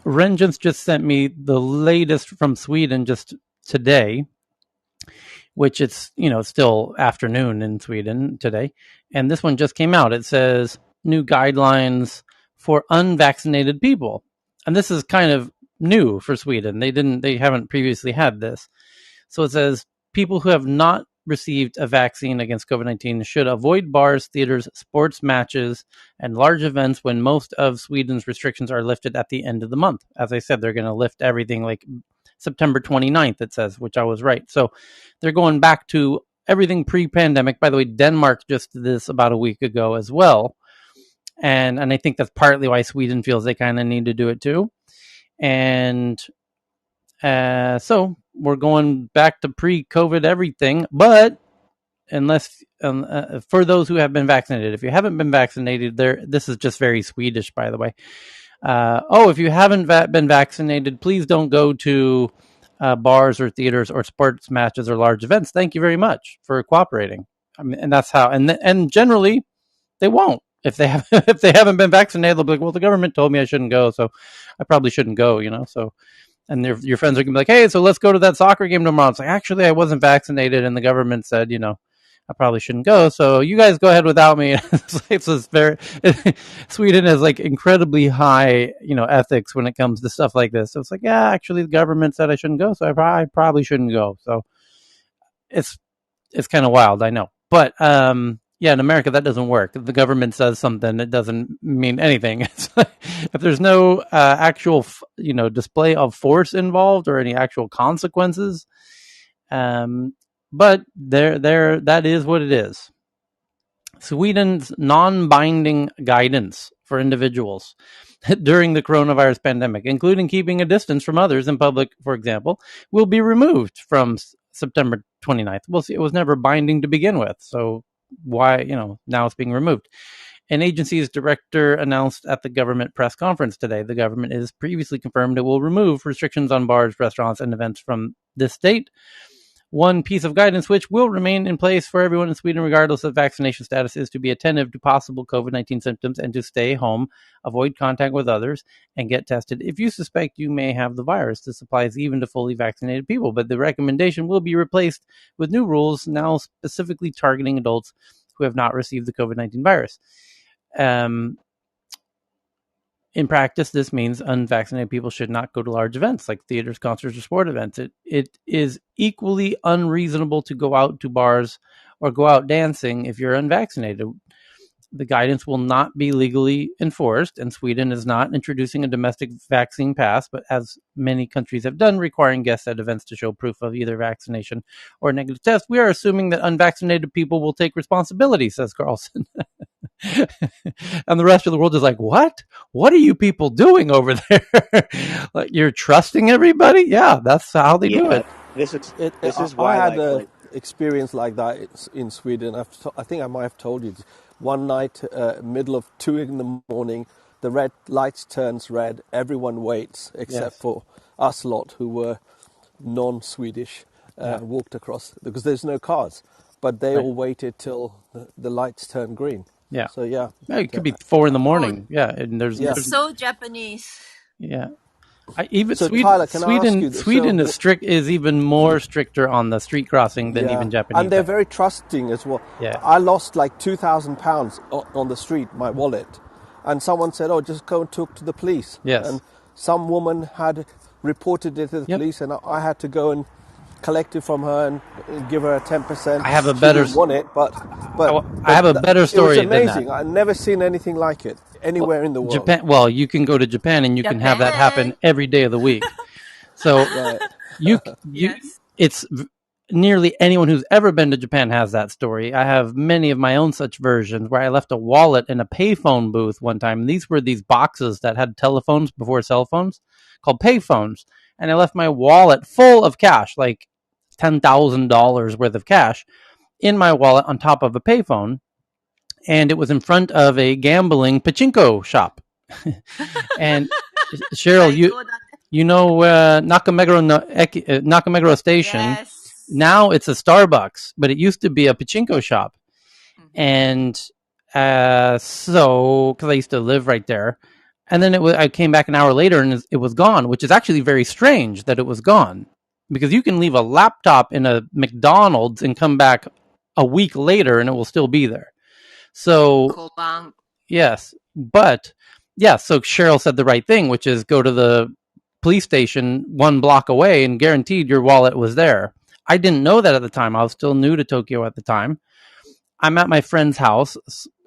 Renjens just sent me the latest from Sweden just today, which it's, still afternoon in Sweden today. And this one just came out. It says new guidelines for unvaccinated people. And this is kind of new for Sweden. They haven't previously had this. So it says people who have not received a vaccine against COVID-19 should avoid bars, theaters, sports matches, and large events when most of Sweden's restrictions are lifted at the end of the month. As I said, they're going to lift everything like September 29th, it says, which I was right. So they're going back to everything pre-pandemic. By the way, Denmark just did this about a week ago as well. And I think that's partly why Sweden feels they kind of need to do it too. And so we're going back to pre-COVID everything, but unless for those who have been vaccinated, if you haven't been vaccinated, this is just very Swedish, by the way. If you haven't been vaccinated, please don't go to bars or theaters or sports matches or large events. Thank you very much for cooperating. I mean, and that's how. And generally, they won't. If they haven't been vaccinated, they'll be like, "Well, the government told me I shouldn't go, so I probably shouldn't go." So. And your friends are going to be like, hey, so let's go to that soccer game tomorrow. It's like, actually, I wasn't vaccinated, and the government said, I probably shouldn't go. So you guys go ahead without me. It's very Sweden has like incredibly high, ethics when it comes to stuff like this. So it's like, yeah, actually, the government said I shouldn't go, so I probably shouldn't go. So it's kind of wild, I know, but yeah, in America, that doesn't work. If the government says something, it doesn't mean anything. It's like, if there's no actual, display of force involved or any actual consequences, but that is what it is. Sweden's non-binding guidance for individuals during the coronavirus pandemic, including keeping a distance from others in public, for example, will be removed from September 29th. We'll see. It was never binding to begin with, so why, now it's being removed. An agency's director announced at the government press conference today. The government has previously confirmed it will remove restrictions on bars, restaurants, and events from this date. One piece of guidance which will remain in place for everyone in Sweden, regardless of vaccination status, is to be attentive to possible COVID-19 symptoms and to stay home, avoid contact with others, and get tested if you suspect you may have the virus. This applies even to fully vaccinated people, but the recommendation will be replaced with new rules now specifically targeting adults who have not received the COVID-19 virus. In practice, this means unvaccinated people should not go to large events like theaters, concerts, or sport events. It is equally unreasonable to go out to bars or go out dancing if you're unvaccinated. The guidance will not be legally enforced, and Sweden is not introducing a domestic vaccine pass, but as many countries have done, requiring guests at events to show proof of either vaccination or a negative test. We are assuming that unvaccinated people will take responsibility, says Carlson. And the rest of the world is like, what are you people doing over there? Like, you're trusting everybody? Yeah, that's how they do it. This is why I had an experience like that in Sweden. I think I might have told you. One night, middle of 2 a.m, the red lights turns red. Everyone waits except for us lot who were non-Swedish, walked across because there's no cars. But they all waited till the lights turned green. Yeah. So yeah, it could be 4 a.m. Yeah, and there's so Japanese. Yeah. Even so Sweden, Tyler, Sweden is strict, is even more stricter on the street crossing than even Japanese. And they're very trusting as well. Yeah. I lost like £2,000 on the street, my wallet, and someone said, "Oh, just go and talk to the police." Yes. And some woman had reported it to the police, and I had to go and collect it from her and give her a 10%. I have a better. Want it, but I have a better story. It was amazing. Than that. I've never seen anything like it anywhere in the world. Japan. Well, you can go to Japan and you can have that happen every day of the week. So it's nearly anyone who's ever been to Japan has that story. I have many of my own such versions where I left a wallet in a payphone booth one time. And these were these boxes that had telephones before cell phones called payphones. And I left my wallet full of cash, like $10,000 worth of cash in my wallet on top of a payphone. And it was in front of a gambling pachinko shop. And Cheryl, you know Nakameguro Station. Yes. Now it's a Starbucks, but it used to be a pachinko shop. Mm-hmm. And so, because I used to live right there, And then I came back an hour later and it was gone, which is actually very strange that it was gone, because you can leave a laptop in a McDonald's and come back a week later and it will still be there. So yes, but yeah, so Cheryl said the right thing, which is go to the police station 1 block away and guaranteed your wallet was there. I didn't know that at the time. I was still new to Tokyo at the time. I'm at my friend's house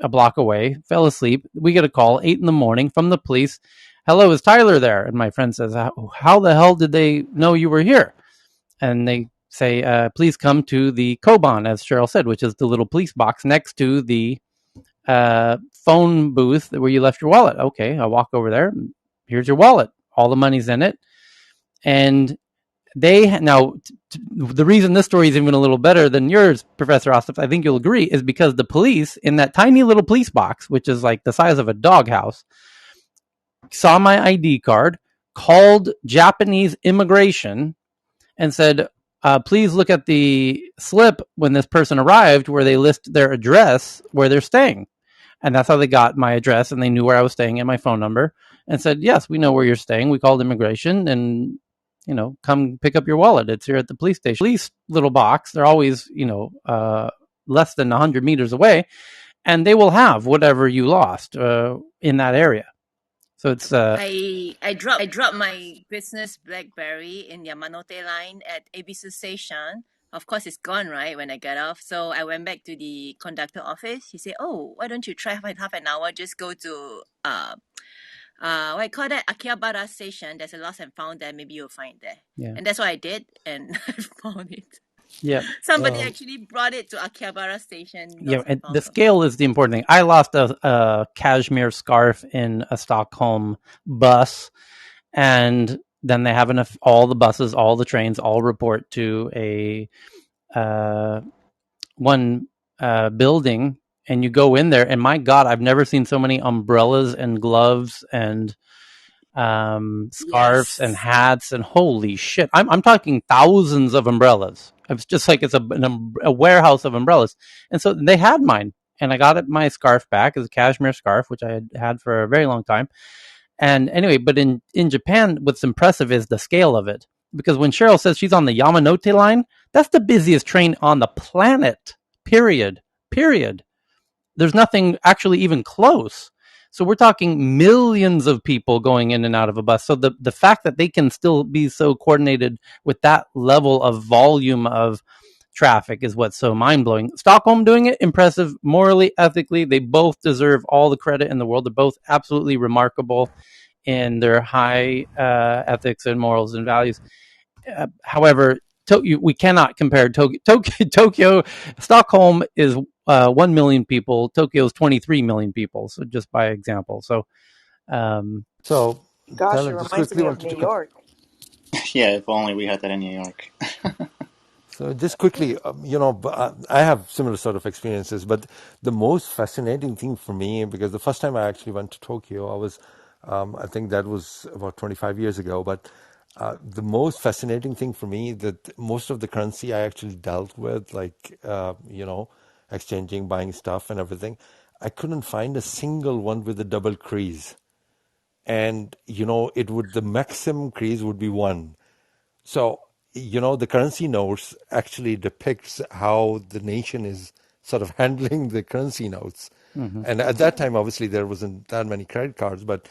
a block away, fell asleep. We get a call 8 a.m. from the police. Hello, is Tyler there? And my friend says, how the hell did they know you were here? And they say, please come to the Koban, as Cheryl said, which is the little police box next to the phone booth where you left your wallet. Okay, I walk over there. Here's your wallet. All the money's in it. And the reason this story is even a little better than yours, Professor Ostap, I think you'll agree, is because the police in that tiny little police box, which is like the size of a doghouse, saw my ID card, called Japanese immigration, and said, please look at the slip when this person arrived where they list their address where they're staying. And that's how they got my address, and they knew where I was staying and my phone number, and said, yes, we know where you're staying. We called immigration, and come pick up your wallet. It's here at the police station. Police little box. They're always, less than 100 meters away, and they will have whatever you lost in that area. So it's I dropped my business BlackBerry in Yamanote line at Ebisu Station. Of course, it's gone, right, when I got off. So I went back to the conductor office. He said, oh, why don't you try half an hour? Just go to what I call that, Akihabara Station. There's a lost and found there. Maybe you'll find there. Yeah. And that's what I did, and I found it. Yeah. Somebody actually brought it to Akihabara Station. Yeah, and the scale is the important thing. I lost a cashmere scarf in a Stockholm bus, and then they have all the buses, all the trains, all report to a one building, and you go in there, and my God, I've never seen so many umbrellas and gloves and scarves and hats, and holy shit, I'm talking thousands of umbrellas. It's just like it's a warehouse of umbrellas. And so they had mine, and I got my scarf back. It's a cashmere scarf, which I had had for a very long time. And anyway, but in Japan, what's impressive is the scale of it. Because when Cheryl says she's on the Yamanote line, that's the busiest train on the planet, period. There's nothing actually even close. So we're talking millions of people going in and out of a bus. So the fact that they can still be so coordinated with that level of volume of traffic is what's so mind-blowing. Stockholm doing it, impressive, morally, ethically. They both deserve all the credit in the world. They're both absolutely remarkable in their high ethics and morals and values. However, we cannot compare Tokyo. Stockholm is 1 million people. Tokyo is 23 million people. So just by example. So, gosh, it reminds me of New York. Yeah, if only we had that in New York. So just quickly, I have similar sort of experiences, but the most fascinating thing for me, because the first time I actually went to Tokyo, I think that was about 25 years ago, but the most fascinating thing for me that most of the currency I actually dealt with, like, exchanging, buying stuff and everything, I couldn't find a single one with a double crease. And, the maximum crease would be 1. So, the currency notes actually depicts how the nation is sort of handling the currency notes. Mm-hmm. And at that time, obviously, there wasn't that many credit cards, but,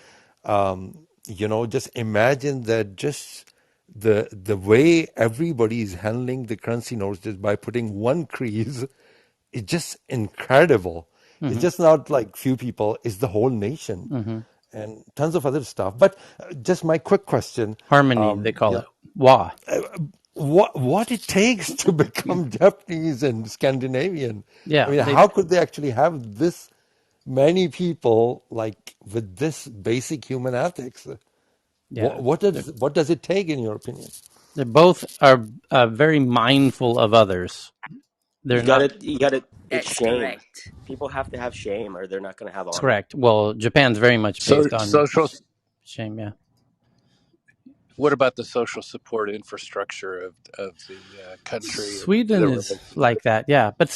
just imagine that just the way everybody is handling the currency notes just by putting 1 crease, it's just incredible. Mm-hmm. It's just not like few people, it's the whole nation. Mm-hmm. And tons of other stuff. But just my quick question. Harmony, they call it. Wa. What it takes to become Japanese and Scandinavian. Yeah. I mean, how could they actually have this many people like with this basic human ethics? Yeah. What does it take, in your opinion? They both are very mindful of others. You got it. It's shame. Correct. People have to have shame, or they're not going to have honor. Correct. Well, Japan's very much based on social shame. Yeah. What about the social support infrastructure of the country? Sweden is like that, yeah. But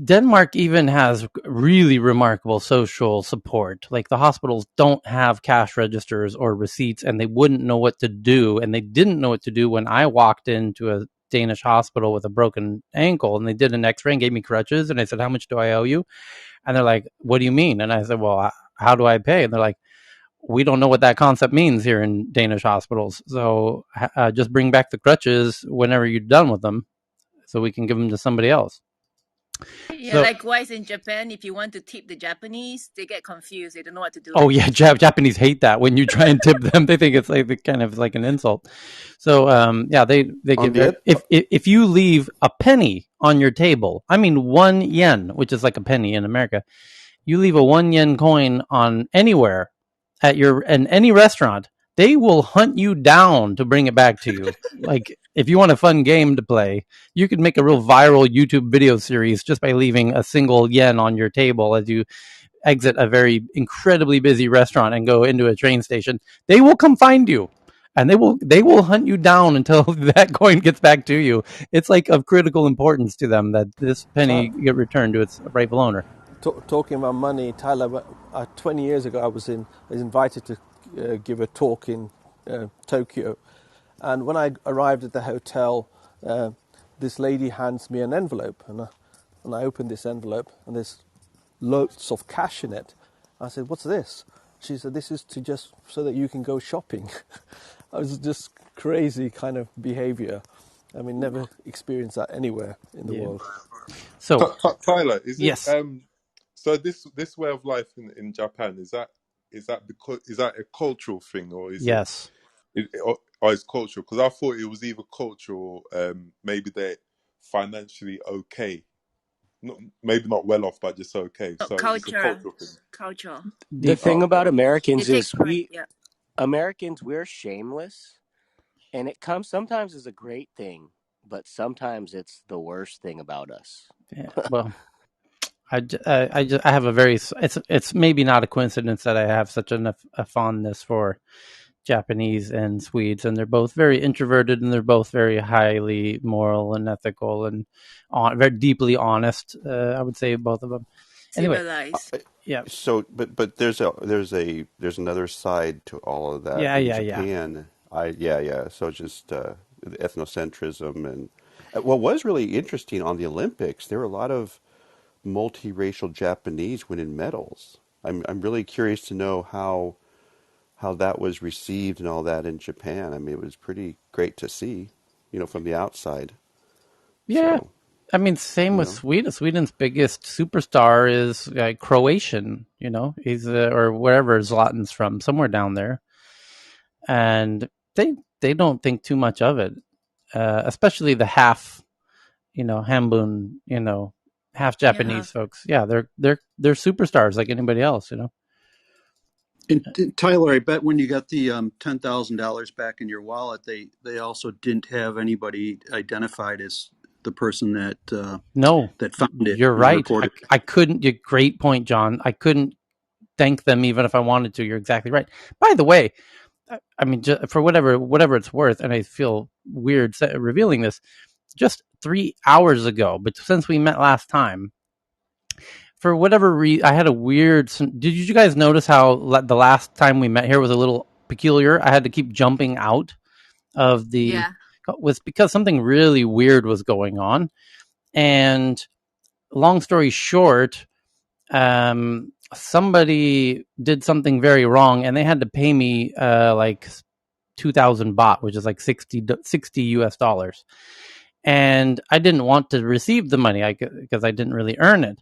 Denmark even has really remarkable social support. Like the hospitals don't have cash registers or receipts, and they wouldn't know what to do. And they didn't know what to do when I walked into a Danish hospital with a broken ankle, and they did an X-ray and gave me crutches. And I said, "How much do I owe you?" And they're like, "What do you mean?" And I said, "Well, how do I pay?" And they're like, "We don't know what that concept means here in Danish hospitals. So just bring back the crutches whenever you're done with them, so we can give them to somebody else." Yeah, So, likewise in Japan, if you want to tip the Japanese, they get confused. They don't know what to do. Oh yeah, Japanese hate that when you try and tip them. They think it's like kind of like an insult. So yeah, they give if you leave a penny on your table, I mean 1 yen, which is like a penny in America, you leave a 1 yen coin on anywhere at any restaurant, they will hunt you down to bring it back to you. Like if you want a fun game to play, you could make a real viral YouTube video series just by leaving a single yen on your table as you exit a very incredibly busy restaurant and go into a train station. They will come find you, and they will hunt you down until that coin gets back to you. It's like of critical importance to them that this penny get returned to its rightful owner. Talking about money, Tyler, 20 years ago I was invited to give a talk in Tokyo, and when I arrived at the hotel, this lady hands me an envelope, and I opened this envelope, and there's loads of cash in it. I said, "What's this?" She said, "This is just so that you can go shopping." I was just crazy kind of behavior. I mean, never experienced that anywhere in the world. So, Tyler, is yes. it so this way of life in Japan, is that a cultural thing, or is yes. or is cultural? Because I thought it was either cultural, maybe they're financially okay. Maybe not well off, but just okay. So it's a cultural thing. Cultural. The thing about Americans is yeah. Americans, we're shameless, and it comes sometimes as a great thing, but sometimes it's the worst thing about us. Yeah, well, I have a very it's maybe not a coincidence that I have such a fondness for Japanese and Swedes, and they're both very introverted, and they're both very highly moral and ethical, and very deeply honest. I would say both of them. Anyway, yeah. So, but there's another side to all of that. Yeah, in yeah, Japan, yeah. So just ethnocentrism and what was really interesting on the Olympics, there were a lot of multiracial Japanese winning medals. I'm really curious to know how that was received and all that in Japan. I mean, it was pretty great to see, from the outside. Yeah. So, I mean, same with Sweden. Sweden's biggest superstar is Croatian, he's or wherever Zlatan's from, somewhere down there. And they don't think too much of it, especially the half, Hambun, half Japanese folks. Yeah, they're superstars like anybody else, And Tyler, I bet when you got the $10,000 back in your wallet, they also didn't have anybody identified as the person that that found it. You're right. I couldn't. Great point, John. I couldn't thank them even if I wanted to. You're exactly right. By the way, I mean, for whatever it's worth, and I feel weird revealing this, just 3 hours ago, but since we met last time, for whatever reason, I had a weird. Did you guys notice how the last time we met here was a little peculiar? I had to keep jumping out of the. Yeah. Was because something really weird was going on, and long story short, somebody did something very wrong, and they had to pay me like 2,000 baht, which is like 60 US dollars. And I didn't want to receive the money because I didn't really earn it.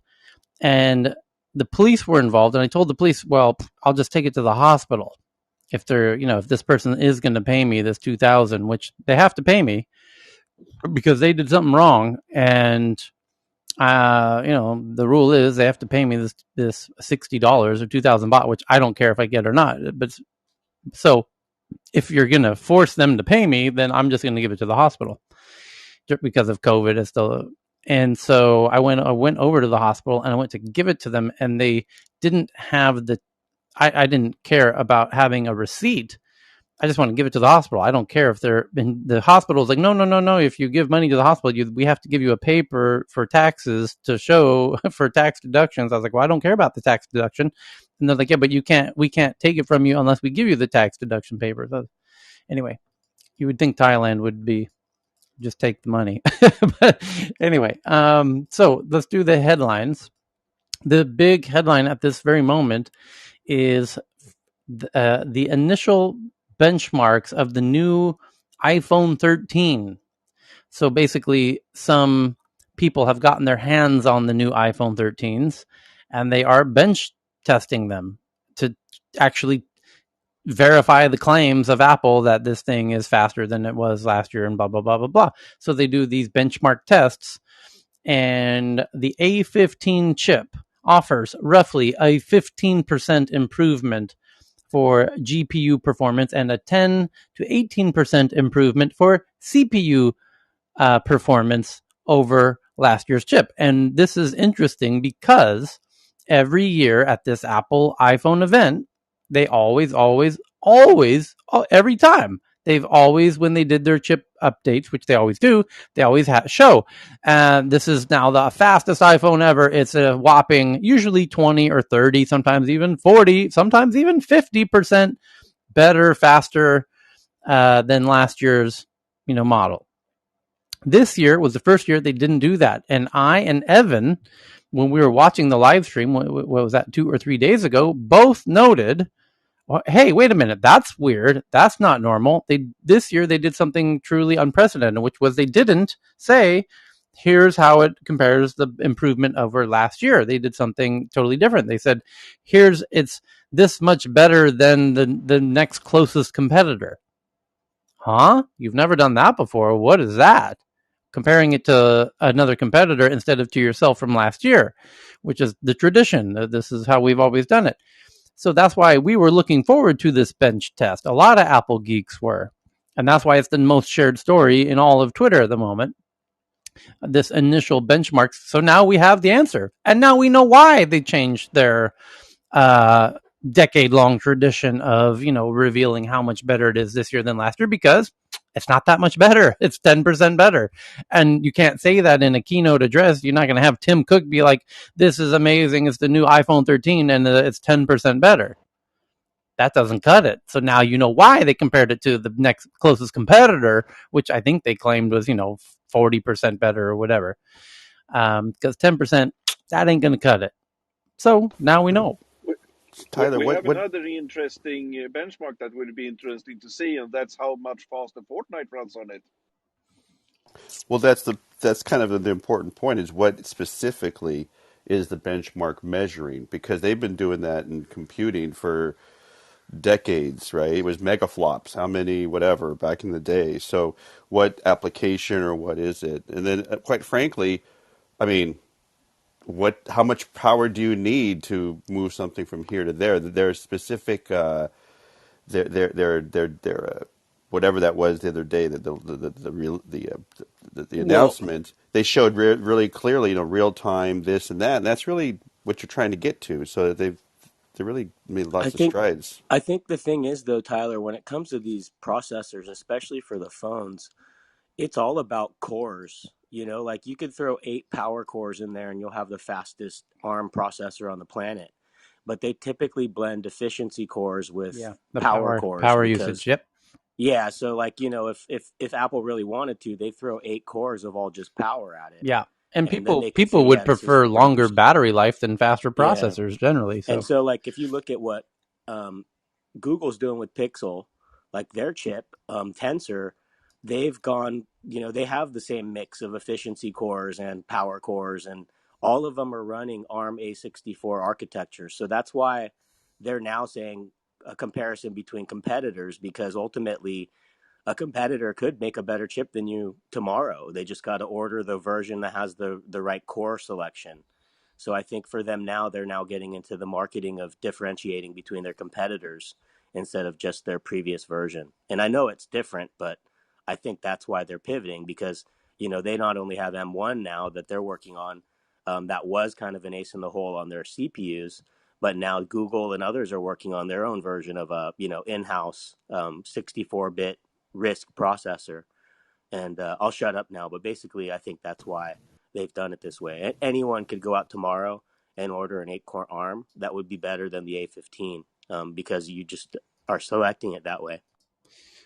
And the police were involved, and I told the police, well, I'll just take it to the hospital if if this person is going to pay me this 2,000, which they have to pay me because they did something wrong. And the rule is they have to pay me this $60 or 2,000 baht, which I don't care if I get or not. But so if you're going to force them to pay me, then I'm just going to give it to the hospital just because of COVID. And so I went over to the hospital and I went to give it to them, and they didn't have I didn't care about having a receipt. I just want to give it to the hospital. I don't care if they're in the hospital's like, no. If you give money to the hospital, we have to give you a paper for taxes to show for tax deductions. I was like, well, I don't care about the tax deduction. And they're like, yeah, but we can't take it from you unless we give you the tax deduction paper. So anyway, you would think Thailand would be just take the money. But anyway, so let's do the headlines. The big headline at this very moment is the initial benchmarks of the new iPhone 13. So basically, some people have gotten their hands on the new iPhone 13s, and they are bench testing them to actually verify the claims of Apple that this thing is faster than it was last year and blah, blah, blah, blah, blah. So they do these benchmark tests, and the A15 chip offers roughly a 15% improvement for GPU performance and a 10 to 18% improvement for CPU performance over last year's chip. And this is interesting because every year at this Apple iPhone event, they always, every time, they've always, when they did their chip updates, which they always do, they always show. And this is now the fastest iPhone ever. It's a whopping, usually 20 or 30, sometimes even 40, sometimes even 50% better, faster than last year's, model. This year was the first year they didn't do that. And I and Evan, when we were watching the live stream, what was that, 2 or 3 days ago, both noted, hey, wait a minute, that's weird. That's not normal. This year they did something truly unprecedented, which was they didn't say, here's how it compares the improvement over last year. They did something totally different. They said, it's this much better than the next closest competitor. Huh? You've never done that before. What is that? Comparing it to another competitor instead of to yourself from last year, which is the tradition. This is how we've always done it. So that's why we were looking forward to this bench test. A lot of Apple geeks were. And that's why it's the most shared story in all of Twitter at the moment. This initial benchmarks. So now we have the answer. And now we know why they changed their decade-long tradition of, revealing how much better it is this year than last year, because it's not that much better. It's 10% better. And you can't say that in a keynote address. You're not going to have Tim Cook be like, this is amazing. It's the new iPhone 13 and it's 10% better. That doesn't cut it. So now you know why they compared it to the next closest competitor, which I think they claimed was, 40% better or whatever. Because 10%, that ain't going to cut it. So now we know. Tyler, we have another interesting benchmark that would be interesting to see, and that's how much faster Fortnite runs on it. Well, that's kind of the important point, is what specifically is the benchmark measuring, because they've been doing that in computing for decades, right? It was megaflops, how many, whatever, back in the day. So what application or what is it? And then, quite frankly, I mean, how much power do you need to move something from here to there? There are specific, whatever that was the other day, the announcement, they showed really clearly, real time, this and that, and that's really what you're trying to get to. So they really made lots of strides. I think the thing is, though, Tyler, when it comes to these processors, especially for the phones, it's all about cores. Like you could throw 8 power cores in there and you'll have the fastest ARM processor on the planet. But they typically blend efficiency cores with the power cores. Power usage, yep. Yeah, so if Apple really wanted to, they throw 8 cores of all just power at it. Yeah. And people would prefer longer battery life than faster processors generally. So. And so if you look at what Google's doing with Pixel, like their chip, Tensor, they've gone, they have the same mix of efficiency cores and power cores, and all of them are running ARM A64 architecture. So that's why they're now saying a comparison between competitors, because ultimately a competitor could make a better chip than you tomorrow. They just got to order the version that has the right core selection. So I think for them now, they're now getting into the marketing of differentiating between their competitors instead of just their previous version. And I know it's different, but I think that's why they're pivoting, because, they not only have M1 now that they're working on, that was kind of an ace in the hole on their CPUs, But now Google and others are working on their own version of a in-house 64-bit RISC processor. And I'll shut up now, but basically I think that's why they've done it this way. Anyone could go out tomorrow and order an 8-core ARM that would be better than the A15, because you just are selecting it that way.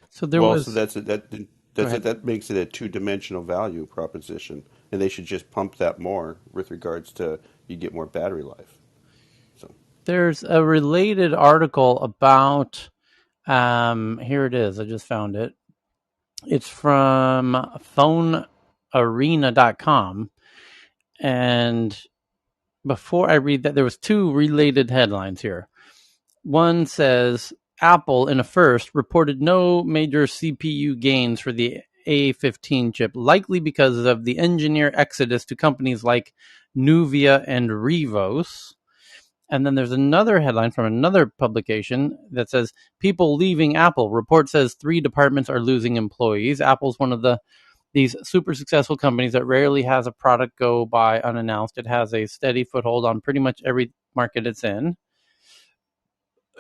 So there was. So that makes it a two-dimensional value proposition, and they should just pump that more with regards to you get more battery life. So there's a related article about. Here it is. I just found it. It's from phonearena.com. And before I read that, there was two related headlines here. One says Apple, in a first, reported no major CPU gains for the A15 chip, likely because of the engineer exodus to companies like Nuvia and Rivos. And then there's another headline from another publication that says people leaving Apple. Report says 3 departments are losing employees. Apple's one of these super successful companies that rarely has a product go by unannounced. It has a steady foothold on pretty much every market it's in,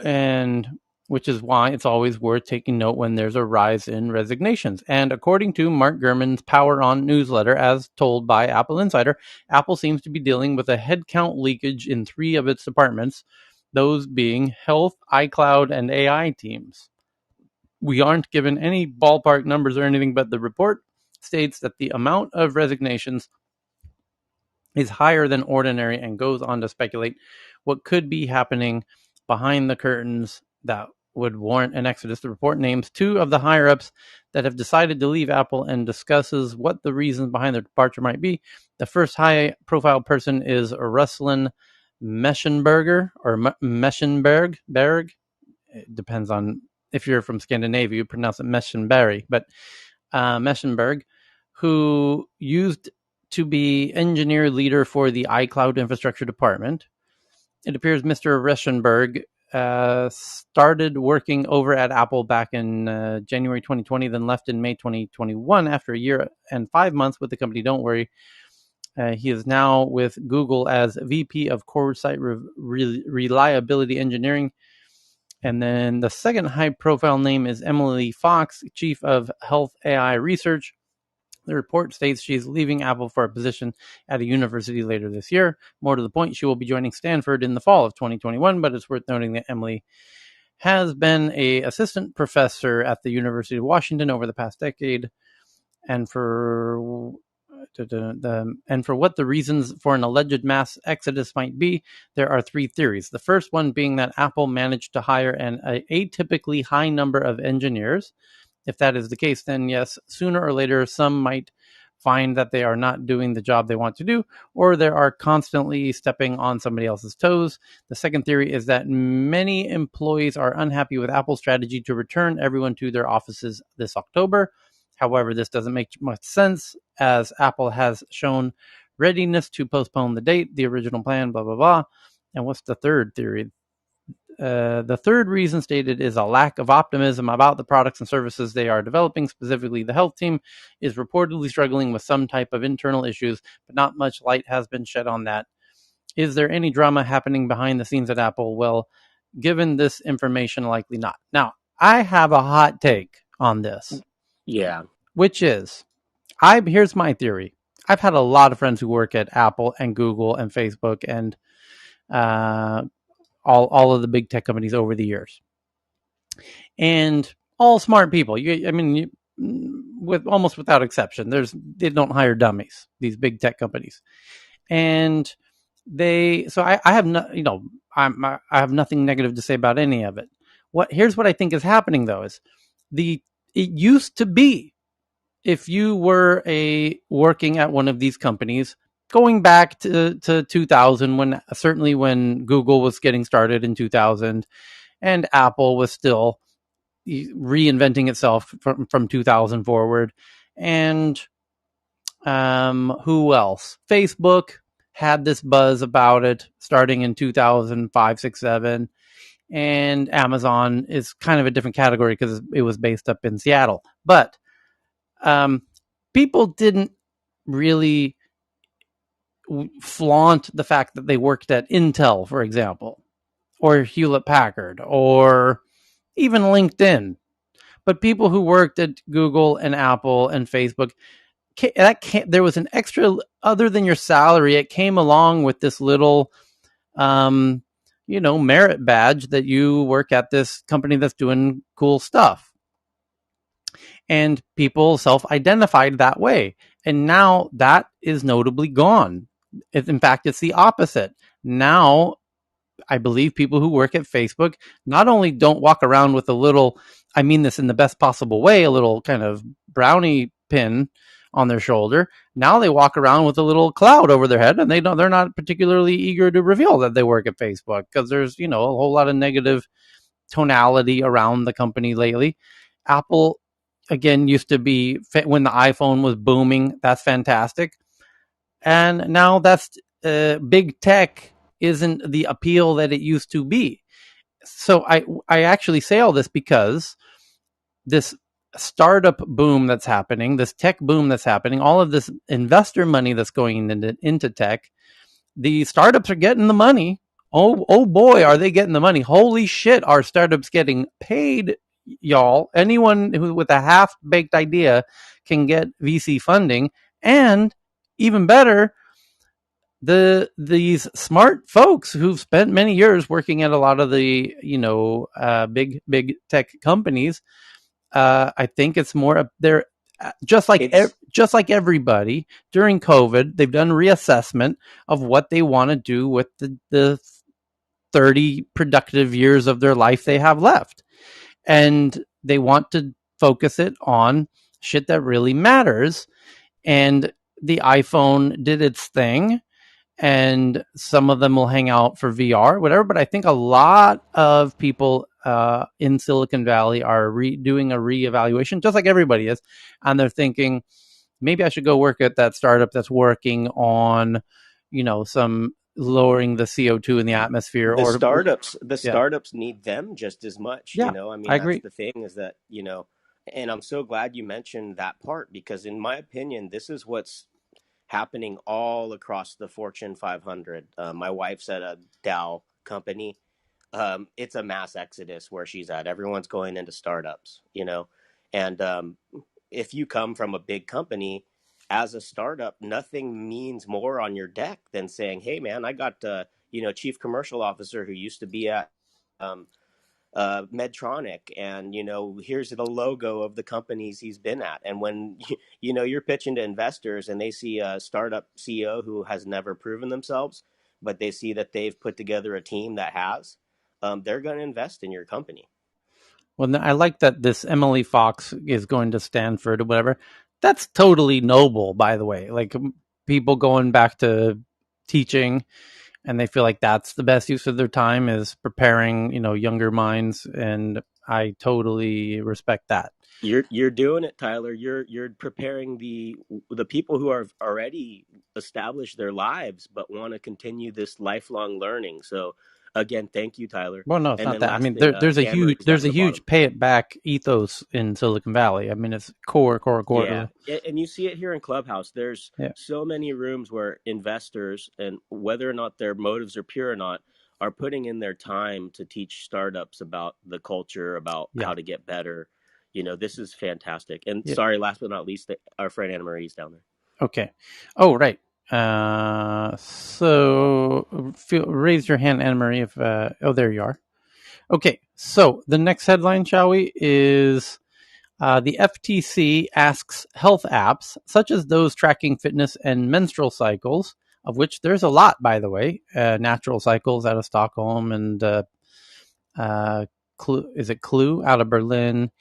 and which is why it's always worth taking note when there's a rise in resignations. And according to Mark Gurman's Power On newsletter, as told by Apple Insider, Apple seems to be dealing with a headcount leakage in 3 of its departments, those being health, iCloud, and AI teams. We aren't given any ballpark numbers or anything, but the report states that the amount of resignations is higher than ordinary and goes on to speculate what could be happening behind the curtains that would warrant an exodus. The report names 2 of the higher-ups that have decided to leave Apple and discusses what the reasons behind their departure might be. The first high-profile person is Ruslan Meschenberger, or Meschenberg. It depends on if you're from Scandinavia, you pronounce it Meschenberry, but Meschenberg, who used to be engineer leader for the iCloud infrastructure department. It appears Mr. Reschenberg started working over at Apple back in January 2020, then left in May 2021 after a year and 5 months with the company. Don't worry. He is now with Google as VP of Core Site Reliability Engineering. And then the second high-profile name is Emily Fox, Chief of Health AI Research. The report states she's leaving Apple for a position at a university later this year. More to the point, she will be joining Stanford in the fall of 2021, but it's worth noting that Emily has been an assistant professor at the University of Washington over the past decade. And for what the reasons for an alleged mass exodus might be, there are 3 theories. The first one being that Apple managed to hire an atypically high number of engineers. If that is the case, then yes, sooner or later, some might find that they are not doing the job they want to do, or they are constantly stepping on somebody else's toes. The second theory is that many employees are unhappy with Apple's strategy to return everyone to their offices this October. However, this doesn't make much sense, as Apple has shown readiness to postpone the date, the original plan, blah, blah, blah. And what's the third theory? The third reason stated is a lack of optimism about the products and services they are developing. Specifically, the health team is reportedly struggling with some type of internal issues, but not much light has been shed on that. Is there any drama happening behind the scenes at Apple? Well, given this information, likely not. Now, I have a hot take on this. Yeah. Which is, here's my theory. I've had a lot of friends who work at Apple and Google and Facebook and all of the big tech companies over the years, and all smart people. With almost without exception, they don't hire dummies, these big tech companies, and I have I have nothing negative to say about any of it. Here's what I think is happening though is it used to be, if you were working at one of these companies going back to 2000, when Google was getting started in 2000 and Apple was still reinventing itself from 2000 forward, and who else? Facebook had this buzz about it starting in 2005, 6, 7, and Amazon is kind of a different category because it was based up in Seattle, but people didn't really flaunt the fact that they worked at Intel, for example. or Hewlett Packard or even LinkedIn. But people who worked at Google and Apple and Facebook, there was an extra, other than your salary, it came along with this little merit badge that you work at this company that's doing cool stuff. And people self-identified that way. And now that is notably gone. In fact, it's the opposite. Now, I believe people who work at Facebook not only don't walk around with a little, I mean this in the best possible way, a little kind of brownie pin on their shoulder. Now they walk around with a little cloud over their head, and they're not particularly eager to reveal that they work at Facebook because there's, a whole lot of negative tonality around the company lately. Apple, again, used to be, when the iPhone was booming, that's fantastic. And now that's big tech isn't the appeal that it used to be. So I actually say all this because this startup boom that's happening, this tech boom that's happening, all of this investor money that's going into tech, the startups are getting the money. Oh boy, are they getting the money. Holy shit, are startups getting paid, y'all. Anyone who with a half-baked idea can get VC funding. And even better, these smart folks who've spent many years working at a lot of the big tech companies, I think it's more they're just like everybody during COVID, they've done reassessment of what they want to do with the 30 productive years of their life they have left, and they want to focus it on shit that really matters. And the iPhone did its thing, and some of them will hang out for VR, whatever. But I think a lot of people in Silicon Valley are doing a reevaluation, just like everybody is. And they're thinking, maybe I should go work at that startup that's working on, some lowering the CO2 in the atmosphere. The startups need them just as much. Yeah, I mean, I agree. That's the thing is that, and I'm so glad you mentioned that part, because in my opinion, this is what's happening all across the Fortune 500. My wife's at a Dow company. It's a mass exodus where she's at. Everyone's going into startups, and if you come from a big company as a startup, nothing means more on your deck than saying, hey man, I got chief commercial officer who used to be at Medtronic, and here's the logo of the companies he's been at. And when you're pitching to investors and they see a startup CEO who has never proven themselves, but they see that they've put together a team that has, they're going to invest in your company. Well, I like that this Emily Fox is going to Stanford or whatever. That's totally noble, by the way. Like, people going back to teaching, and they feel like that's the best use of their time, is preparing, younger minds. And I totally respect that. You're doing it, Tyler. You're preparing the people who are already established their lives but want to continue this lifelong learning. So again, thank you, Tyler. Well, no, it's not that. I mean, there's a huge pay it back ethos in Silicon Valley. I mean, it's core. Yeah, and you see it here in Clubhouse. There's so many rooms where investors, and whether or not their motives are pure or not, are putting in their time to teach startups about the culture, about how to get better. This is fantastic. And sorry, last but not least, our friend Anna Marie's down there. Okay. Oh, right. So raise your hand, Anna Marie. If there you are. Okay. So the next headline, shall we, is the FTC asks health apps, such as those tracking fitness and menstrual cycles, of which there's a lot, by the way, Natural Cycles out of Stockholm, and Clue out of Berlin.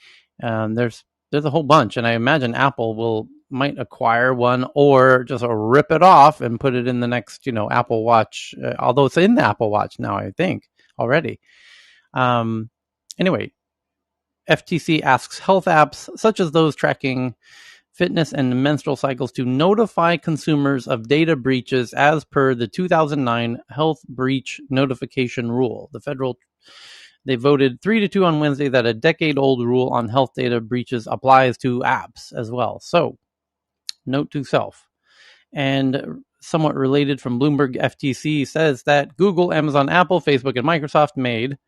There's a whole bunch, and I imagine Apple might acquire one or just rip it off and put it in the next, Apple Watch. Although it's in the Apple Watch now, I think already. Anyway, FTC asks health apps, such as those tracking fitness and menstrual cycles, to notify consumers of data breaches as per the 2009 Health Breach Notification Rule. They voted 3-2 on Wednesday that a decade-old rule on health data breaches applies to apps as well. So, note to self. And somewhat related from Bloomberg FTC says that Google, Amazon, Apple, Facebook, and Microsoft made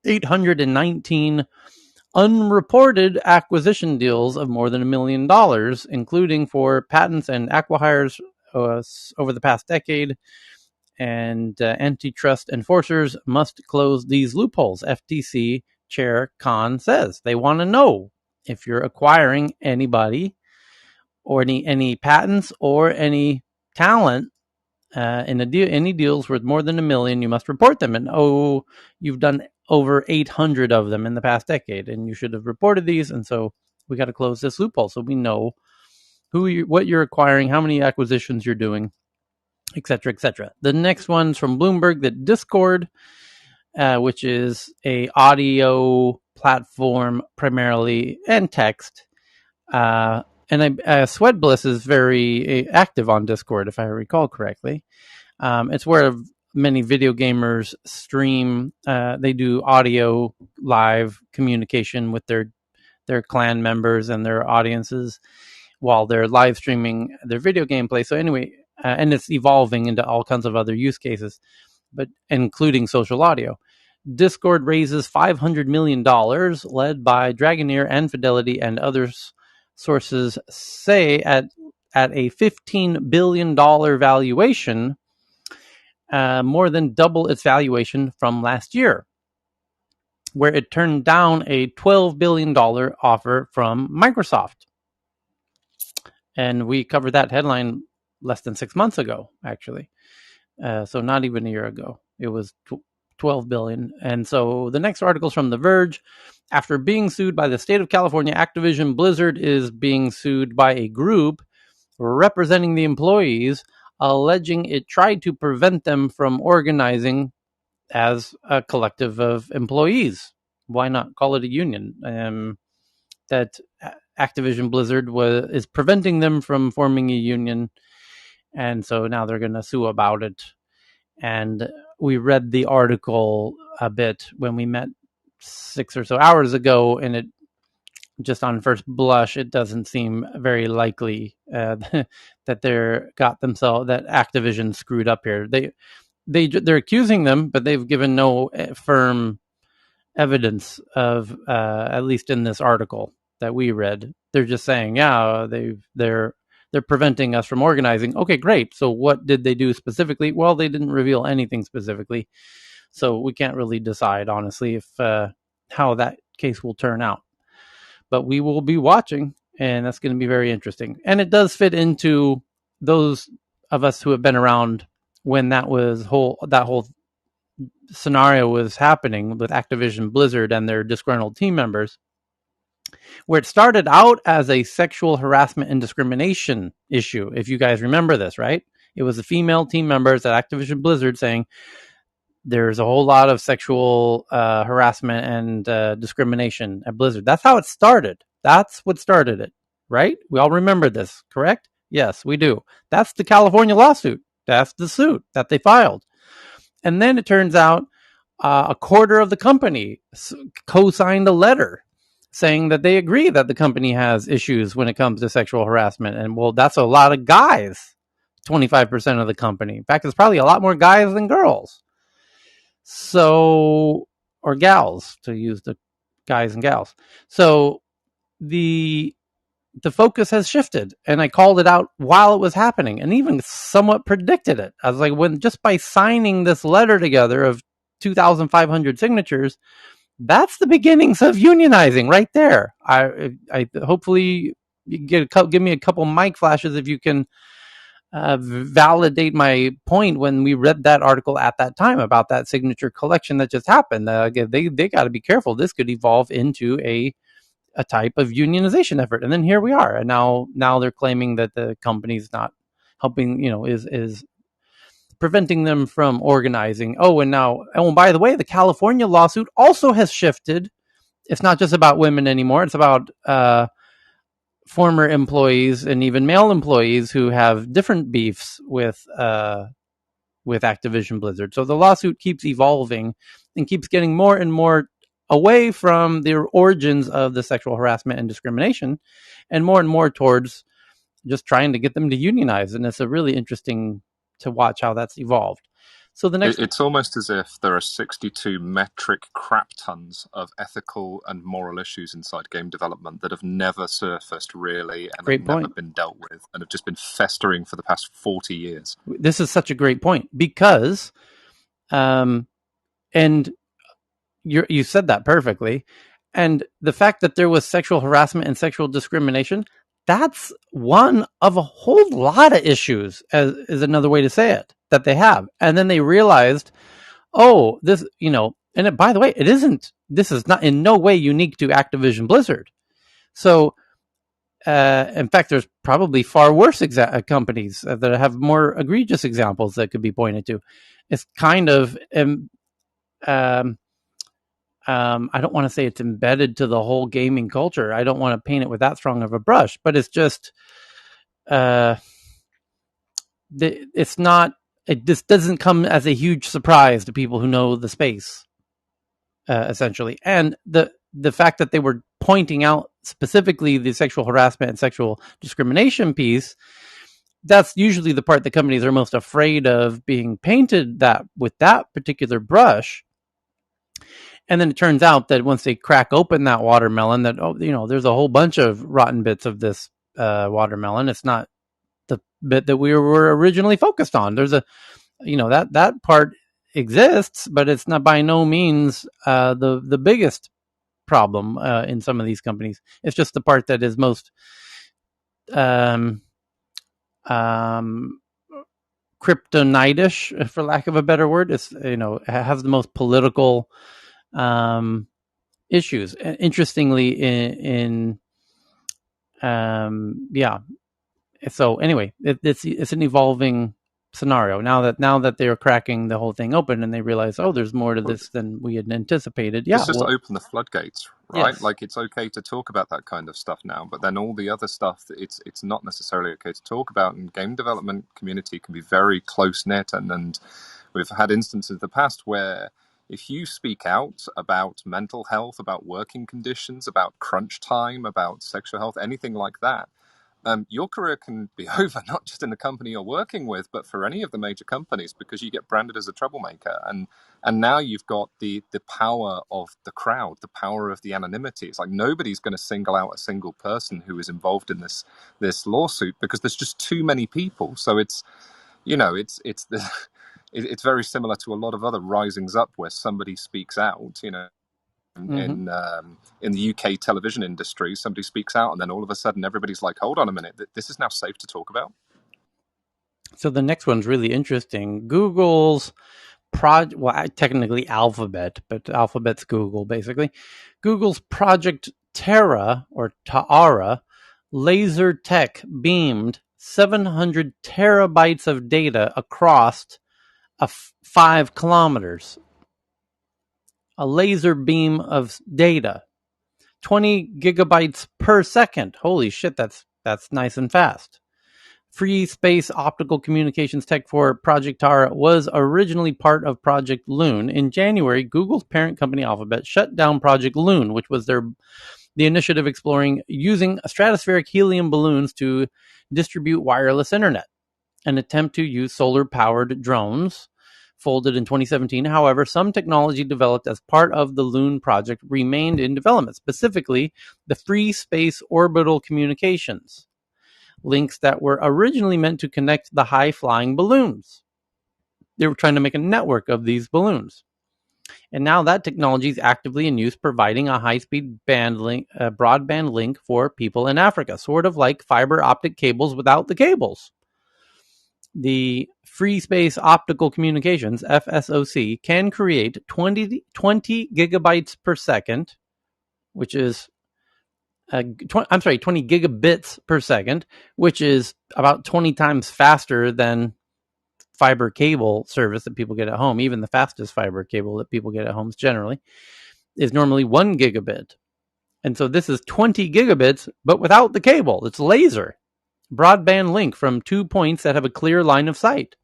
819 unreported acquisition deals of more than $1 million, including for patents and acquihires over the past decade. And antitrust enforcers must close these loopholes. FTC Chair Khan says they want to know if you're acquiring anybody or any patents or any talent in a deal, any deals worth more than $1 million, you must report them. And you've done over 800 of them in the past decade, and you should have reported these. And so we got to close this loophole so we know what you're acquiring, how many acquisitions you're doing, etc., etc. The next one's from Bloomberg, that Discord, which is a audio platform primarily and text. And Sweatbliss is very active on Discord, if I recall correctly. It's where many video gamers stream. They do audio live communication with their clan members and their audiences while they're live streaming their video gameplay. So anyway, and it's evolving into all kinds of other use cases, but including social audio. Discord raises $500 million, led by Dragoneer and Fidelity and others. Sources say at a $15 billion valuation, more than double its valuation from last year, where it turned down a $12 billion offer from Microsoft. And we covered that headline less than 6 months ago, actually. So not even a year ago. It was $12 billion. And so the next article is from The Verge. After being sued by the state of California, Activision Blizzard is being sued by a group representing the employees, alleging it tried to prevent them from organizing as a collective of employees. Why not call it a union? That Activision Blizzard is preventing them from forming a union, and so now they're going to sue about it. And we read the article a bit when we met 6 or so hours ago, and it just on first blush, it doesn't seem very likely that that Activision screwed up here. They're accusing them, but they've given no firm evidence of, at least in this article that we read. They're just saying, yeah, they're preventing us from organizing. Okay, great. So what did they do specifically? Well, they didn't reveal anything specifically, so we can't really decide honestly if how that case will turn out. But we will be watching, and that's going to be very interesting. And it does fit into those of us who have been around when that whole scenario was happening with Activision Blizzard and their disgruntled team members, where it started out as a sexual harassment and discrimination issue. If you guys remember this, right? It was the female team members at Activision Blizzard saying there's a whole lot of sexual harassment and discrimination at Blizzard. That's how it started. That's what started it, right? We all remember this, correct? Yes, we do. That's the California lawsuit. That's the suit that they filed. And then it turns out a quarter of the company co-signed a letter saying that they agree that the company has issues when it comes to sexual harassment. And well, that's a lot of guys, 25% of the company. In fact, it's probably a lot more guys than girls. So, or gals, to use the guys and gals. So the focus has shifted, and I called it out while it was happening and even somewhat predicted it. I was like, when just by signing this letter together of 2,500 signatures, that's the beginnings of unionizing right there. I hopefully you give me a couple mic flashes if you can validate my point when we read that article at that time about that signature collection that just happened. They got to be careful. This could evolve into a type of unionization effort. And then here we are. And now they're claiming that the company's not helping, is preventing them from organizing. And by the way, the California lawsuit also has shifted. It's not just about women anymore. It's about former employees and even male employees who have different beefs with Activision Blizzard. So the lawsuit keeps evolving and keeps getting more and more away from the origins of the sexual harassment and discrimination and more towards just trying to get them to unionize. And it's a really interesting to watch how that's evolved. So the next, it's almost as if there are 62 metric crap tons of ethical and moral issues inside game development that have never surfaced really and have never been dealt with and have just been festering for the past 40 years. This is such a great point because, and you said that perfectly. And the fact that there was sexual harassment and sexual discrimination, that's one of a whole lot of issues, is another way to say it, that they have. And then they realized, oh, this, and by the way, this is not in no way unique to Activision Blizzard. So, in fact, there's probably far worse companies that have more egregious examples that could be pointed to. It's kind of, I don't want to say it's embedded to the whole gaming culture. I don't want to paint it with that strong of a brush, but it's just, it's not, it just doesn't come as a huge surprise to people who know the space, essentially. And the fact that they were pointing out specifically the sexual harassment and sexual discrimination piece, that's usually the part that companies are most afraid of being painted that with that particular brush. And then it turns out that once they crack open that watermelon, that, there's a whole bunch of rotten bits of this watermelon. It's not the bit that we were originally focused on. There's that part exists, but it's not by no means the biggest problem in some of these companies. It's just the part that is most kryptonitish, for lack of a better word. It's, it has the most political issues. Interestingly, So anyway, it's an evolving scenario now that they're cracking the whole thing open and they realize, oh, there's more to this than we had anticipated. It's just open the floodgates, right? Yes. Like, it's okay to talk about that kind of stuff now, but then all the other stuff, it's not necessarily okay to talk about. And game development community can be very close knit, and we've had instances in the past where if you speak out about mental health, about working conditions, about crunch time, about sexual health, anything like that, your career can be over, not just in the company you're working with, but for any of the major companies, because you get branded as a troublemaker. And now you've got the power of the crowd, the power of the anonymity. It's like nobody's going to single out a single person who is involved in this lawsuit because there's just too many people. So it's very similar to a lot of other risings up where somebody speaks out, in the UK television industry, somebody speaks out and then all of a sudden everybody's like, hold on a minute, this is now safe to talk about. So the next one's really interesting. Google's technically Alphabet, but Alphabet's Google, basically. Google's Project Tara laser tech beamed 700 terabytes of data across 5 kilometers. A laser beam of data, 20 gigabytes per second. Holy shit, that's nice and fast. Free space optical communications tech for Project Tara was originally part of Project Loon. In January, Google's parent company Alphabet shut down Project Loon, which was the initiative exploring using stratospheric helium balloons to distribute wireless internet. An attempt to use solar-powered drones folded in 2017. However, some technology developed as part of the Loon project remained in development, specifically the free space orbital communications links that were originally meant to connect the high-flying balloons. They were trying to make a network of these balloons. And now that technology is actively in use, providing a high-speed broadband link for people in Africa, sort of like fiber optic cables without the cables. The Free Space Optical Communications, FSOC, can create 20 gigabytes per second, which is 20 gigabits per second, which is about 20 times faster than fiber cable service that people get at home. Even the fastest fiber cable that people get at homes generally is normally 1 gigabit. And so this is 20 gigabits, but without the cable. It's laser. Broadband link from 2 points that have a clear line of sight.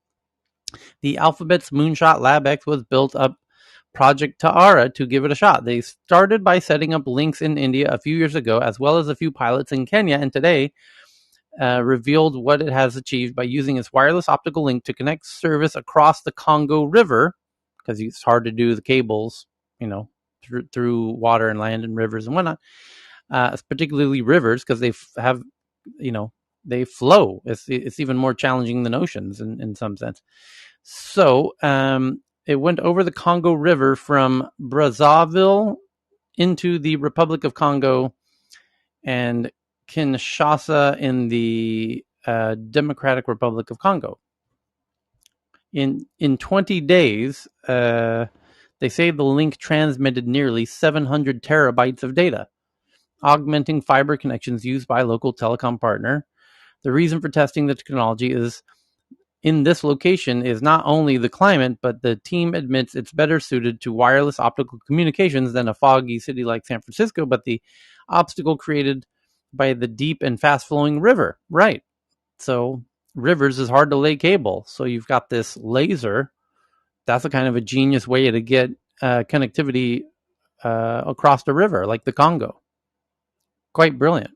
The Alphabet's Moonshot LabX was built up Project Tara to give it a shot. They started by setting up links in India a few years ago, as well as a few pilots in Kenya, and today revealed what it has achieved by using its wireless optical link to connect service across the Congo River, because it's hard to do the cables, through water and land and rivers and whatnot. Particularly rivers, because they have, they flow. It's even more challenging than oceans in some sense. So it went over the Congo River from Brazzaville into the Republic of Congo and Kinshasa in the Democratic Republic of Congo. In 20 days, they say the link transmitted nearly 700 terabytes of data, augmenting fiber connections used by a local telecom partner. The reason for testing the technology is in this location is not only the climate, but the team admits it's better suited to wireless optical communications than a foggy city like San Francisco, but the obstacle created by the deep and fast-flowing river. Right. So rivers is hard to lay cable. So you've got this laser. That's a kind of a genius way to get connectivity across the river, like the Congo. Quite brilliant.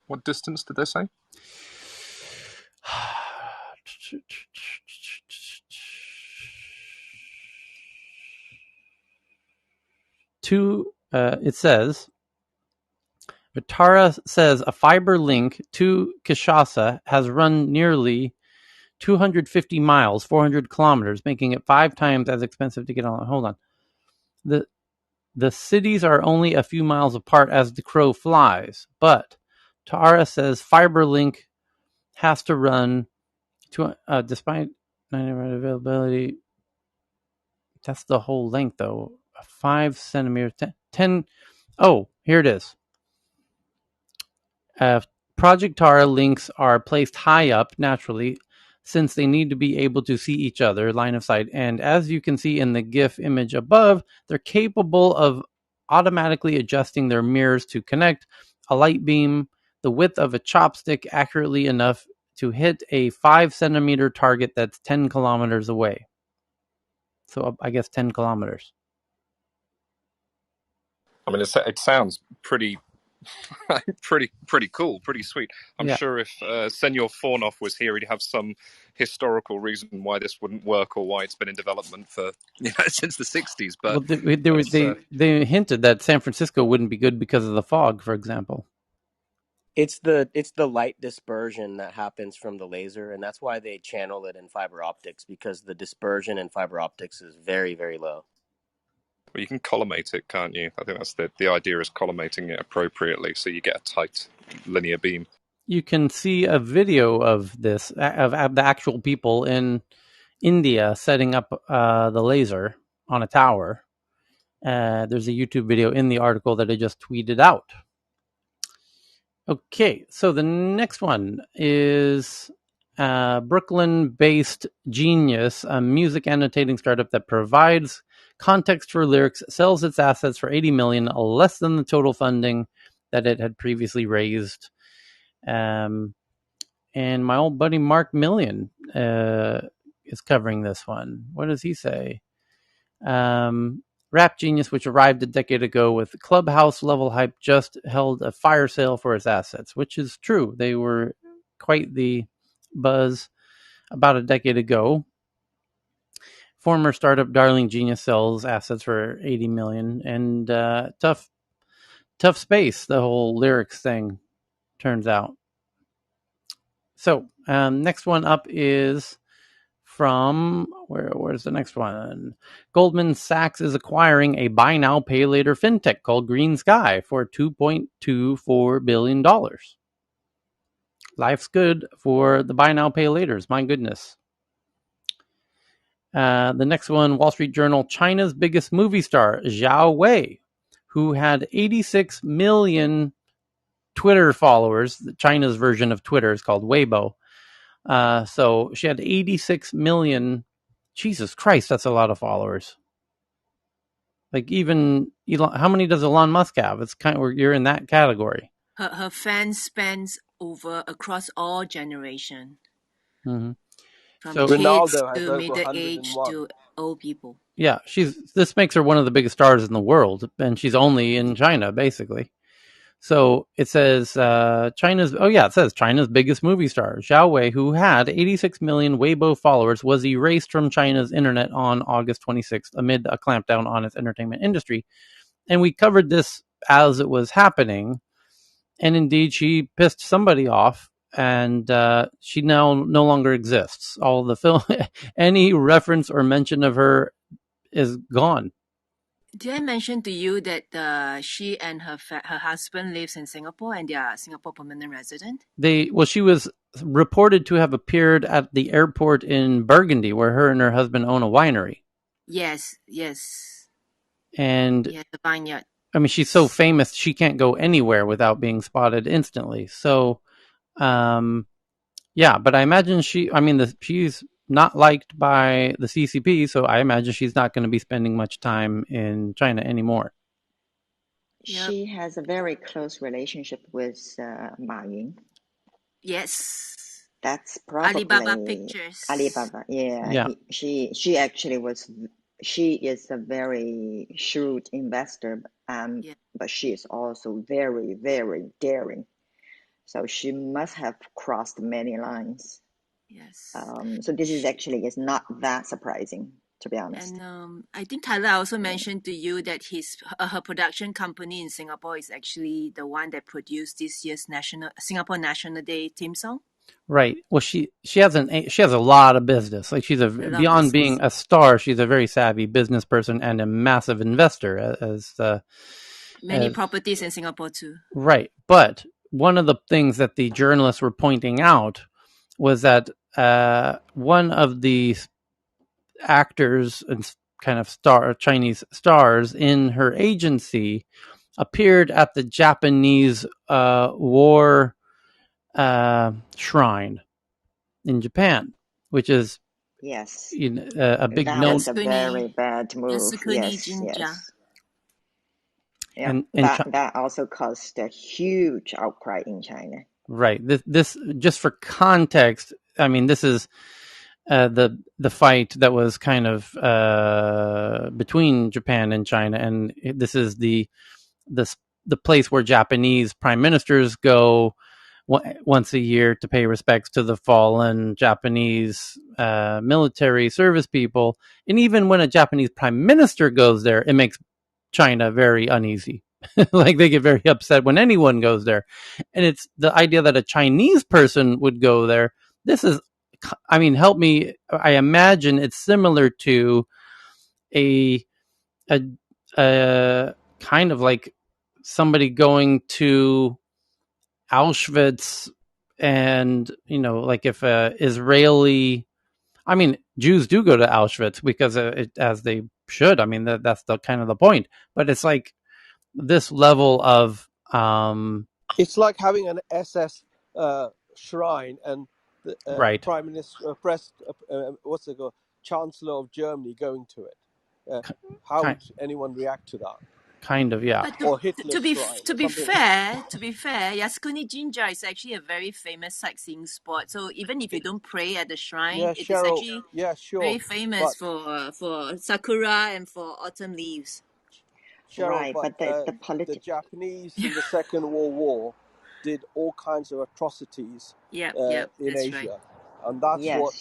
What distance did they say? It says, Vitara says a fiber link to Kinshasa has run nearly 250 miles, 400 kilometers, making it 5 times as expensive to get on. Hold on. The cities are only a few miles apart as the crow flies, but Tara says fiber link has to run to, despite 90% availability. That's the whole length, though. 5 centimeters, 10. Oh, here it is. Project Tara links are placed high up naturally, since they need to be able to see each other line of sight. And as you can see in the GIF image above, they're capable of automatically adjusting their mirrors to connect a light beam the width of a chopstick accurately enough to hit a 5 centimeter target that's 10 kilometers away. So I guess 10 kilometers. I mean, it sounds pretty cool, pretty sweet. I'm sure if Senor Fornoff was here, he'd have some historical reason why this wouldn't work or why it's been in development for since the 60s. But they hinted that San Francisco wouldn't be good because of the fog, for example. It's the light dispersion that happens from the laser, and that's why they channel it in fiber optics, because the dispersion in fiber optics is very, very low. Well, you can collimate it, can't you? I think that's the idea, is collimating it appropriately so you get a tight linear beam. You can see a video of this, of the actual people in India setting up the laser on a tower. There's a YouTube video in the article that I just tweeted out. Okay, so the next one is Brooklyn-based Genius, a music annotating startup that provides context for lyrics, sells its assets for $80 million, less than the total funding that it had previously raised. And my old buddy Mark Million is covering this one. What does he say? Rap Genius, which arrived a decade ago with Clubhouse level hype, just held a fire sale for its assets, which is true. They were quite the buzz about a decade ago. Former startup Darling Genius sells assets for $80 million, and tough space, the whole lyrics thing, turns out. So next one up is from, where's the next one? Goldman Sachs is acquiring a buy now, pay later fintech called Green Sky for $2.24 billion. Life's good for the buy now, pay laters. My goodness. The next one, Wall Street Journal, China's biggest movie star, Zhao Wei, who had 86 million Twitter followers. China's version of Twitter is called Weibo. So she had 86 million. Jesus Christ, that's a lot of followers. Like, even Elon, how many does Elon Musk have? It's kind of, you're in that category. Her fans spans across all generation. Mm-hmm. From kids to middle age to old people. Yeah, this makes her one of the biggest stars in the world, and she's only in China, basically. So it says it says China's biggest movie star, Zhao Wei, who had 86 million Weibo followers, was erased from China's internet on August 26th amid a clampdown on its entertainment industry. And we covered this as it was happening. And indeed, she pissed somebody off, and she now no longer exists. All the film, any reference or mention of her is gone. Did I mention to you that she and her husband lives in Singapore and they are Singapore permanent resident? She was reported to have appeared at the airport in Burgundy, where her and her husband own a winery. Yes. And the vineyard. I mean, she's so famous, she can't go anywhere without being spotted instantly. So, but I imagine she's not liked by the CCP, so I imagine she's not going to be spending much time in China anymore. She has a very close relationship with Ma Ying. Yes. That's probably Alibaba Pictures. Alibaba, yeah. She actually was. She is a very shrewd investor, but she is also very, very daring. So she must have crossed many lines. Yes. So this is not that surprising, to be honest. And I think Tyler also mentioned to you that her production company in Singapore is actually the one that produced this year's Singapore National Day theme song. Right. Well, she has a lot of business. Like she's beyond being a star, she's a very savvy business person and a massive investor. As many properties in Singapore too. Right. But one of the things that the journalists were pointing out was that one of the actors and kind of Chinese stars in her agency appeared at the Japanese war shrine in Japan, which is a big that was a very bad move. Yes. Yeah, and that also caused a huge outcry in China. Right. This just for context. I mean, this is the fight that was kind of between Japan and China, and this is the place where Japanese prime ministers go once a year to pay respects to the fallen Japanese military service people. And even when a Japanese prime minister goes there, it makes China very uneasy. Like they get very upset when anyone goes there. And it's the idea that a Chinese person would go there. This is, I mean, help me. I imagine it's similar to a kind of like somebody going to Auschwitz, and like if Israeli, I mean, Jews do go to Auschwitz because as they should. I mean, that's the kind of the point. But it's like this level of it's like having an SS shrine and the right. prime minister, what's it called, Chancellor of Germany going to it. How would anyone react to that? Kind of, yeah. Or to be fair, Yasukuni Jinja is actually a very famous sightseeing spot. So even if you don't pray at the shrine, it is actually very famous for sakura and for autumn leaves. Cheryl, right, but the Japanese in the Second World War did all kinds of atrocities in Asia. Right. And that's what,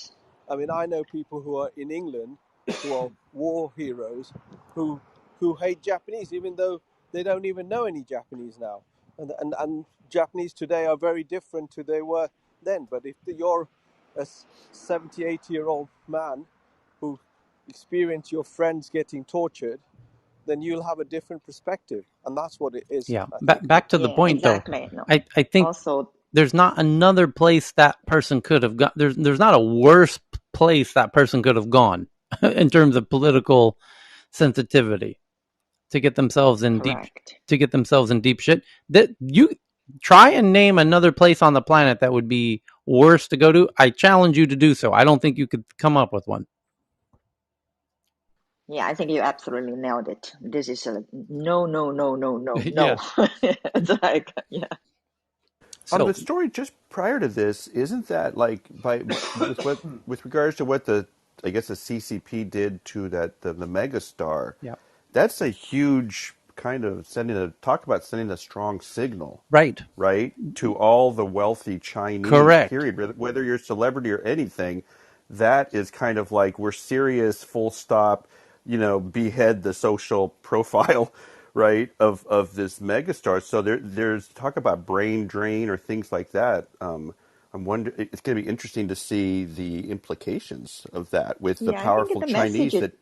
I mean, I know people who are in England who are war heroes who hate Japanese, even though they don't even know any Japanese now. And Japanese today are very different to they were then. But if you're a 70, 80-year-old man who experienced your friends getting tortured, then you'll have a different perspective. And that's what it is. Yeah. Back to the point, exactly. though. No. I think also, there's not another place that person could have gone. There's not a worse place that person could have gone in terms of political sensitivity to get themselves in deep shit. That you try and name another place on the planet that would be worse to go to. I challenge you to do so. I don't think you could come up with one. Yeah, I think you absolutely nailed it. This is a no. It's like, yeah. So, the story just prior to this, isn't that like with regards to what the CCP did to the megastar? Yeah, that's a huge kind of sending a strong signal, right, to all the wealthy Chinese. Correct. Period. Whether you're a celebrity or anything, that is kind of like we're serious. Full stop. Behead the social profile, right, of this megastar. So there's talk about brain drain or things like that. I'm wondering. It's going to be interesting to see the implications of that with the powerful Chinese that.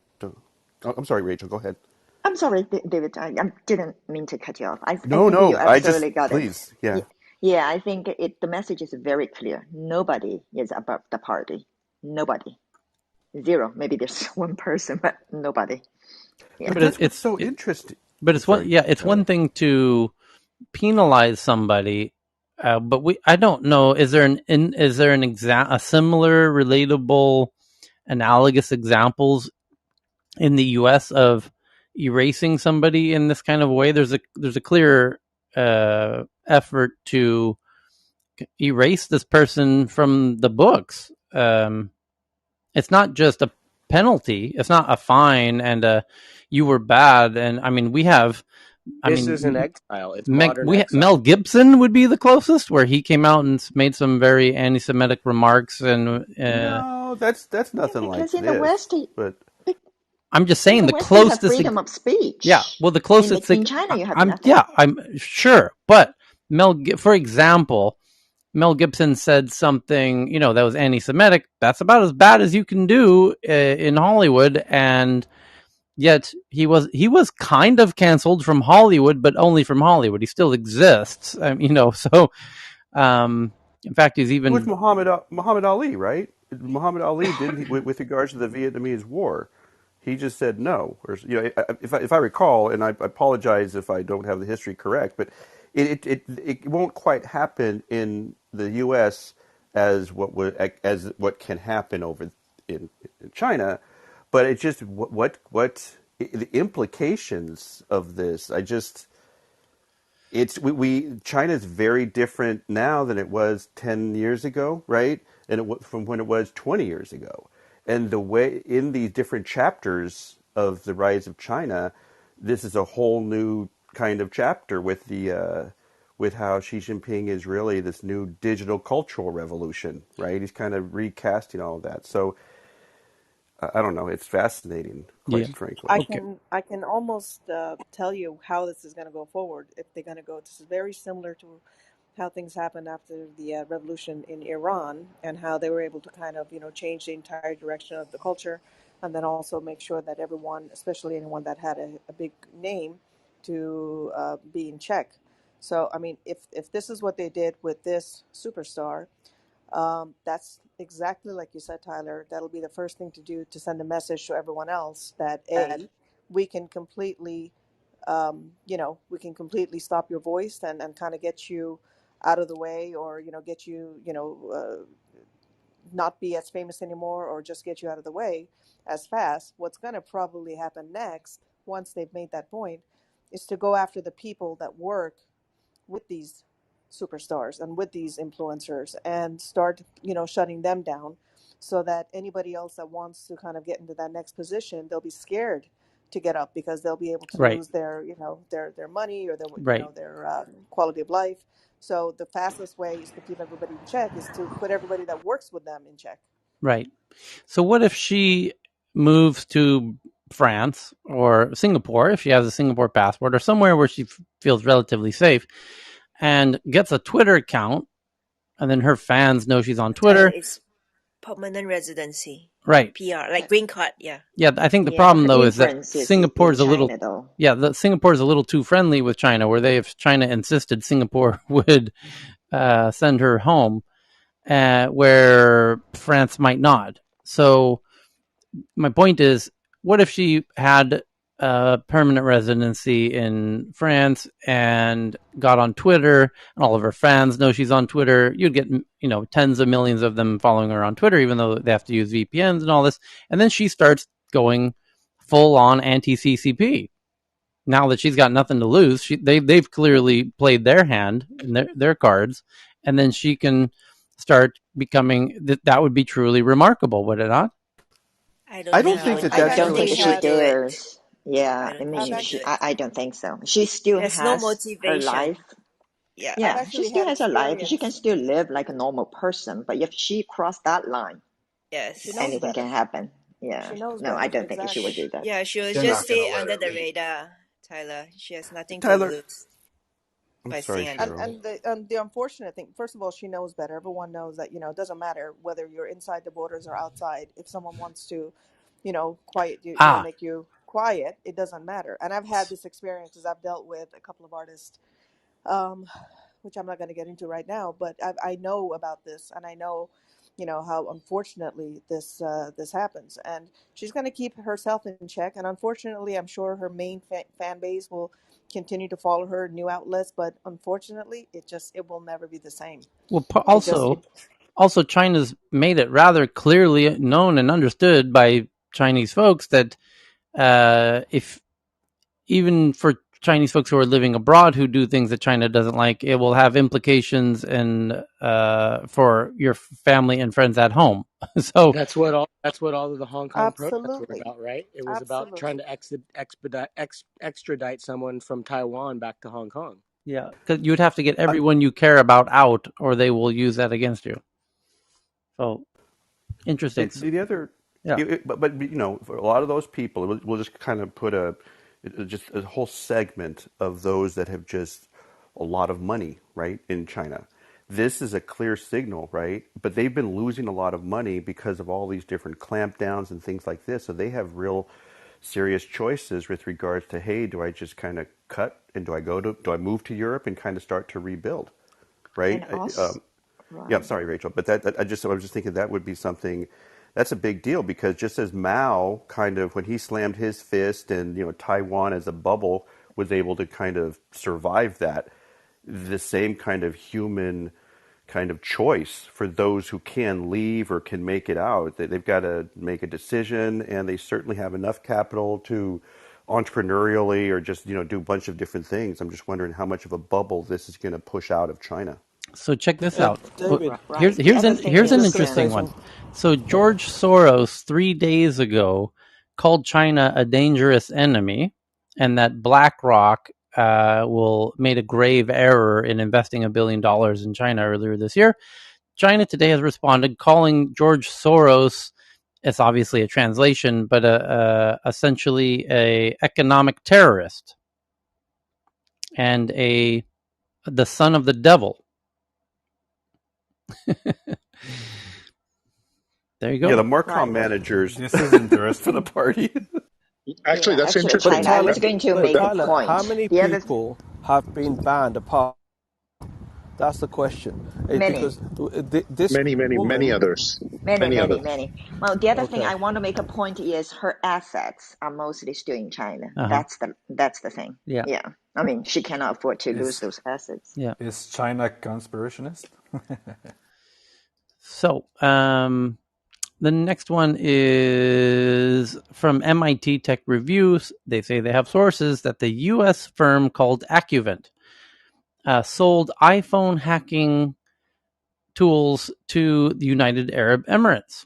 I'm sorry, Rachel. Go ahead. I'm sorry, David. I didn't mean to cut you off. I think No. you absolutely got please, it. yeah. Yeah, I think the message is very clear. Nobody is above the party. Nobody. Zero. Maybe there's one person, but nobody. Yeah. But that's what's so interesting. But it's one thing to penalize somebody, but I don't know. Is there a similar, relatable, analogous examples in the U.S. of erasing somebody in this kind of way? There's a clear effort to erase this person from the books. It's not just a penalty. It's not a fine and you were bad. And I mean, we have. This isn't exile. It's modern exile. Mel Gibson would be the closest, where he came out and made some very anti-Semitic remarks. And no, that's nothing like this. Because in the West, but I'm just saying the West, closest you have freedom of speech. Yeah, well, the closest in China, you have nothing. Yeah, I'm sure, but for example, Mel Gibson said something, that was anti-Semitic. That's about as bad as you can do in Hollywood, and yet he was kind of canceled from Hollywood, but only from Hollywood. He still exists, So, in fact, he's even with Muhammad Ali, right? Muhammad Ali didn't with regards to the Vietnamese War. He just said no. Or, if I recall, and I apologize if I don't have the history correct, but it won't quite happen in the U.S. as what can happen over in China. But it's just what the implications of this. China's very different now than it was 10 years ago, right? And from when it was 20 years ago. And the way in these different chapters of the rise of China, this is a whole new kind of chapter with with how Xi Jinping is really this new digital cultural revolution, right? He's kind of recasting all of that. So I don't know. It's fascinating, quite frankly. I can almost tell you how this is going to go forward. If they're going to go, this is very similar to how things happened after the revolution in Iran, and how they were able to kind of change the entire direction of the culture, and then also make sure that everyone, especially anyone that had a big name, to be in check. So I mean, if this is what they did with this superstar. That's exactly like you said, Tyler. That'll be the first thing to do to send a message to everyone else that we can completely, we can completely stop your voice and kind of get you out of the way, or get you, not be as famous anymore, or just get you out of the way as fast. What's going to probably happen next, once they've made that point, is to go after the people that work with these superstars and with these influencers and start shutting them down, so that anybody else that wants to kind of get into that next position, they'll be scared to get up, because they'll be able to lose their their money or their quality of life. So the fastest way is to keep everybody in check is to put everybody that works with them in check. Right. So what if she moves to France or Singapore, if she has a Singapore passport, or somewhere where she feels relatively safe, and gets a Twitter account, and then her fans know she's on Twitter? It's permanent residency. Right. PR, like green card, yeah. Yeah, I think the problem, though, is that Singapore's a little... Singapore's a little too friendly with China, where if China insisted, Singapore would send her home, where France might not. So my point is, what if she had a permanent residency in France and got on Twitter, and all of her fans know she's on Twitter? You'd get, tens of millions of them following her on Twitter, even though they have to use VPNs and all this. And then she starts going full on anti-CCP. Now that she's got nothing to lose, they've clearly played their hand and their cards, and then she can start becoming... That would be truly remarkable, would it not? I don't think she dares. Yeah, I mean, I don't think so. She still has no motivation. her life. Yeah, Yeah, she still has a life. She can still live like a normal person. But if she crossed that line, anything can happen. Yeah. She knows No, better. I don't think she Exactly. would do that. Yeah, she will just stay under the radar, Tyler. She has nothing to lose by sorry, staying Cheryl. And the unfortunate thing, first of all, she knows better. Everyone knows that, it doesn't matter whether you're inside the borders or outside. If someone wants to, quiet you, make you quiet, it doesn't matter. And I've had this experience because I've dealt with a couple of artists, which I'm not going to get into right now, but I know about this, and I know, how unfortunately this happens. And she's going to keep herself in check. And unfortunately, I'm sure her main fan base will continue to follow her, new outlets, but unfortunately, it will never be the same. Well, also China's made it rather clearly known and understood by Chinese folks that if even for Chinese folks who are living abroad who do things that China doesn't like, it will have implications and for your family and friends at home. So that's what all of the Hong Kong protests were about, right? It was about trying to extradite someone from Taiwan back to Hong Kong. Yeah, because you'd have to get everyone you care about out, or they will use that against you. So interesting. The other, but for a lot of those people, we'll just kind of put just a whole segment of those that have just a lot of money, right, in China. This is a clear signal, right? But they've been losing a lot of money because of all these different clampdowns and things like this. So they have real serious choices with regards to, hey, do I just kind of cut and do I move to Europe and kind of start to rebuild, right? Right. Yeah, I'm sorry, Rachel, but I was just thinking that would be something. That's a big deal because just as Mao kind of, when he slammed his fist and Taiwan as a bubble was able to kind of survive that, the same kind of human kind of choice for those who can leave or can make it out. They've got to make a decision, and they certainly have enough capital to entrepreneurially or just do a bunch of different things. I'm just wondering how much of a bubble this is going to push out of China. So check this out. David, here's an interesting one. So George Soros 3 days ago called China a dangerous enemy, and that BlackRock made a grave error in investing $1 billion in China earlier this year. China today has responded, calling George Soros, it's obviously a translation, but essentially a economic terrorist and the son of the devil. There you go. Yeah, the Marcom managers. This is interesting for the party. Actually, that's interesting. Tyler, I was going to make a point. How many people have been banned apart? That's the question. Many. Because this many others. Many. Well, the other thing I want to make a point is her assets are mostly still in China. That's the thing. Yeah. I mean, she cannot afford to lose those assets. Yeah. Is China conspirationist? So, the next one is from MIT Tech Reviews. They say they have sources that the U.S. firm called Accuvant sold iPhone hacking tools to the United Arab Emirates.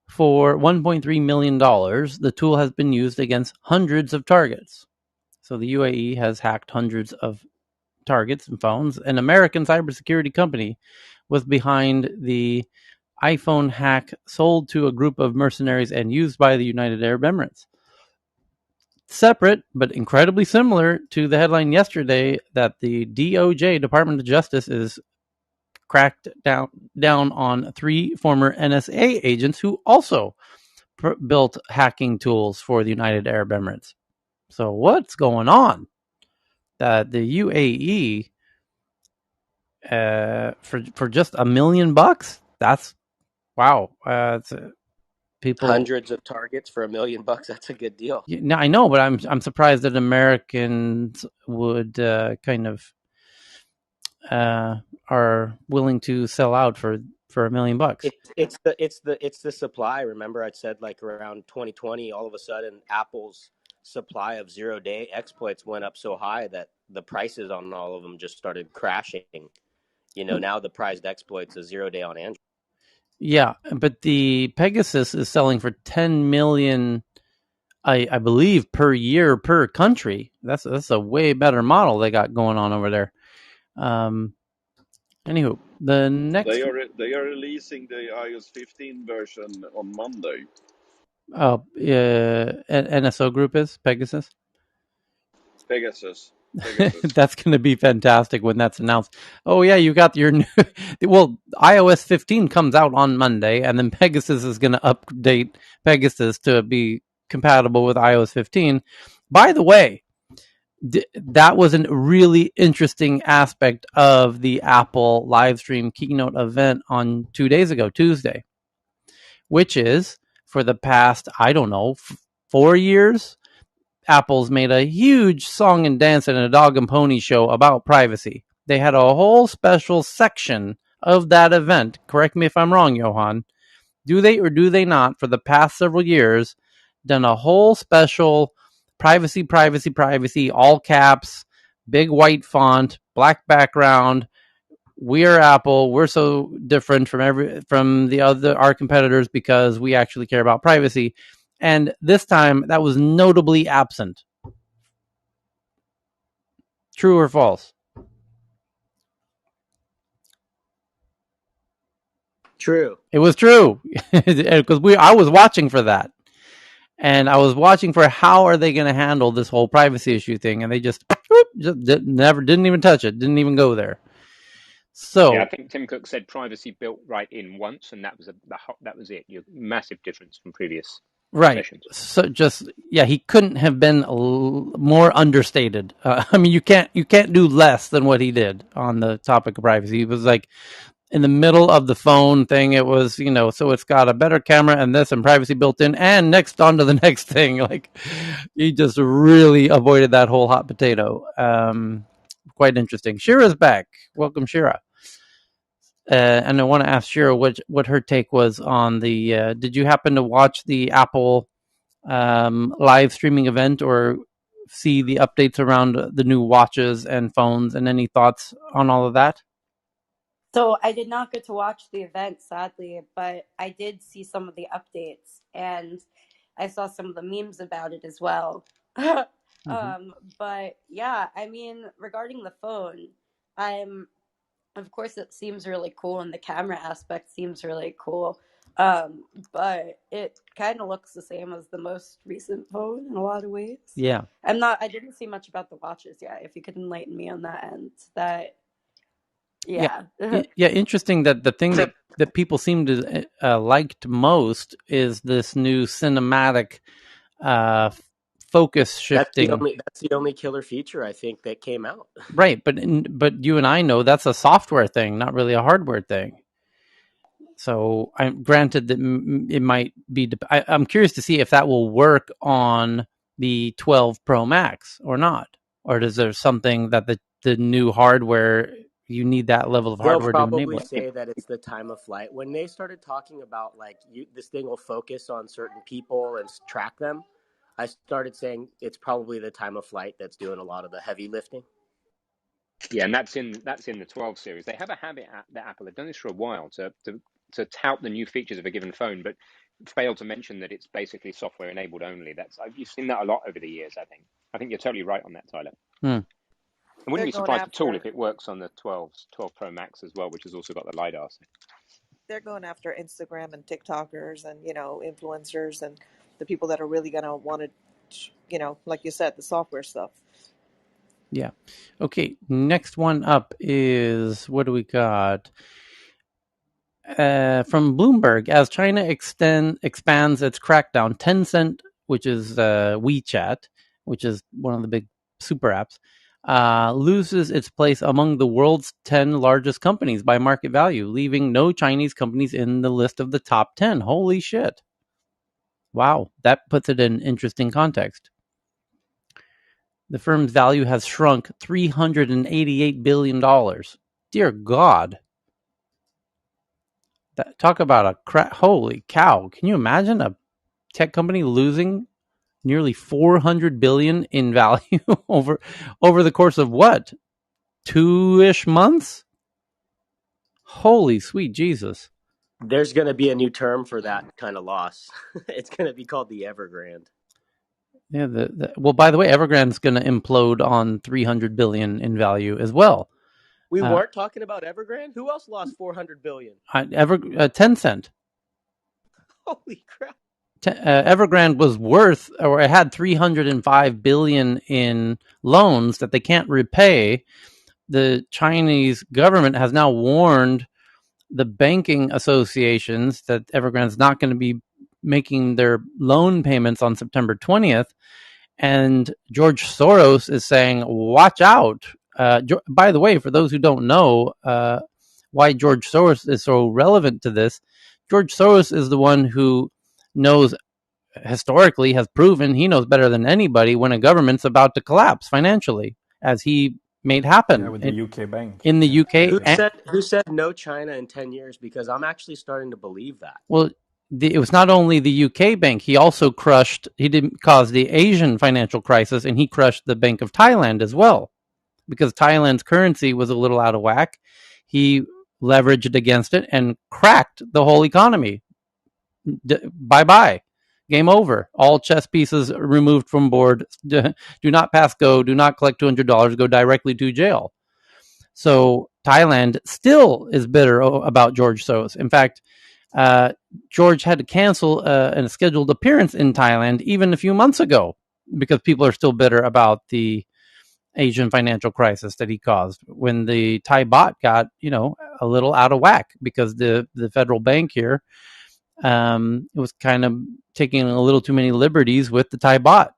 For $1.3 million, the tool has been used against hundreds of targets. So the UAE has hacked hundreds of targets and phones. An American cybersecurity company was behind the iPhone hack sold to a group of mercenaries and used by the United Arab Emirates. Separate, but incredibly similar to the headline yesterday that the DOJ, Department of Justice, is cracked down on 3 former NSA agents who also built hacking tools for the United Arab Emirates. So what's going on? The UAE, for just $1 million, that's wow. People, hundreds of targets for $1 million. That's a good deal. No, I know, but I'm surprised that Americans would kind of are willing to sell out for $1 million. It's the supply. Remember, I said like around 2020, all of a sudden Apple's supply of 0-day exploits went up so high that the prices on all of them just started crashing. Now the prized exploits is 0-day on Android. Yeah, but the Pegasus is selling for $10 million I believe, per year per country. That's a way better model they got going on over there. Anywho, the next they are releasing the iOS 15 version on Monday. Oh, NSO Group is Pegasus. Pegasus. That's going to be fantastic when that's announced. Oh yeah, you got your new. Well, iOS 15 comes out on Monday, and then Pegasus is going to update Pegasus to be compatible with iOS 15. By the way, that was a really interesting aspect of the Apple live stream keynote event on 2 days ago, Tuesday, which is for the past, I don't know, 4 years, Apple's made a huge song and dance and a dog and pony show about privacy. They had a whole special section of that event. Correct me if I'm wrong, Johan. Do they or do they not, for the past several years, done a whole special privacy, privacy, privacy, all caps, big white font, black background. We are Apple. We're so different from our competitors because we actually care about privacy. And this time, that was notably absent. True or false? True. It was true because I was watching for that, and I was watching for how are they going to handle this whole privacy issue thing, and they just didn't even touch it, didn't even go there. So yeah, I think Tim Cook said privacy built right in once, and that was it. Massive difference from previous sessions. So he couldn't have been more understated. I mean, you can't do less than what he did on the topic of privacy. He was like in the middle of the phone thing. It was, so it's got a better camera and this and privacy built in, and next on to the next thing. Like he just really avoided that whole hot potato. Quite interesting. Shira's back. Welcome, Shira. And I want to ask Shira what her take was on the. Did you happen to watch the Apple live streaming event or see the updates around the new watches and phones, and any thoughts on all of that? So I did not get to watch the event, sadly, but I did see some of the updates, and I saw some of the memes about it as well. But yeah, I mean, regarding the phone, of course, it seems really cool, and the camera aspect seems really cool. But it kind of looks the same as the most recent phone in a lot of ways. Yeah. I didn't see much about the watches yet. If you could enlighten me on that end, Yeah. Interesting that the thing that people seem to liked most is this new cinematic focus shifting. That's the only killer feature I think that came out. Right, but you and I know that's a software thing, not really a hardware thing. So I'm granted that it might be. I'm curious to see if that will work on the 12 Pro Max or not, or is there something that the new hardware, you need that level of hardware to enable it? They'll probably say that it's the time of flight. When they started talking about this thing will focus on certain people and track them, I started saying it's probably the time of flight that's doing a lot of the heavy lifting. Yeah, and that's in the 12 series. They have a habit that Apple have done this for a while to tout the new features of a given phone, but fail to mention that it's basically software enabled only. You've seen that a lot over the years. I think you're totally right on that, Tyler. I wouldn't be surprised at all if it works on the 12 Pro Max as well, which has also got the LiDAR. So. They're going after Instagram and TikTokers and, influencers and the people that are really going to want to, like you said, the software stuff. Yeah. Okay. Next one up is, what do we got? From Bloomberg, as China expands its crackdown, Tencent, which is WeChat, which is one of the big super apps, loses its place among the world's 10 largest companies by market value, leaving no Chinese companies in the list of the top 10. Holy shit. Wow, that puts it in interesting context. The firm's value has shrunk $388 billion. Dear God. Talk about holy cow. Can you imagine a tech company losing nearly $400 billion in value over the course of what? 2-ish months? Holy sweet Jesus. There's going to be a new term for that kind of loss. It's going to be called the Evergrande. Yeah. Well, by the way, Evergrande's going to implode on $300 billion in value as well. We weren't talking about Evergrande. Who else lost $400 billion? Tencent. Holy crap! Evergrande was worth, or it had $305 billion in loans that they can't repay. The Chinese government has now warned the banking associations that Evergrande's not going to be making their loan payments on September 20th. And George Soros is saying, watch out. By the way, for those who don't know why George Soros is so relevant to this, George Soros is the one who knows, historically has proven he knows better than anybody when a government's about to collapse financially, as he made happen with the UK bank. In the UK. Who said no China in 10 years? Because I'm actually starting to believe that. Well, it was not only the UK bank. He also he didn't cause the Asian financial crisis, and he crushed the Bank of Thailand as well, because Thailand's currency was a little out of whack. He leveraged against it and cracked the whole economy. Bye-bye. Game over. All chess pieces removed from board. Do not pass go. Do not collect $200. Go directly to jail. So Thailand still is bitter about George Soros. In fact, George had to cancel a scheduled appearance in Thailand even a few months ago because people are still bitter about the Asian financial crisis that he caused when the Thai baht got, a little out of whack because the federal bank here it was kind of taking a little too many liberties with the Thai baht.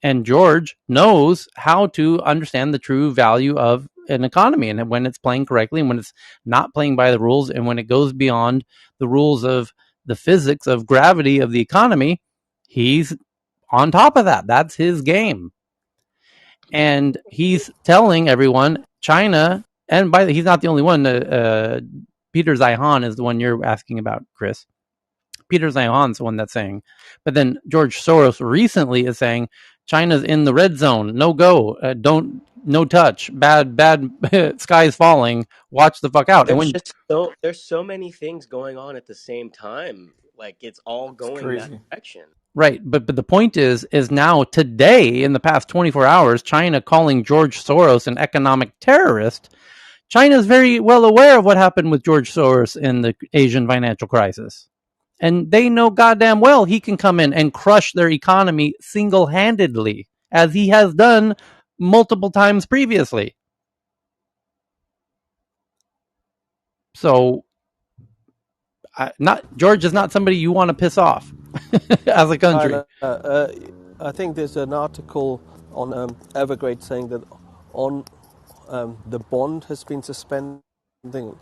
And George knows how to understand the true value of an economy, and when it's playing correctly and when it's not playing by the rules, and when it goes beyond the rules of the physics of gravity of the economy, he's on top of that. That's his game. And he's telling everyone, China, and he's not the only one. Peter Zeihan is the one you're asking about, Chris. Peter Zeihan's the one that's saying. But then George Soros recently is saying, China's in the red zone. No go. No touch. Bad sky's falling. Watch the fuck out. There's so many things going on at the same time. Like, it's all going that direction. Right. But the point is now today, in the past 24 hours, China calling George Soros an economic terrorist. China is very well aware of what happened with George Soros in the Asian financial crisis. And they know goddamn well he can come in and crush their economy single-handedly, as he has done multiple times previously. So, George is not somebody you want to piss off as a country. I think there's an article on Evergrande saying that on the bond has been suspended, something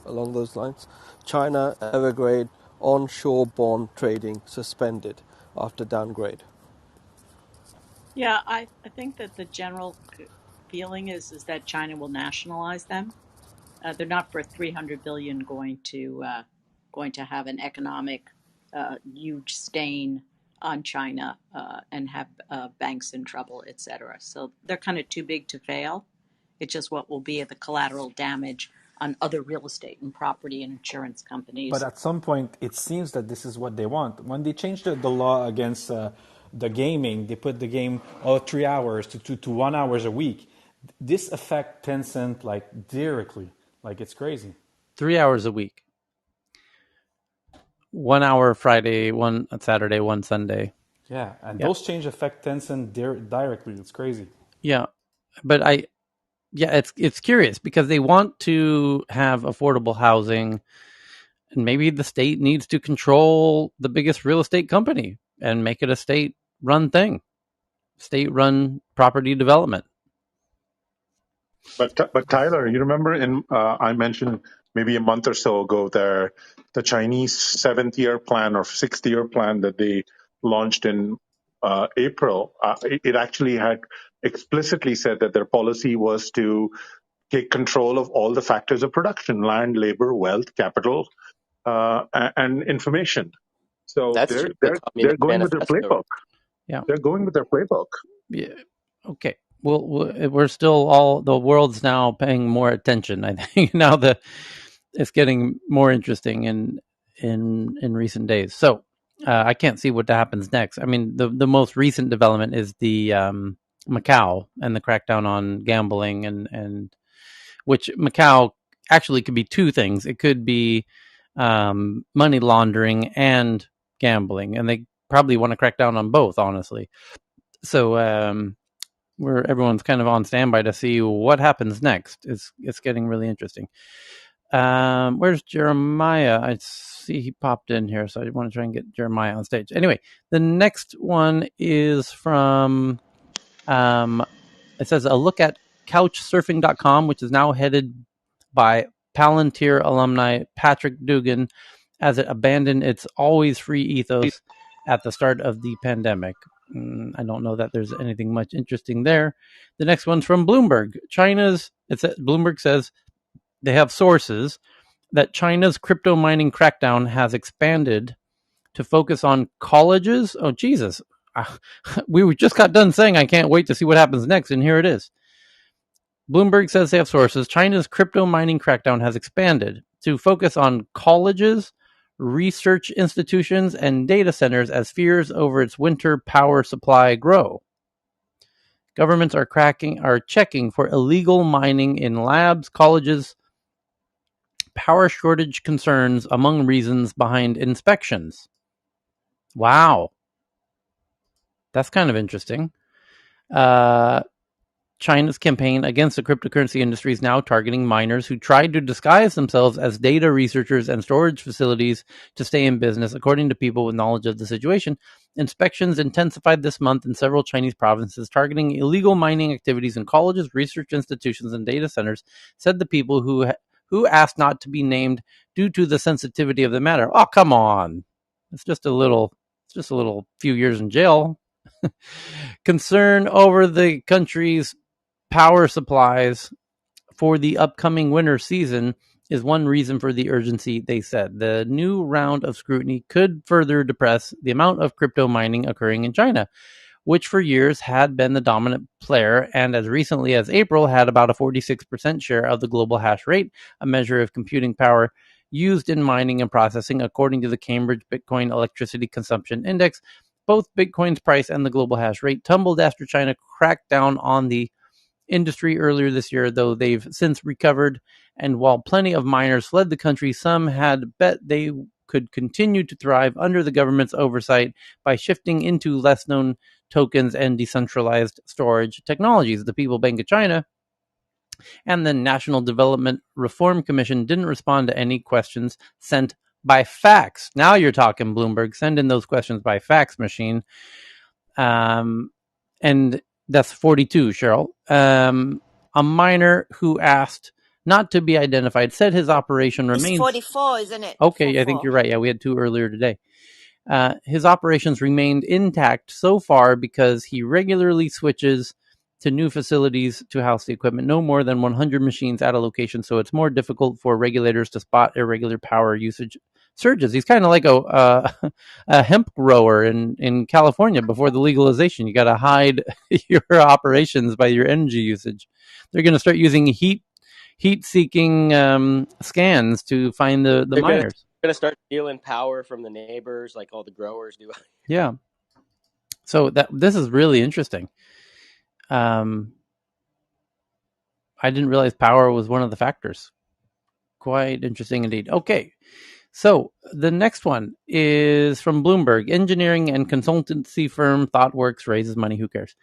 along those lines. China, Evergrande, onshore bond trading suspended after downgrade. Yeah, I think that the general feeling is that China will nationalize them. They're not for $300 billion going to have an economic huge stain on China and have banks in trouble, etc. So they're kind of too big to fail. It's just what will be the collateral damage on other real estate and property and insurance companies. But at some point, it seems that this is what they want. When they changed the law against the gaming, they put the game 3 hours to 1 hour a week. This affects Tencent directly. It's crazy. 3 hours a week. 1 hour Friday, 1 Saturday, 1 Sunday. Yeah, and those changes affect Tencent directly. It's crazy. Yeah, but it's curious because they want to have affordable housing, and maybe the state needs to control the biggest real estate company and make it a state-run thing, state-run property development. But Tyler, you remember I mentioned maybe a month or so ago the Chinese 7th-year plan or 6th-year plan that they launched in April. It actually had explicitly said that their policy was to take control of all the factors of production: land, labor, wealth, capital, and information. So they're going with their playbook. Yeah, they're going with their playbook. Yeah. Okay. Well, we're still the world's now paying more attention. I think now it's getting more interesting in recent days. So I can't see what happens next. I mean, the most recent development is the Macau and the crackdown on gambling, and which Macau actually could be two things. It could be money laundering and gambling, and they probably want to crack down on both, honestly. So where everyone's kind of on standby to see what happens next. It's getting really interesting. Where's Jeremiah? I see he popped in here, so I want to try and get Jeremiah on stage. Anyway, the next one is from it says a look at couchsurfing.com, which is now headed by Palantir alumni Patrick Dugan, as it abandoned its always free ethos at the start of the pandemic. I don't know that there's anything much interesting there. The next one's from Bloomberg. Bloomberg says they have sources that China's crypto mining crackdown has expanded to focus on colleges. Oh, Jesus. We just got done saying I can't wait to see what happens next, and here it is. Bloomberg says they have sources. China's crypto mining crackdown has expanded to focus on colleges, research institutions, and data centers as fears over its winter power supply grow. Governments are checking for illegal mining in labs, colleges, power shortage concerns among reasons behind inspections. Wow. That's kind of interesting. China's campaign against the cryptocurrency industry is now targeting miners who tried to disguise themselves as data researchers and storage facilities to stay in business, according to people with knowledge of the situation. Inspections intensified this month in several Chinese provinces, targeting illegal mining activities in colleges, research institutions, and data centers, said the people who asked not to be named due to the sensitivity of the matter. Oh, come on. It's just a little few years in jail. Concern over the country's power supplies for the upcoming winter season is one reason for the urgency, they said. The new round of scrutiny could further depress the amount of crypto mining occurring in China, which for years had been the dominant player and as recently as April had about a 46% share of the global hash rate, a measure of computing power used in mining and processing, according to the Cambridge Bitcoin Electricity Consumption Index. Both Bitcoin's price and the global hash rate tumbled after China cracked down on the industry earlier this year, though they've since recovered. And while plenty of miners fled the country, some had bet they could continue to thrive under the government's oversight by shifting into less known tokens and decentralized storage technologies. The People Bank of China and the National Development Reform Commission didn't respond to any questions sent by fax. Now you're talking, Bloomberg. Send in those questions by fax machine. And that's 42, Cheryl. A miner who asked not to be identified said his operation remains... It's 44, isn't it? Okay, 44. I think you're right. Yeah, we had 2 earlier today. His operations remained intact so far because he regularly switches to new facilities to house the equipment. No more than 100 machines at a location, so it's more difficult for regulators to spot irregular power usage surges. He's kind of like a hemp grower in California before the legalization. You got to hide your operations by your energy usage. They're going to start using heat-seeking scans to find the miners. They're going to start stealing power from the neighbors like all the growers do. Yeah. So this is really interesting. I didn't realize power was one of the factors. Quite interesting indeed. Okay. So the next one is from Bloomberg. Engineering and consultancy firm ThoughtWorks raises money. Who cares?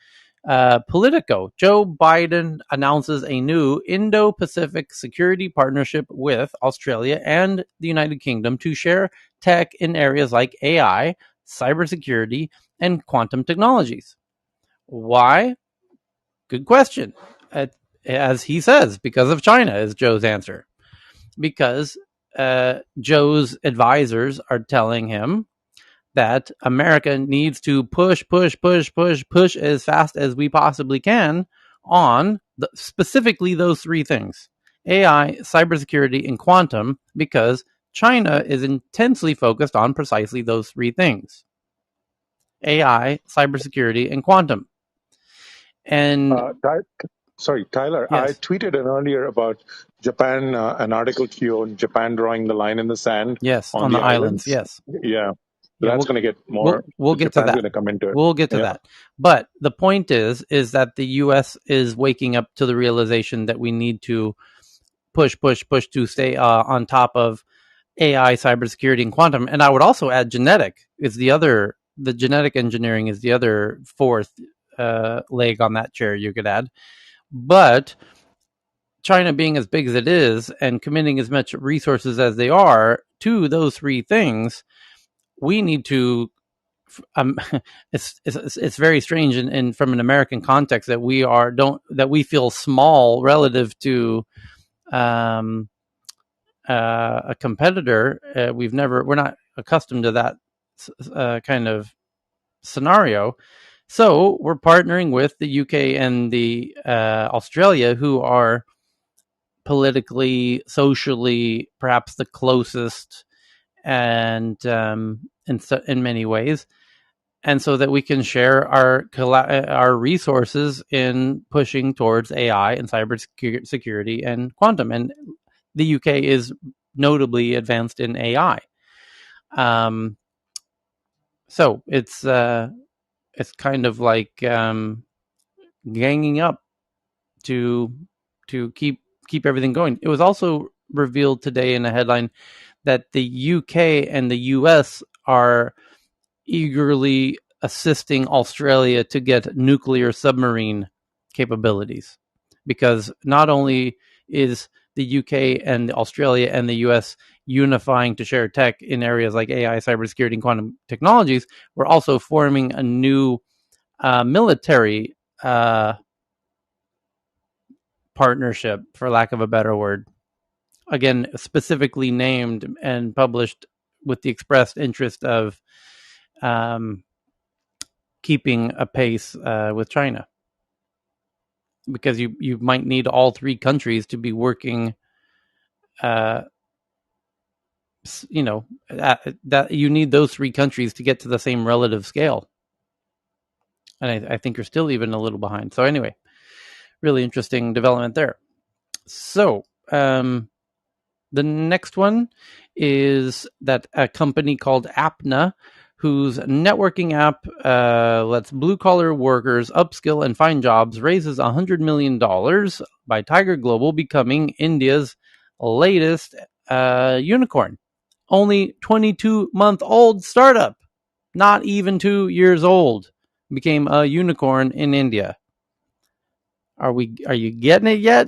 Politico. Joe Biden announces a new Indo-Pacific security partnership with Australia and the United Kingdom to share tech in areas like AI, cybersecurity, and quantum technologies. Why? Good question. As he says, because of China is Joe's answer. Because Joe's advisors are telling him that America needs to push as fast as we possibly can on specifically those 3 things: AI, cybersecurity, and quantum, because China is intensely focused on precisely those 3 things: AI, cybersecurity, and quantum. And Sorry, Tyler, yes. I tweeted earlier about Japan, an article to you on Japan drawing the line in the sand on the islands. Yes. Yeah. So that's going to get more. We'll get Japan's to that. going to come into it. We'll get to that. But the point is that the U.S. is waking up to the realization that we need to push to stay on top of AI, cybersecurity, and quantum. And I would also add genetic is the genetic engineering is the other fourth leg on that chair you could add. But China being as big as it is and committing as much resources as they are to those three things, we need to it's very strange and from an American context that we feel small relative to a competitor. We're not accustomed to that kind of scenario. So we're partnering with the UK and the Australia, who are politically, socially, perhaps the closest, and in many ways, and so that we can share our resources in pushing towards AI and cybersecurity and quantum. And the UK is notably advanced in AI. So it's kind of like ganging up to keep everything going. It was also revealed today in a headline that the UK and the US are eagerly assisting Australia to get nuclear submarine capabilities, because not only is the UK and Australia and the US unifying to share tech in areas like AI, cybersecurity, and quantum technologies, we're also forming a new military partnership, for lack of a better word. Again, specifically named and published with the expressed interest of keeping a pace with China, because you might need all three countries to be working. That you need those three countries to get to the same relative scale, and I think you're still even a little behind. So anyway, really interesting development there. So the next one is that a company called Apna, whose networking app lets blue-collar workers upskill and find jobs, raises $100 million by Tiger Global, becoming India's latest unicorn. Only 22-month-old startup, not even 2 years old, became a unicorn in India. Are you getting it yet?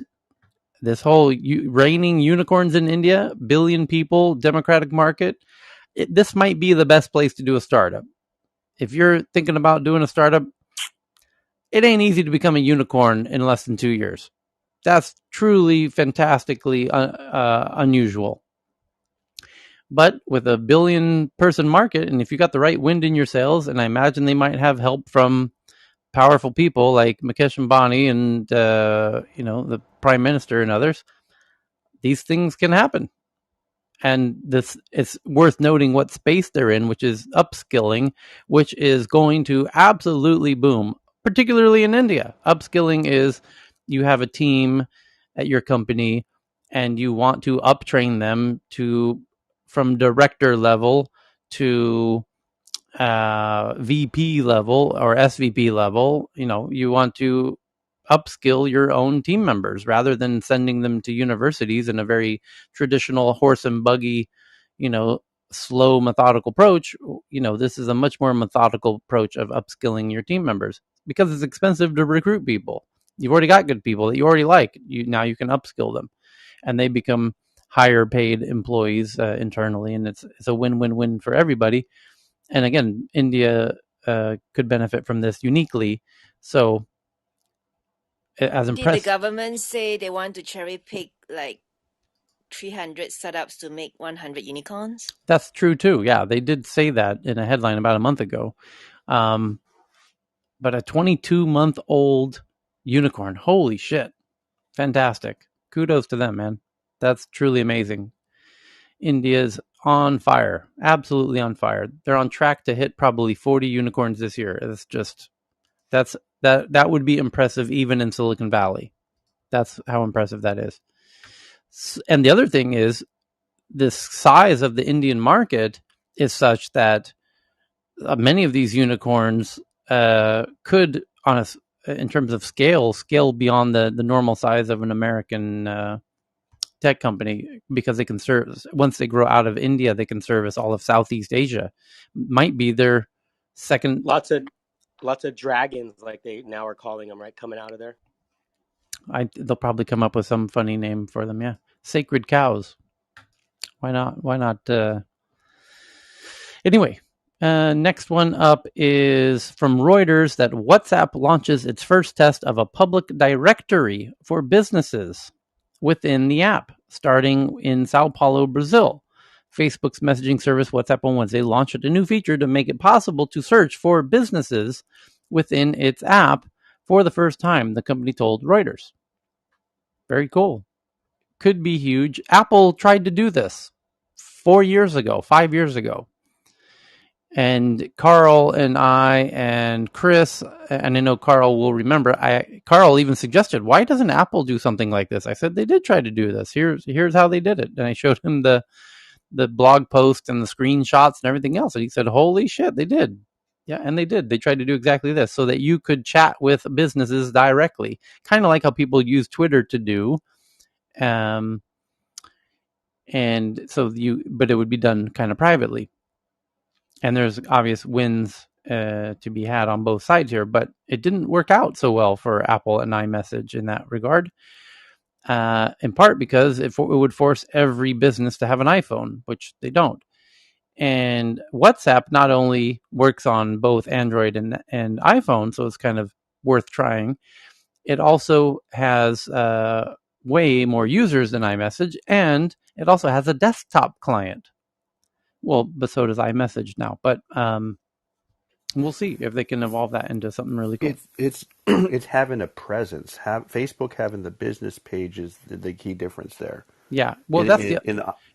This whole reigning unicorns in India, billion people, democratic market. This might be the best place to do a startup. If you're thinking about doing a startup, it ain't easy to become a unicorn in less than 2 years. That's truly fantastically unusual. But with a billion-person market, and if you got the right wind in your sails, and I imagine they might have help from powerful people like Mukesh Ambani and the Prime Minister and others, these things can happen. And it's worth noting what space they're in, which is upskilling, which is going to absolutely boom, particularly in India. Upskilling is you have a team at your company and you want to uptrain them from director level to VP level or SVP level. You want to upskill your own team members rather than sending them to universities in a very traditional horse and buggy, slow, methodical approach. This is a much more methodical approach of upskilling your team members, because it's expensive to recruit people. You've already got good people that you already like. Now you can upskill them, and they become higher paid employees internally, and it's a win-win-win for everybody. And again, India could benefit from this uniquely. So, as impressed, did the government say they want to cherry pick like 300 startups to make 100 unicorns? That's true too. Yeah, they did say that in a headline about a month ago. But a 22-month-old unicorn, holy shit, fantastic! Kudos to them, man. That's truly amazing. India's on fire, absolutely on fire. They're on track to hit probably 40 unicorns this year. It's just that would be impressive even in Silicon Valley. That's how impressive that is. And the other thing is, the size of the Indian market is such that many of these unicorns could, in terms of scale beyond the normal size of an American tech company, because they can service, once they grow out of India, they can service all of Southeast Asia. Might be their second. Lots of dragons, like they now are calling them, right, coming out of there. They'll probably come up with some funny name for them. Yeah, sacred cows. Why not? Anyway, next one up is from Reuters that WhatsApp launches its first test of a public directory for businesses within the app, starting in Sao Paulo, Brazil. Facebook's messaging service WhatsApp on Wednesday launched a new feature to make it possible to search for businesses within its app for the first time, the company told Reuters. Very cool. Could be huge. Apple tried to do this 5 years ago. And Carl and I and Chris, and I know Carl will remember, Carl even suggested, why doesn't Apple do something like this? I said, they did try to do this. Here's how they did it. And I showed him the blog post and the screenshots and everything else. And he said, holy shit, they did. Yeah, and they did. They tried to do exactly this so that you could chat with businesses directly, kind of like how people use Twitter to do. And so but it would be done kind of privately. And there's obvious wins to be had on both sides here, but it didn't work out so well for Apple and iMessage in that regard, in part because it would force every business to have an iPhone, which they don't. And WhatsApp not only works on both Android and iPhone, so it's kind of worth trying. It also has way more users than iMessage, and it also has a desktop client. Well, but so does iMessage now. But we'll see if they can evolve that into something really cool. It's having a presence. Facebook having the business page is the key difference there. Yeah, well,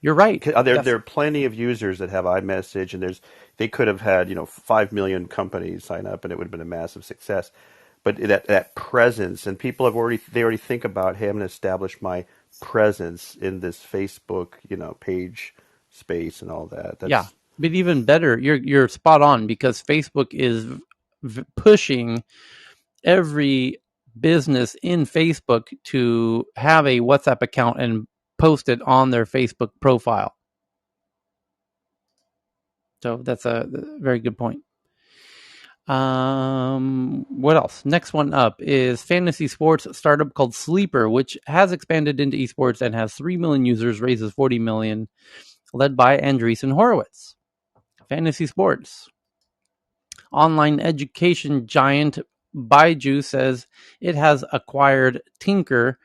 you're right. There are plenty of users that have iMessage, and they could have had 5 million companies sign up, and it would have been a massive success. But that presence, and people they already think about, hey, I'm going to establish my presence in this Facebook page space and all that. Yeah, but even better, you're spot on, because Facebook is pushing every business in Facebook to have a WhatsApp account and post it on their Facebook profile. So that's a very good point. What else? Next one up is fantasy sports startup called Sleeper, which has expanded into esports and has 3 million users, raises 40 million, led by Andreessen Horowitz. Fantasy sports. Online education giant Baiju says it has acquired Tinker,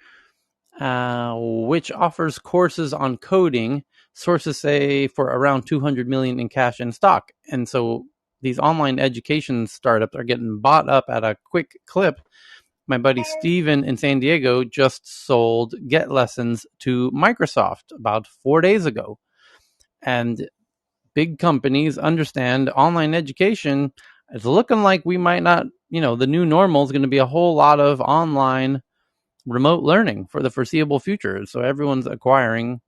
which offers courses on coding. Sources say for around 200 million in cash and stock. And so these online education startups are getting bought up at a quick clip. My buddy Steven in San Diego just sold Get Lessons to Microsoft about 4 days ago. And big companies understand online education. It's looking like we might not, the new normal is going to be a whole lot of online remote learning for the foreseeable future. So everyone's acquiring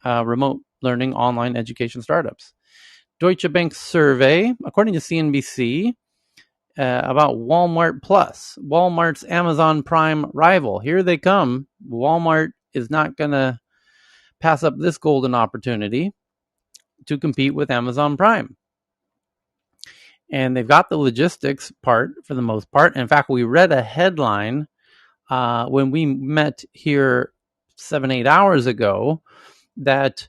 remote learning online education startups. Deutsche Bank survey, according to CNBC, about Walmart Plus, Walmart's Amazon Prime rival. Here they come. Walmart is not going to pass up this golden opportunity to compete with Amazon Prime. And they've got the logistics part for the most part. In fact, we read a headline when we met here 7-8 hours ago that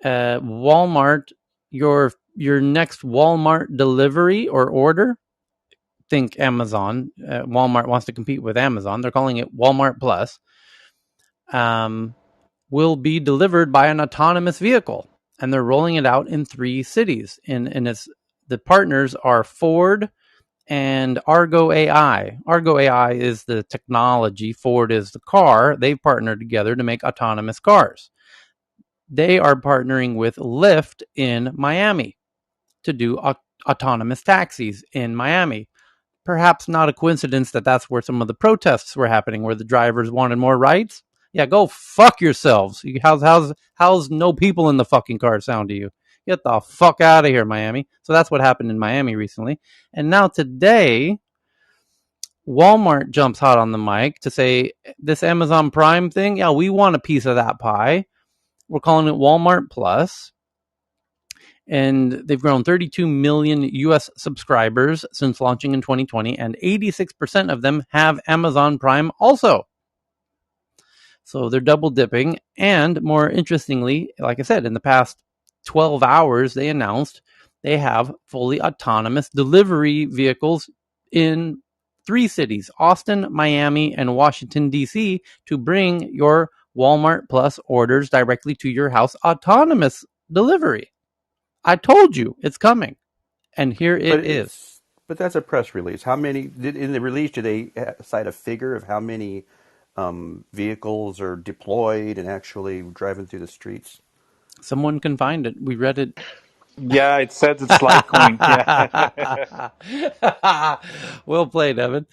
Walmart, your next Walmart delivery or order, think Amazon. Walmart wants to compete with Amazon. They're calling it Walmart Plus. Will be delivered by an autonomous vehicle, and they're rolling it out in 3 cities. And the partners are Ford and Argo AI. Argo AI is the technology. Ford is the car. They've partnered together to make autonomous cars. They are partnering with Lyft in Miami to do autonomous taxis in Miami. Perhaps not a coincidence that that's where some of the protests were happening, where the drivers wanted more rights. Yeah, go fuck yourselves. How's no people in the fucking car sound to you? Get the fuck out of here, Miami. So that's what happened in Miami recently. And now today, Walmart jumps hot on the mic to say this Amazon Prime thing, yeah, we want a piece of that pie. We're calling it Walmart Plus. And they've grown 32 million US subscribers since launching in 2020, and 86% of them have Amazon Prime also. So they're double dipping. And more interestingly, like I said, in the past 12 hours, they announced they have fully autonomous delivery vehicles in 3 cities, Austin, Miami, and Washington, D.C., to bring your Walmart Plus orders directly to your house. Autonomous delivery. I told you it's coming. And here it is. But that's a press release. How many, in the release, do they cite a figure of how many vehicles are deployed and actually driving through the streets? Someone can find it. We read it. Yeah, it says it's Litecoin. Yeah. Well played, Evan.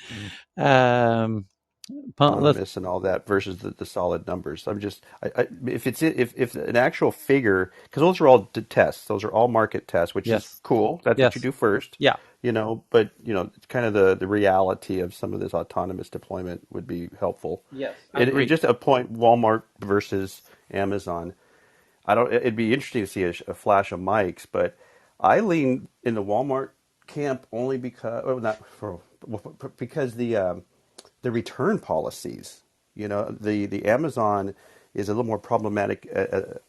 Autonomous and all that versus the solid numbers. I'm just if an actual figure, because those are all tests, those are all market tests, which is cool. That's what you do first. Yeah. But it's kind of the reality of some of this autonomous deployment would be helpful. Yes, I agree. Just a point: Walmart versus Amazon. It'd be interesting to see a flash of Mike's, but I lean in the Walmart camp only because the return policies. The Amazon is a little more problematic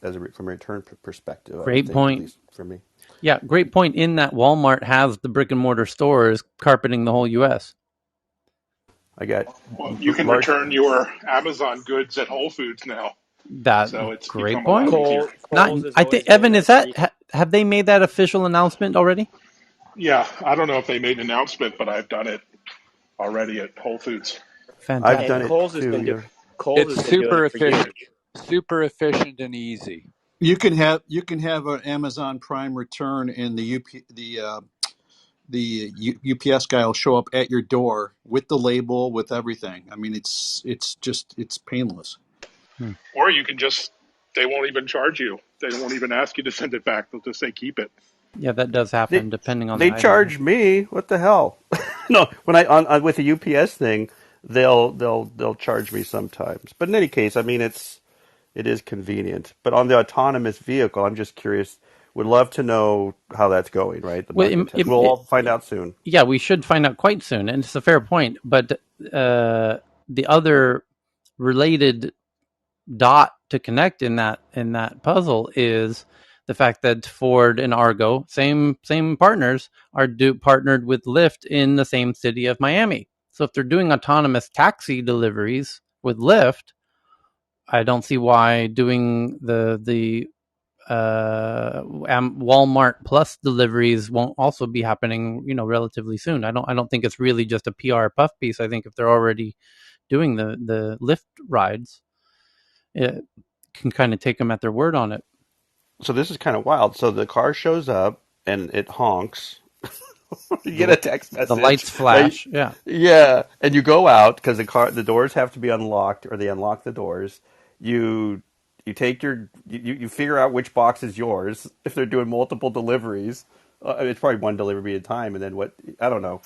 from a return perspective. Great point. At least for me. Yeah, great point. In that Walmart has the brick and mortar stores carpeting the whole U.S. You can return your Amazon goods at Whole Foods now. So it's great point. I think Evan, have they made that official announcement already? Yeah, I don't know if they made an announcement, but I've done it already at Whole Foods. Fantastic. I've done Kohl's it too. It's super efficient, super and easy. You can have an Amazon Prime return, and the UPS guy will show up at your door with the label, with everything. I mean, it's painless. Or you can they won't even charge you. They won't even ask you to send it back. They'll just say keep it. Yeah, that does happen depending on they charge me. What the hell? No, when with the UPS thing, they'll charge me sometimes. But in any case, I mean it is convenient. But on the autonomous vehicle, I'm just curious. Would love to know how that's going. Right? We'll all find out soon. Yeah, we should find out quite soon, and it's a fair point. But the other related dot to connect in that puzzle is the fact that Ford and Argo, same partners, are partnered with Lyft in the same city of Miami. So if they're doing autonomous taxi deliveries with Lyft, I don't see why doing the Walmart Plus deliveries won't also be happening, relatively soon. I don't think it's really just a PR puff piece. I think if they're already doing the Lyft rides, it can kind of take them at their word on it. So this is kind of wild. So the car shows up and it honks. You get a text message. The lights flash. Right? Yeah. And you go out because the doors have to be unlocked, or they unlock the doors. You take you figure out which box is yours if they're doing multiple deliveries. It's probably one delivery at a time, and then I don't know.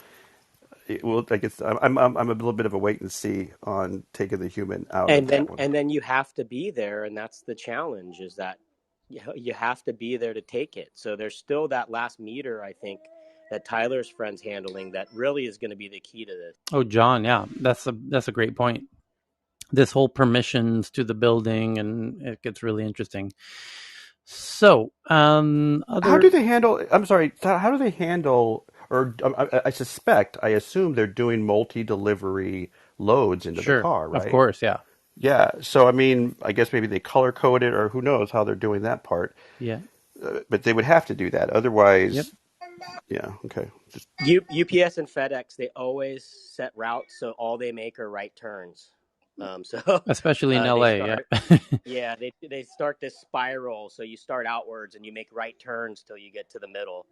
I'm a little bit of a wait and see on taking the human out. And then you have to be there, and that's the challenge. Is that you have to be there to take it. So there's still that last meter, I think, that Tyler's friend's handling that really is going to be the key to this. Oh, John, yeah, that's a great point. This whole permissions to the building, and it gets really interesting. So, how do they handle? I'm sorry. How do they handle? Or I assume they're doing multi-delivery loads into the car, right? Of course, yeah. Yeah. So I mean, I guess maybe they color code it, or who knows how they're doing that part. Yeah. But they would have to do that, otherwise. Yeah. Okay. UPS and FedEx, they always set routes, so all they make are right turns. Especially in LA, they start this spiral. So you start outwards and you make right turns till you get to the middle.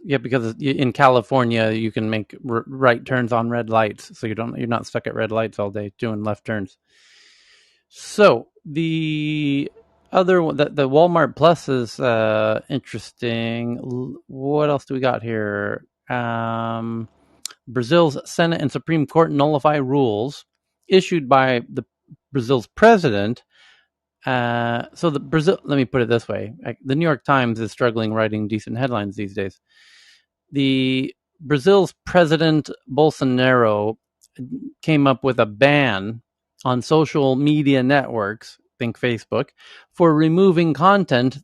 Yeah, because in California you can make right turns on red lights, so you're not stuck at red lights all day doing left turns. So the the Walmart Plus is interesting. What else do we got here? Brazil's Senate and Supreme Court nullify rules issued by Brazil's president. Let me put it this way. The New York Times is struggling writing decent headlines these days. The Brazil's President Bolsonaro came up with a ban on social media networks, think Facebook, for removing content,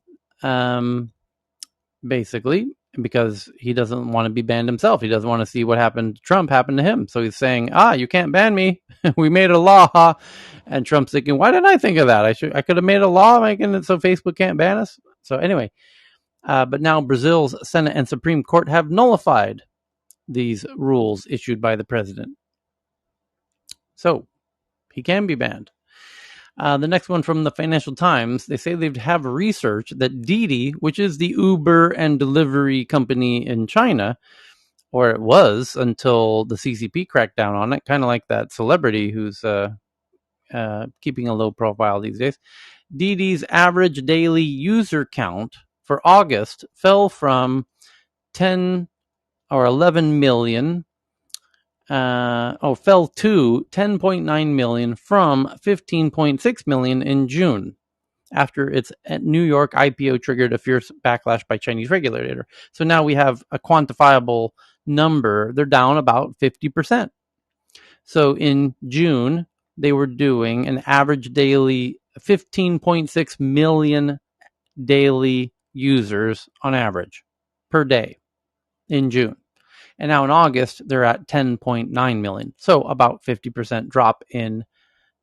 basically, because he doesn't want to be banned himself. He doesn't want to see what happened to Trump happen to him. So he's saying, you can't ban me. We made a law. And Trump's thinking, why didn't I think of that? I could have made a law making it so Facebook can't ban us. So anyway, but now Brazil's Senate and Supreme Court have nullified these rules issued by the president. So he can be banned. The next one from the Financial Times, they say they have research that Didi, which is the Uber and delivery company in China, or it was until the CCP cracked down on it, kind of like that celebrity who's keeping a low profile these days. Didi's average daily user count for August fell from 10 or 11 million fell to 10.9 million from 15.6 million in June, after its New York IPO triggered a fierce backlash by Chinese regulator. So now we have a quantifiable number. They're down about 50%. So in June, they were doing an average daily 15.6 million daily users on average per day in June. And now in August, they're at 10.9 million. So about 50% drop in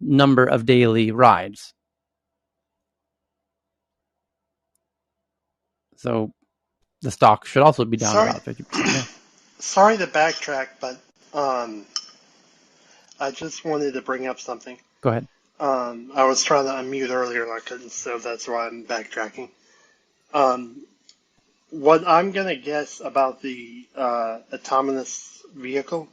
number of daily rides. So the stock should also be down about 50%. Yeah. Sorry to backtrack, but I just wanted to bring up something. Go ahead. I was trying to unmute earlier and I couldn't, so that's why I'm backtracking. What I'm going to guess about the autonomous vehicle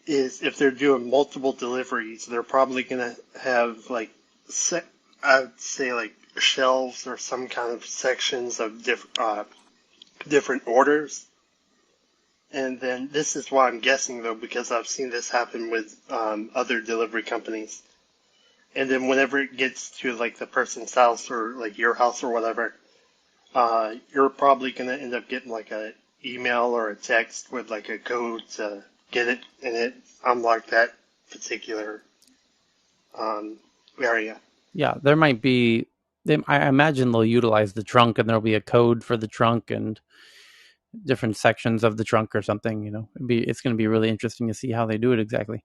is if they're doing multiple deliveries, they're probably going to have I'd say like shelves or some kind of sections of different orders. And then this is why I'm guessing though, because I've seen this happen with other delivery companies. And then whenever it gets to like the person's house or like your house or whatever, you're probably going to end up getting like a email or a text with like a code to get it, and it unlock that particular area. Yeah, there might be. I imagine they'll utilize the trunk, and there'll be a code for the trunk and different sections of the trunk or something. You know, it's going to be really interesting to see how they do it exactly.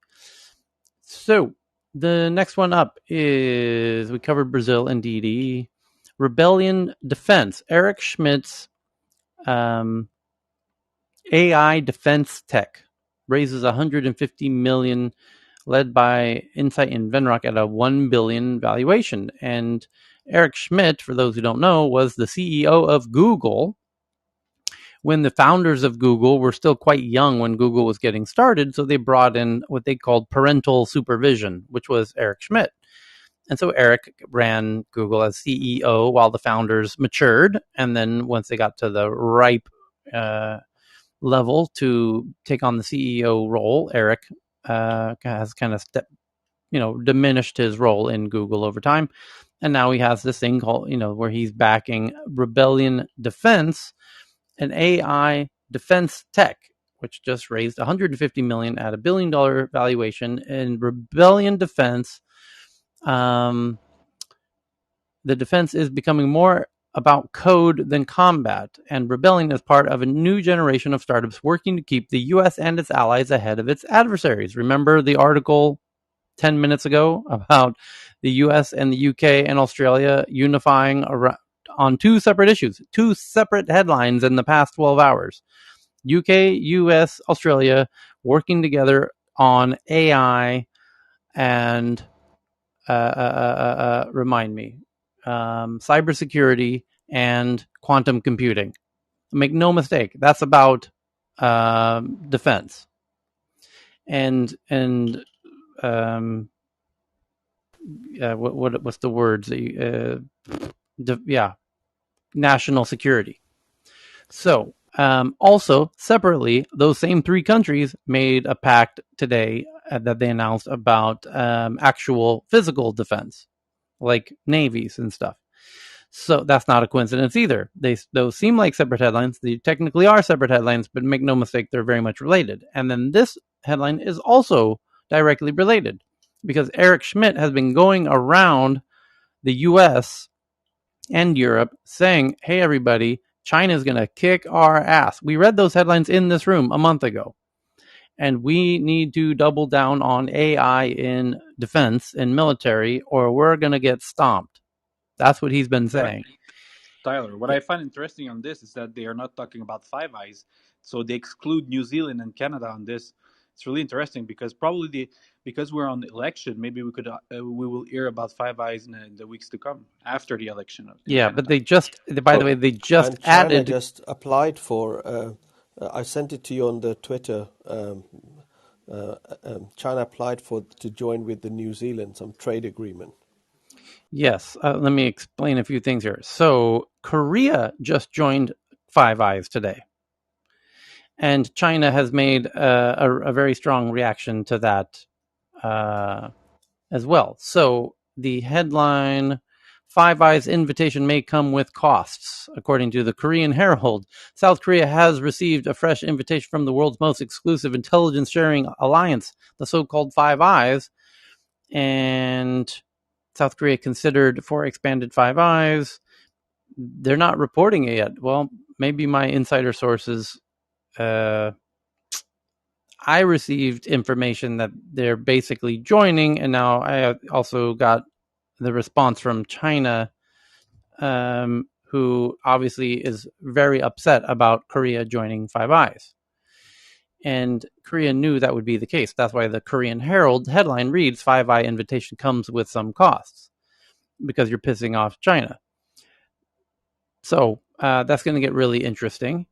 So the next one up is, we covered Brazil and Didi. Rebellion Defense. Eric Schmidt's AI defense tech raises $150 million, led by Insight and Venrock, at a $1 billion valuation. And Eric Schmidt, for those who don't know, was the CEO of Google when the founders of Google were still quite young when Google was getting started. So they brought in what they called parental supervision, which was Eric Schmidt. And so Eric ran Google as CEO while the founders matured. And then once they got to the ripe level to take on the CEO role, Eric has kind of diminished his role in Google over time. And now he has this thing called, where he's backing Rebellion Defense, an AI defense tech, which just raised $150 million at $1 billion valuation. In Rebellion Defense, the defense is becoming more about code than combat, and Rebellion is part of a new generation of startups working to keep the U.S. and its allies ahead of its adversaries. Remember the article 10 minutes ago about the U.S. and the U.K. and Australia unifying on two separate issues, two separate headlines in the past 12 hours. UK, US, Australia working together on AI and remind me, cybersecurity and quantum computing. Make no mistake, that's about defense. And what's the words? national security. So, also separately, those same three countries made a pact today that they announced about actual physical defense, like navies and stuff. So that's not a coincidence either. Those seem like separate headlines. They technically are separate headlines, but make no mistake, they're very much related. And then this headline is also directly related because Eric Schmidt has been going around the U.S. and Europe saying, hey, everybody, China is going to kick our ass. We read those headlines in this room a month ago. And we need to double down on AI in defense and military, or we're going to get stomped. That's what he's been saying. Tyler, what I find interesting on this is that they are not talking about Five Eyes. So they exclude New Zealand and Canada on this. It's really interesting because because we're on the election, maybe we will hear about Five Eyes in the weeks to come after the election. Yeah, Canada. But they just and China added. just applied for. I sent it to you on the Twitter. China applied to join with the New Zealand some trade agreement. Yes, let me explain a few things here. So Korea just joined Five Eyes today. And China has made a very strong reaction to that as well. So the headline, Five Eyes invitation may come with costs. According to the Korean Herald, South Korea has received a fresh invitation from the world's most exclusive intelligence sharing alliance, the so-called Five Eyes. And South Korea considered for expanded Five Eyes. They're not reporting it yet. Well, maybe my insider sources... I received information that they're basically joining, and now I also got the response from China, who obviously is very upset about Korea joining Five Eyes. And Korea knew that would be the case. That's why the Korean Herald headline reads, Five Eye invitation comes with some costs, because you're pissing off China. So that's going to get really interesting.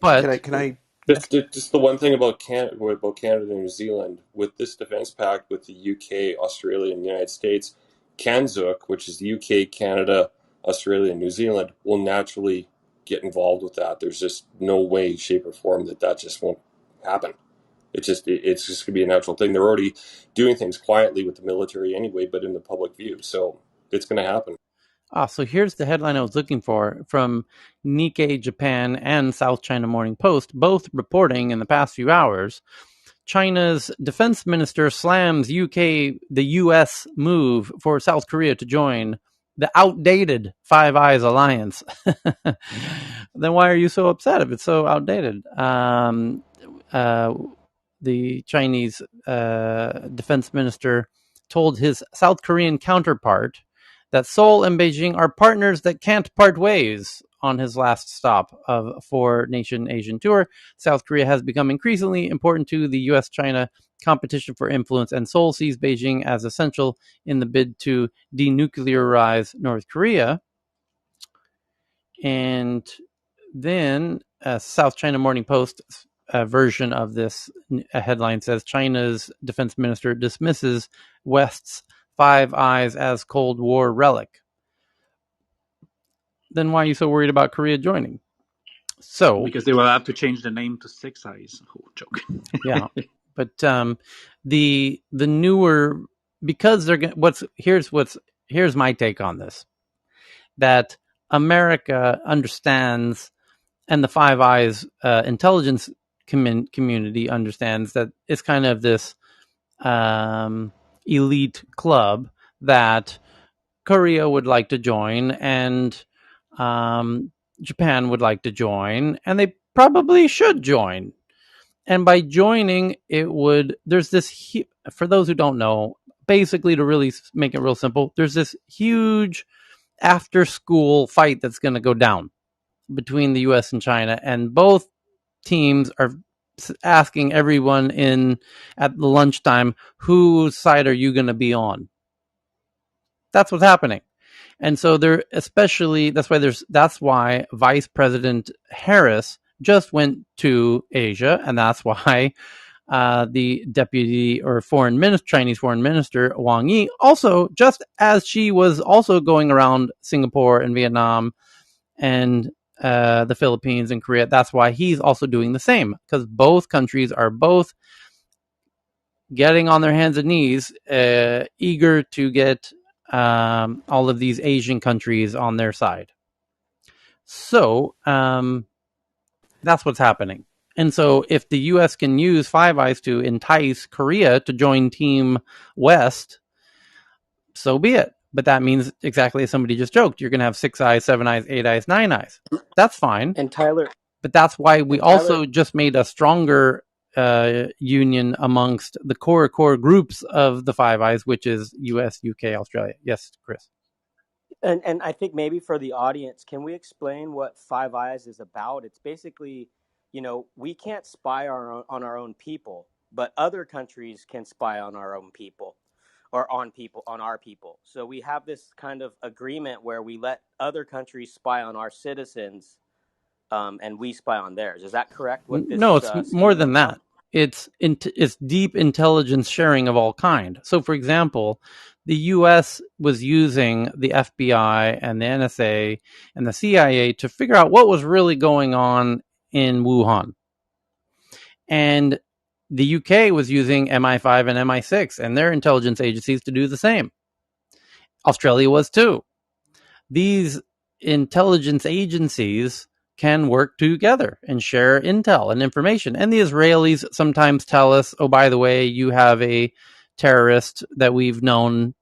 But can I Just the one thing about Canada and New Zealand, with this defense pact with the UK, Australia, and the United States, CANZUK, which is the UK, Canada, Australia, and New Zealand, will naturally get involved with that. There's just no way, shape, or form that just won't happen. It's just going to be a natural thing. They're already doing things quietly with the military anyway, but in the public view. So it's going to happen. So here's the headline I was looking for from Nikkei Japan and South China Morning Post, both reporting in the past few hours. China's defense minister slams the U.S. move for South Korea to join the outdated Five Eyes alliance. Then why are you so upset if it's so outdated? The Chinese defense minister told his South Korean counterpart that Seoul and Beijing are partners that can't part ways. On his last stop of four-nation Asian tour, South Korea has become increasingly important to the U.S.-China competition for influence, and Seoul sees Beijing as essential in the bid to denuclearize North Korea. And then South China Morning Post version of this headline says China's defense minister dismisses West's Five Eyes as Cold War relic. Then why are you so worried about Korea joining? So because they will have to change the name to Six Eyes. Oh, joke. Yeah, but the newer, because they're here's my take on this, that America understands, and the Five Eyes intelligence community understands that it's kind of this elite club that Korea would like to join, and Japan would like to join, and they probably should join. And by joining, there's this, for those who don't know, basically to really make it real simple, there's this huge after-school fight that's going to go down between the U.S. and China, and both teams are asking everyone at the lunchtime, whose side are you going to be on? That's what's happening. And so that's why Vice President Harris just went to Asia, and that's why the deputy or Chinese foreign minister, Wang Yi, also, just as she was also going around Singapore and Vietnam and the Philippines and Korea, that's why he's also doing the same, because both countries are both getting on their hands and knees, eager to get all of these Asian countries on their side. So that's what's happening. And so if the U.S. can use Five Eyes to entice Korea to join Team West, so be it. But that means, exactly as somebody just joked, you're going to have 6 eyes, 7 eyes, 8 eyes, 9 eyes. That's fine. And Tyler, but that's why we also just made a stronger union amongst the core groups of the Five Eyes, which is US, UK, Australia. Yes, Chris. And I think maybe for the audience, can we explain what Five Eyes is about? It's basically, we can't spy on our own people, but other countries can spy on our own people or on our people. So we have this kind of agreement where we let other countries spy on our citizens, and we spy on theirs. Is that correct? No, it's more than that. It's deep intelligence sharing of all kind. So, for example, the U.S. was using the FBI and the NSA and the CIA to figure out what was really going on in Wuhan. And the UK was using MI5 and MI6 and their intelligence agencies to do the same. Australia was too. These intelligence agencies can work together and share intel and information. And the Israelis sometimes tell us, oh, by the way, you have a terrorist that we've known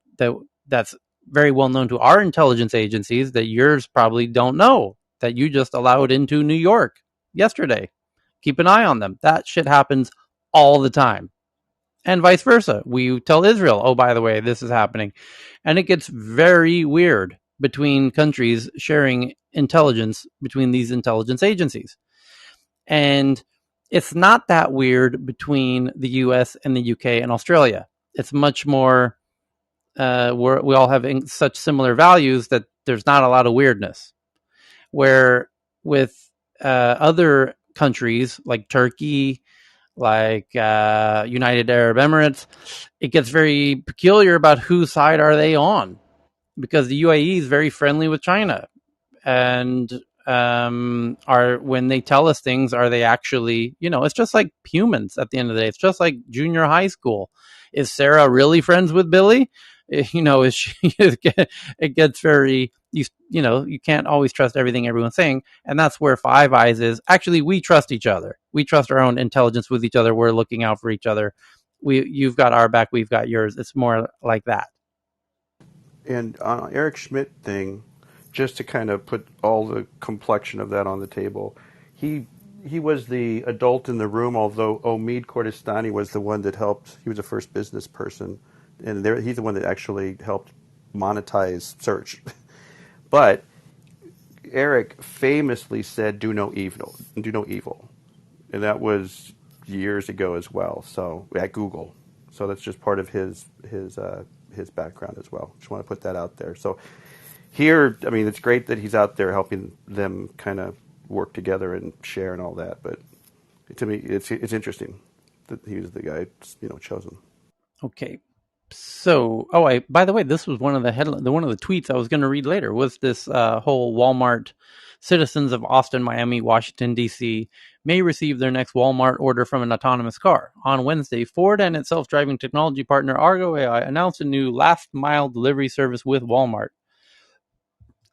that's very well known to our intelligence agencies that yours probably don't know, that you just allowed into New York yesterday. Keep an eye on them. That shit happens all the time. And vice versa. We tell Israel, oh, by the way, this is happening. And it gets very weird between countries sharing intelligence between these intelligence agencies. And it's not that weird between the US and the UK and Australia. It's much more, we all have such similar values that there's not a lot of weirdness. Where with other countries like Turkey, like United Arab Emirates, it gets very peculiar about whose side are they on, because the UAE is very friendly with China, and when they tell us things, are they actually, it's just like humans at the end of the day. It's just like junior high school. Is Sarah really friends with Billy? Is she? It gets very, you can't always trust everything everyone's saying, and that's where Five Eyes is. Actually, we trust each other. We trust our own intelligence with each other. We're looking out for each other. You've got our back, we've got yours. It's more like that. And Eric Schmidt thing, just to kind of put all the complexion of that on the table, he was the adult in the room, although Omid Kordestani was the one that helped. He was the first business person, and he's the one that actually helped monetize search. But Eric famously said, "Do no evil, do no evil," and that was years ago as well. So at Google, so that's just part of his background as well. Just want to put that out there. So here, I mean, it's great that he's out there helping them kind of work together and share and all that. But to me, it's interesting that he was the guy, chosen. Okay. So, by the way, this was one of the tweets I was going to read later, was this whole Walmart citizens of Austin, Miami, Washington, D.C. may receive their next Walmart order from an autonomous car. On Wednesday, Ford and its self-driving technology partner Argo AI announced a new last-mile delivery service with Walmart.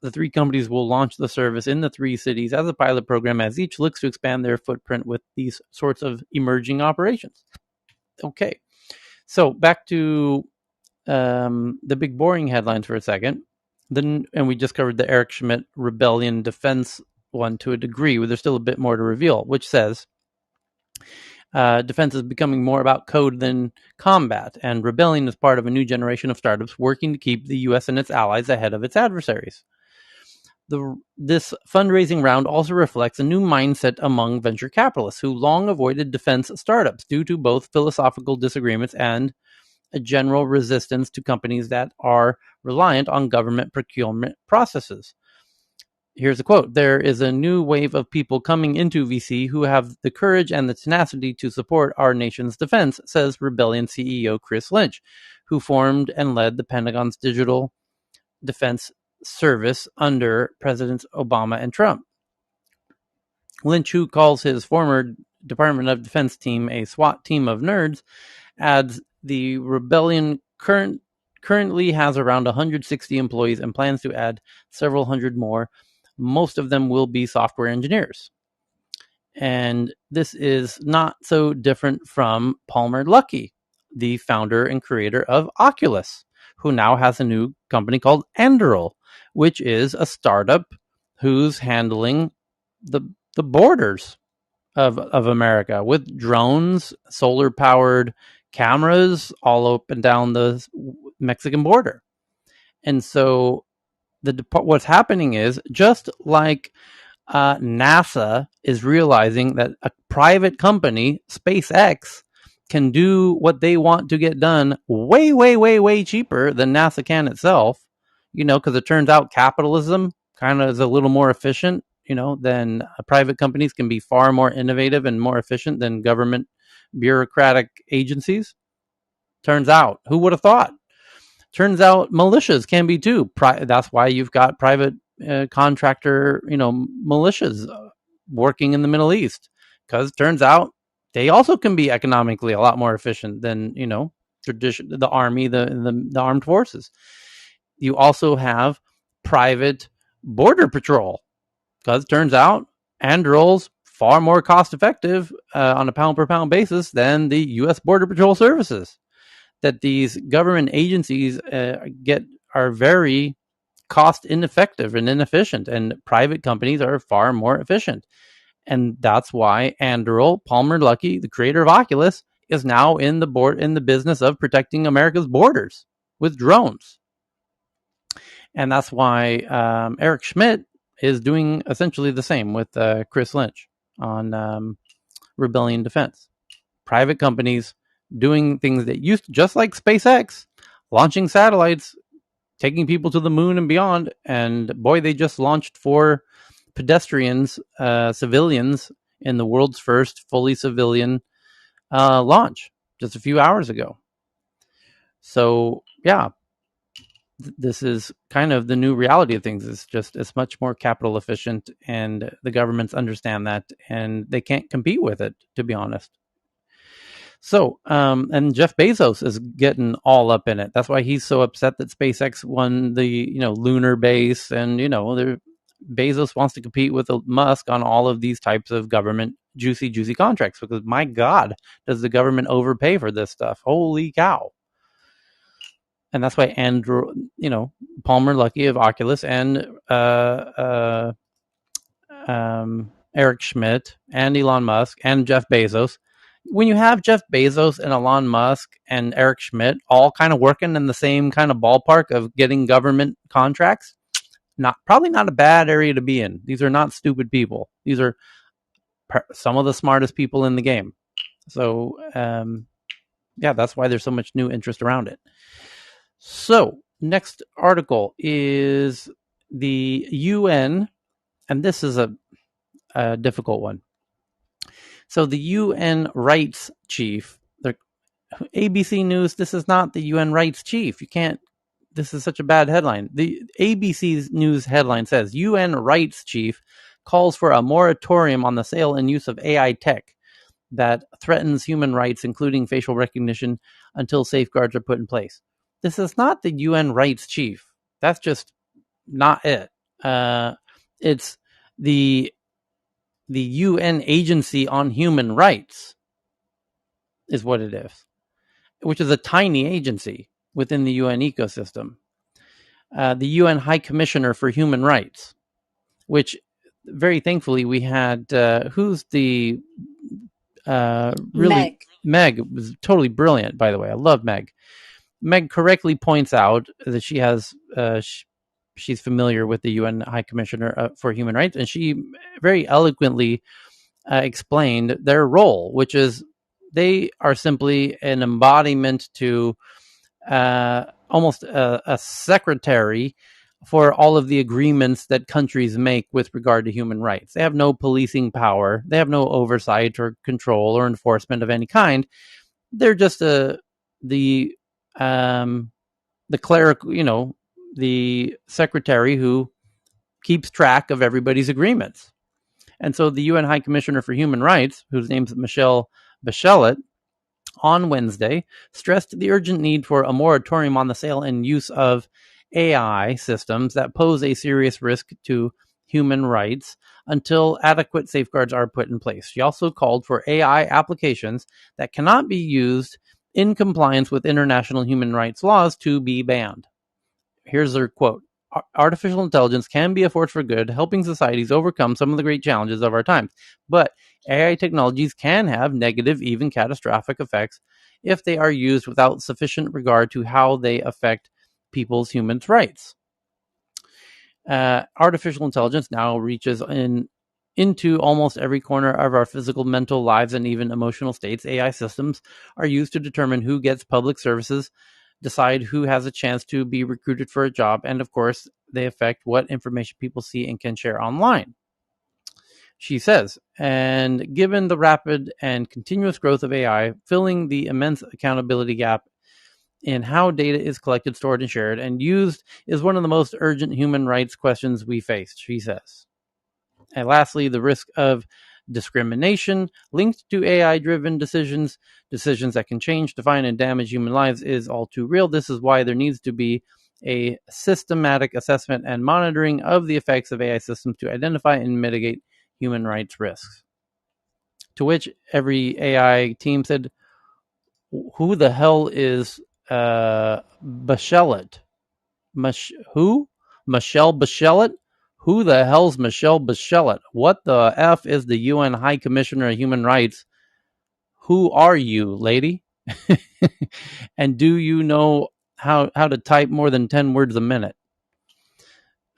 The three companies will launch the service in the three cities as a pilot program, as each looks to expand their footprint with these sorts of emerging operations. Okay. So back to the big boring headlines for a second. And we just covered the Eric Schmidt rebellion defense one to a degree, where there's still a bit more to reveal, which says defense is becoming more about code than combat, and rebellion is part of a new generation of startups working to keep the U.S. and its allies ahead of its adversaries. This fundraising round also reflects a new mindset among venture capitalists who long avoided defense startups due to both philosophical disagreements and a general resistance to companies that are reliant on government procurement processes. here's a quote: "There is a new wave of people coming into VC who have the courage and the tenacity to support our nation's defense," says Rebellion CEO Chris Lynch, who formed and led the Pentagon's Digital Defense Service under Presidents Obama and Trump. Lynch, who calls his former Department of Defense team a SWAT team of nerds, adds the Rebellion currently has around 160 employees and plans to add several hundred more. Most of them will be software engineers. And this is not so different from Palmer Luckey, the founder and creator of Oculus, who now has a new company called Anduril, which is a startup who's handling the borders of America with drones, solar-powered cameras all up and down the Mexican border. And so what's happening is, just like NASA is realizing that a private company, SpaceX, can do what they want to get done way, way, way, way cheaper than NASA can itself, because it turns out capitalism kind of is a little more efficient, than private companies can be far more innovative and more efficient than government bureaucratic agencies. Turns out, who would have thought? Turns out militias can be too. That's why you've got private contractor, militias working in the Middle East, because turns out they also can be economically a lot more efficient than, the army, the armed forces. You also have private border patrol, because turns out Anduril's far more cost effective on a pound per pound basis than the U.S. Border Patrol services that these government agencies are very cost ineffective and inefficient, and private companies are far more efficient. And that's why Anduril, Palmer Luckey, the creator of Oculus, is now in the business of protecting America's borders with drones. And that's why Eric Schmidt is doing essentially the same with Chris Lynch on Rebellion Defense. Private companies doing things that used to, just like SpaceX, launching satellites, taking people to the moon and beyond. And boy, they just launched 4 pedestrians, civilians, in the world's first fully civilian launch just a few hours ago. So yeah, this is kind of the new reality of things. It's much more capital efficient, and the governments understand that, and they can't compete with it, to be honest. So, and Jeff Bezos is getting all up in it. That's why he's so upset that SpaceX won the, lunar base, and, Bezos wants to compete with Musk on all of these types of government juicy contracts, because my God, does the government overpay for this stuff? Holy cow. And that's why Palmer Luckey of Oculus and Eric Schmidt and Elon Musk and Jeff Bezos, when you have Jeff Bezos and Elon Musk and Eric Schmidt all kind of working in the same kind of ballpark of getting government contracts, probably not a bad area to be in. These are not stupid people. These are some of the smartest people in the game. So, that's why there's so much new interest around it. So, next article is the UN, and this is a difficult one. So the UN rights chief, the ABC News, this is not the UN rights chief. You can't, this is such a bad headline. The ABC's news headline says, UN rights chief calls for a moratorium on the sale and use of AI tech that threatens human rights, including facial recognition, until safeguards are put in place. This is not the UN rights chief. That's just not it. It's the UN Agency on Human Rights is what it is, which is a tiny agency within the UN ecosystem. The UN High Commissioner for Human Rights, which very thankfully we had, who's the really Meg was totally brilliant, by the way. I love Meg. Meg correctly points out that she has she's familiar with the UN High Commissioner for Human Rights, and she very eloquently explained their role, which is they are simply an embodiment to almost a secretary for all of the agreements that countries make with regard to human rights. They have no policing power. They have no oversight or control or enforcement of any kind. They're just the cleric, the secretary who keeps track of everybody's agreements. And so the UN High Commissioner for Human Rights, whose name is Michelle Bachelet, on Wednesday stressed the urgent need for a moratorium on the sale and use of AI systems that pose a serious risk to human rights until adequate safeguards are put in place. She also called for AI applications that cannot be used in compliance with international human rights laws to be banned. Here's her quote. Artificial intelligence can be a force for good, helping societies overcome some of the great challenges of our times. But AI technologies can have negative, even catastrophic effects if they are used without sufficient regard to how they affect people's human rights. Artificial intelligence now reaches into almost every corner of our physical, mental lives, and even emotional states. AI systems are used to determine who gets public services, decide who has a chance to be recruited for a job, and of course, they affect what information people see and can share online. She says, and given the rapid and continuous growth of AI, filling the immense accountability gap in how data is collected, stored, and shared and used is one of the most urgent human rights questions we face, she says. And lastly, the risk of discrimination linked to AI-driven decisions that can change, define, and damage human lives is all too real. This is why there needs to be a systematic assessment and monitoring of the effects of AI systems to identify and mitigate human rights risks. To which every AI team said, who the hell is Bachelet? Who? Michelle Bachelet? Who the hell's Michelle Bachelet? What the F is the UN High Commissioner of Human Rights? Who are you, lady? And do you know how to type more than 10 words a minute?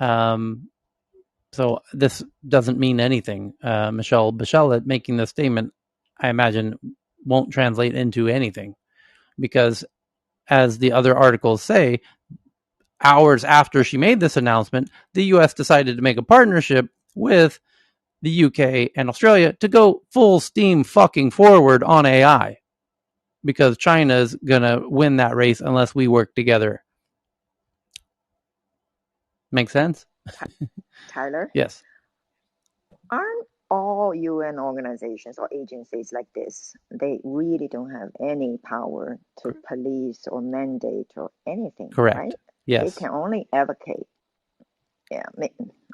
So this doesn't mean anything. Michelle Bachelet making this statement, I imagine, won't translate into anything because, as the other articles say, hours after she made this announcement, the U.S. decided to make a partnership with the UK and Australia to go full steam fucking forward on AI because China's going to win that race unless we work together. Make sense? Tyler? Yes. Aren't all UN organizations or agencies like this, they really don't have any power to police or mandate or anything, correct, right? Yes. They can only advocate. Yeah,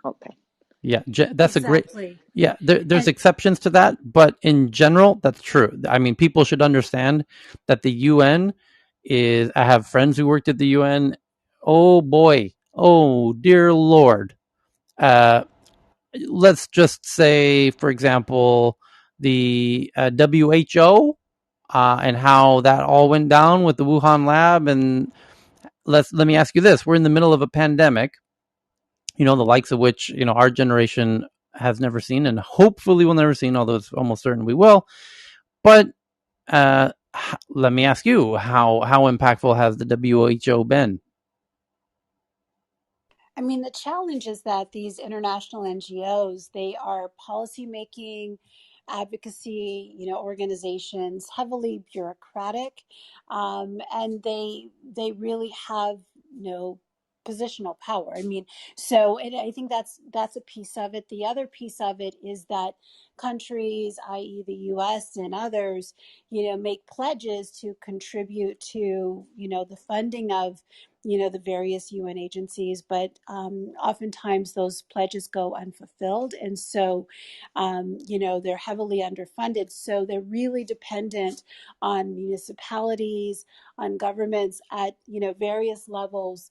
okay. Yeah, that's exactly. a great. Yeah, there's exceptions to that, but in general, that's true. I mean, people should understand that the UN is. I have friends who worked at the UN. Oh boy, oh dear Lord. Let's just say, for example, the WHO and how that all went down with the Wuhan lab. And let me ask you this: we're in the middle of a pandemic. The likes of which, our generation has never seen and hopefully will never see, although it's almost certain we will. But let me ask you, how impactful has the WHO been? I mean, the challenge is that these international NGOs, they are policymaking, advocacy, organizations, heavily bureaucratic, and they really have no positional power. I mean, so I think that's a piece of it. The other piece of it is that countries, i.e., the U.S. and others, make pledges to contribute to the funding of the various UN agencies, but oftentimes those pledges go unfulfilled. And so, they're heavily underfunded. So they're really dependent on municipalities, on governments at, various levels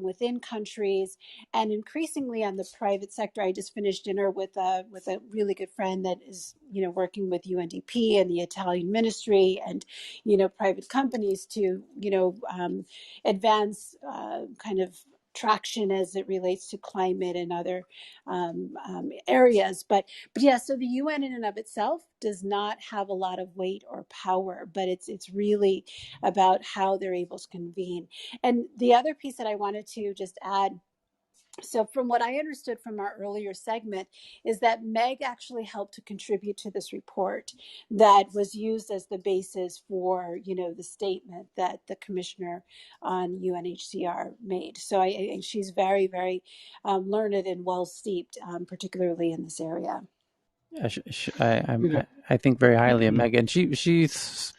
within countries, and increasingly on the private sector. I just finished dinner with a really good friend that is, working with UNDP and the Italian ministry and, private companies to, advance kind of traction as it relates to climate and other areas. But yeah, so the UN in and of itself does not have a lot of weight or power, but it's really about how they're able to convene. And the other piece that I wanted to just add So from what I understood from our earlier segment is that Meg actually helped to contribute to this report that was used as the basis for, the statement that the commissioner on UNHCR made. So she's very, very learned and well steeped, particularly in this area. I think very highly of Megan. She's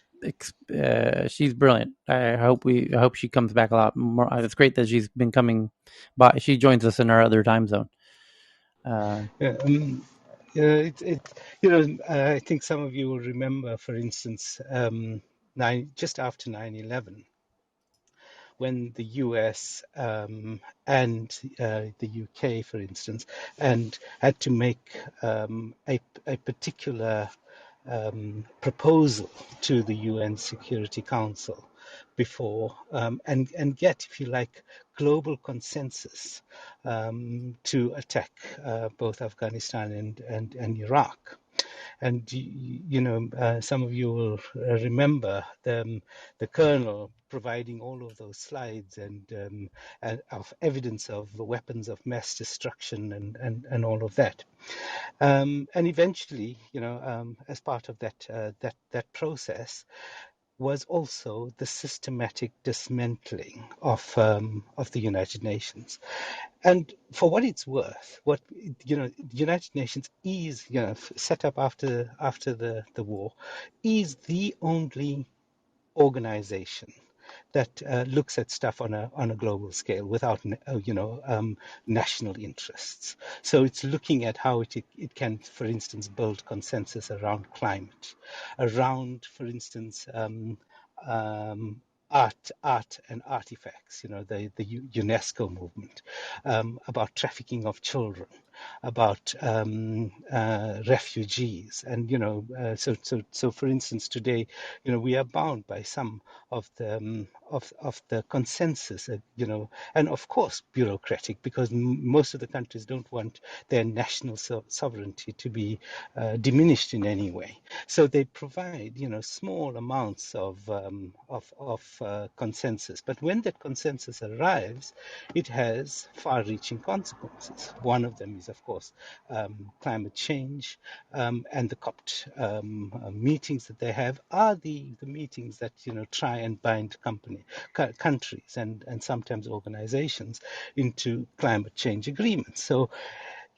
brilliant. I hope she comes back a lot more. It's great that she's been coming, but she joins us in our other time zone. I think some of you will remember, for instance, just after 9/11, when the US and the UK, for instance, and had to make a particular proposal to the UN Security Council before and get, if you like, global consensus to attack both Afghanistan and Iraq. And some of you will remember the colonel providing all of those slides and of evidence of the weapons of mass destruction and all of that. And eventually, as part of that process, was also the systematic dismantling of the United Nations. And for what it's worth, the United Nations is, set up after the war, is the only organization that looks at stuff on a global scale without national interests. So it's looking at how it can, for instance, build consensus around climate, around, for instance, art and artifacts, the UNESCO movement, about trafficking of children, about refugees, and so for instance today, we are bound by some of the consensus, and of course bureaucratic, because most of the countries don't want their national sovereignty to be diminished in any way. So they provide, small amounts of consensus. But when that consensus arrives, it has far-reaching consequences. One of them is, of course, climate change, and the COP meetings that they have are the meetings that try and bind countries and sometimes organizations into climate change agreements. So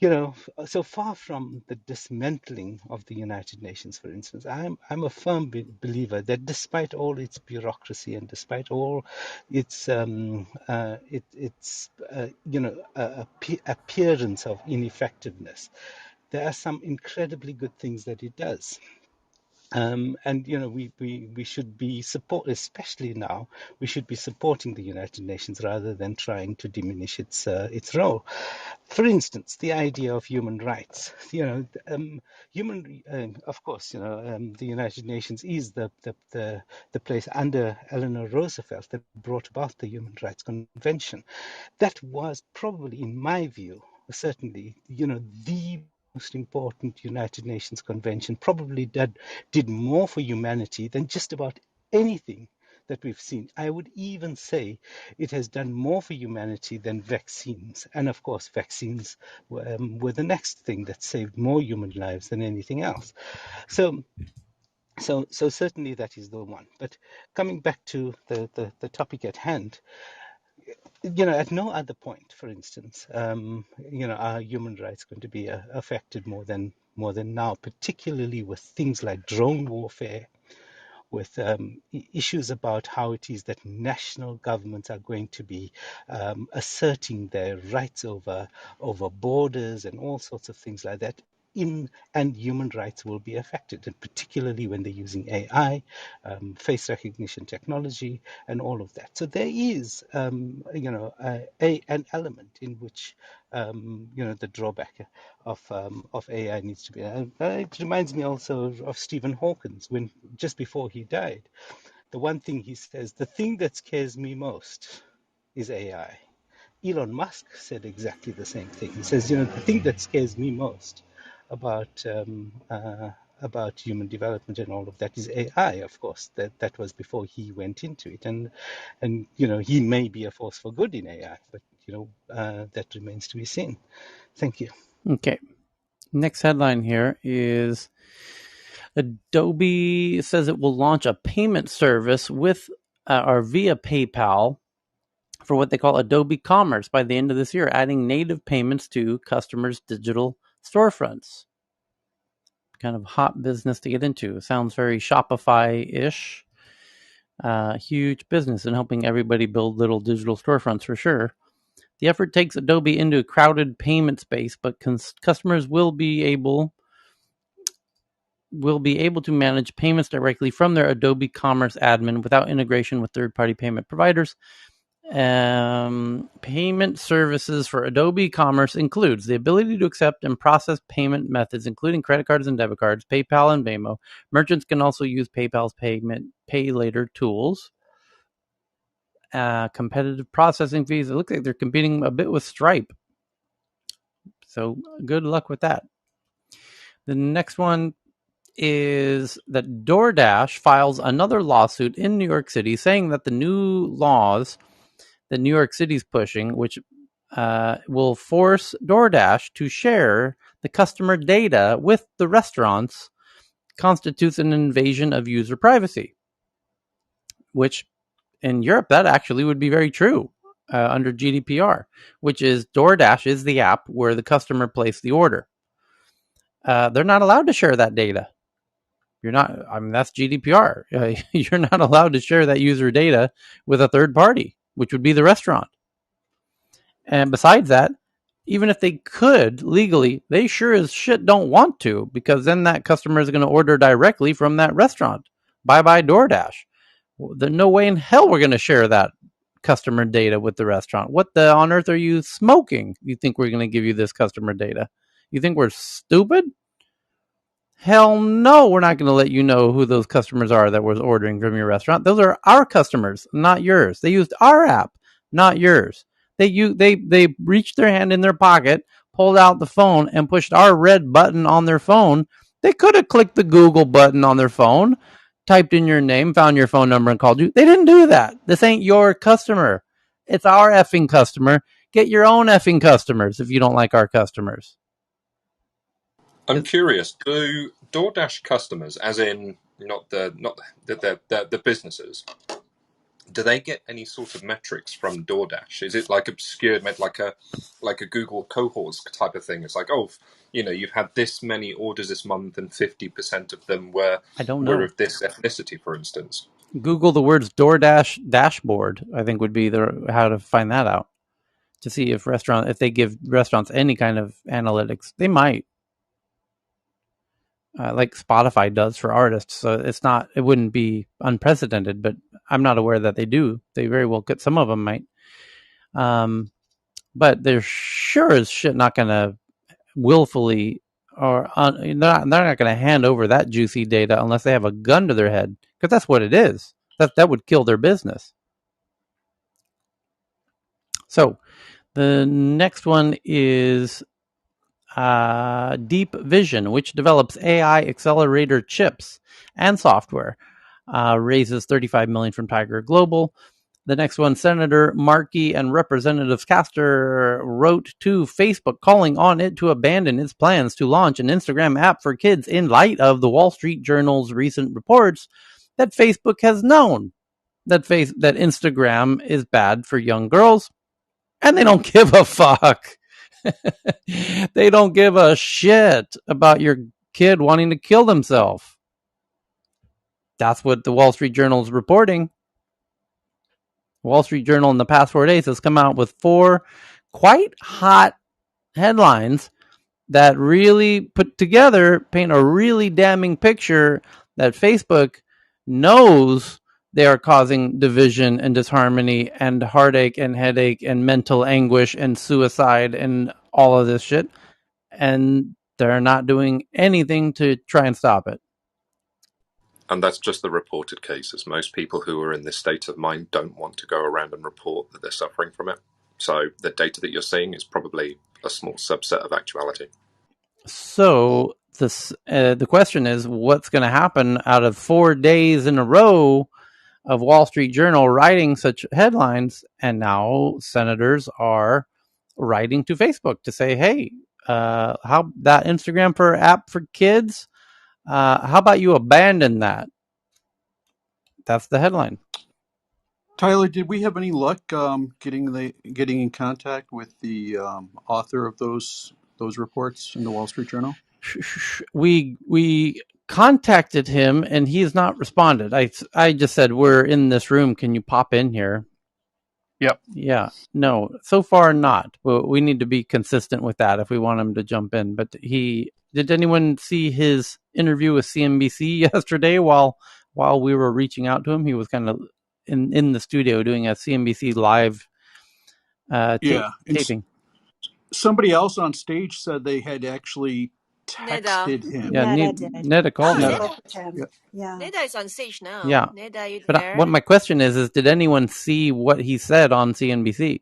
so far from the dismantling of the United Nations, for instance, I'm a firm believer that despite all its bureaucracy and despite all its appearance of ineffectiveness, there are some incredibly good things that it does. And we should be especially now, we should be supporting the United Nations rather than trying to diminish its role. For instance, the idea of human rights. Of course, the United Nations is the place under Eleanor Roosevelt that brought about the Human Rights Convention. That was probably, in my view, certainly, the most important United Nations convention, probably did more for humanity than just about anything that we've seen. I would even say it has done more for humanity than vaccines. And of course, vaccines were the next thing that saved more human lives than anything else. So certainly that is the one. But coming back to the topic at hand, at no other point, for instance, are human rights going to be affected more than now, particularly with things like drone warfare, with issues about how it is that national governments are going to be asserting their rights over borders and all sorts of things like that. And human rights will be affected, and particularly when they're using AI, face recognition technology, and all of that. So there is, an element in which, the drawback of AI needs to be. It reminds me also of Stephen Hawking, when just before he died, the one thing he says, the thing that scares me most is AI. Elon Musk said exactly the same thing. He says, the thing that scares me most about human development and all of that is AI. Of course, that was before he went into it, and he may be a force for good in AI, but that remains to be seen. Thank you. Okay. Next headline here is Adobe says it will launch a payment service with or via PayPal for what they call Adobe Commerce by the end of this year, adding native payments to customers' digital storefronts. Kind of hot business to get into. Sounds very Shopify-ish. Huge business and helping everybody build little digital storefronts for sure. The effort takes Adobe into a crowded payment space, but customers will be able to manage payments directly from their Adobe Commerce admin without integration with third-party payment providers. Payment services for Adobe Commerce includes the ability to accept and process payment methods, including credit cards and debit cards, PayPal and Venmo. Merchants can also use PayPal's pay later tools. Competitive processing fees. It looks like they're competing a bit with Stripe. So good luck with that. The next one is that Doordash files another lawsuit in New York City saying that the new laws that New York City's pushing, which will force DoorDash to share the customer data with the restaurants, constitutes an invasion of user privacy, which in Europe, that actually would be very true under GDPR, which is DoorDash is the app where the customer placed the order. They're not allowed to share that data. That's GDPR. You're not allowed to share that user data with a third party, which would be the restaurant. And besides that, even if they could legally, they sure as shit don't want to, because then that customer is going to order directly from that restaurant. Bye-bye DoorDash. There's no way in hell we're going to share that customer data with the restaurant. What the on earth are you smoking? You think we're going to give you this customer data? You think we're stupid? Hell no, we're not going to let you know who those customers are that was ordering from your restaurant. Those are our customers, not yours. They used our app, not yours. They reached their hand in their pocket, pulled out the phone, and pushed our red button on their phone. They could have clicked the Google button on their phone, typed in your name, found your phone number, and called you. They didn't do that. This ain't your customer. It's our effing customer. Get your own effing customers if you don't like our customers. I'm curious. Do DoorDash customers, as in not the businesses, do they get any sort of metrics from DoorDash? Is it like obscured, like a Google cohorts type of thing? It's like, oh, you've had this many orders this month, and 50% of them were of this ethnicity, for instance. Google the words DoorDash dashboard, I think would be how to find that out, to see if they give restaurants any kind of analytics. They might, like Spotify does for artists. So it wouldn't be unprecedented, but I'm not aware that they do. They very well could. Some of them might, but they're sure as shit not going to willfully they're not going to hand over that juicy data unless they have a gun to their head, because that's what it is. That would kill their business. So the next one is Deep Vision, which develops AI accelerator chips and software, raises $35 million from Tiger Global. The next one, Senator Markey and Representative Castor wrote to Facebook calling on it to abandon its plans to launch an Instagram app for kids in light of the Wall Street Journal's recent reports that Facebook has known that Instagram is bad for young girls, and they don't give a fuck. They don't give a shit about your kid wanting to kill themselves. That's what the Wall Street Journal is reporting. Wall Street Journal in the past 4 days has come out with 4 quite hot headlines that really put together, paint a really damning picture that Facebook knows they are causing division and disharmony and heartache and headache and mental anguish and suicide and all of this shit. And they're not doing anything to try and stop it. And that's just the reported cases. Most people who are in this state of mind don't want to go around and report that they're suffering from it. So the data that you're seeing is probably a small subset of actuality. So the question is, what's going to happen out of 4 days in a row of Wall Street Journal writing such headlines, and now senators are writing to Facebook to say, hey, how that Instagram for app for kids, how about you abandon that? That's the headline. Tyler, did we have any luck getting in contact with the author of those reports in the Wall Street Journal? We contacted him and he has not responded. I just said, we're in this room. Can you pop in here? Yep. Yeah. No, so far not. But we need to be consistent with that if we want him to jump in. But did anyone see his interview with CNBC yesterday while we were reaching out to him? He was kind of in the studio doing a CNBC live taping. Somebody else on stage said they had actually texted him. Yeah, Neda called me. Neda is on stage now. Yeah. Neda, you but there? What my question is did anyone see what he said on CNBC?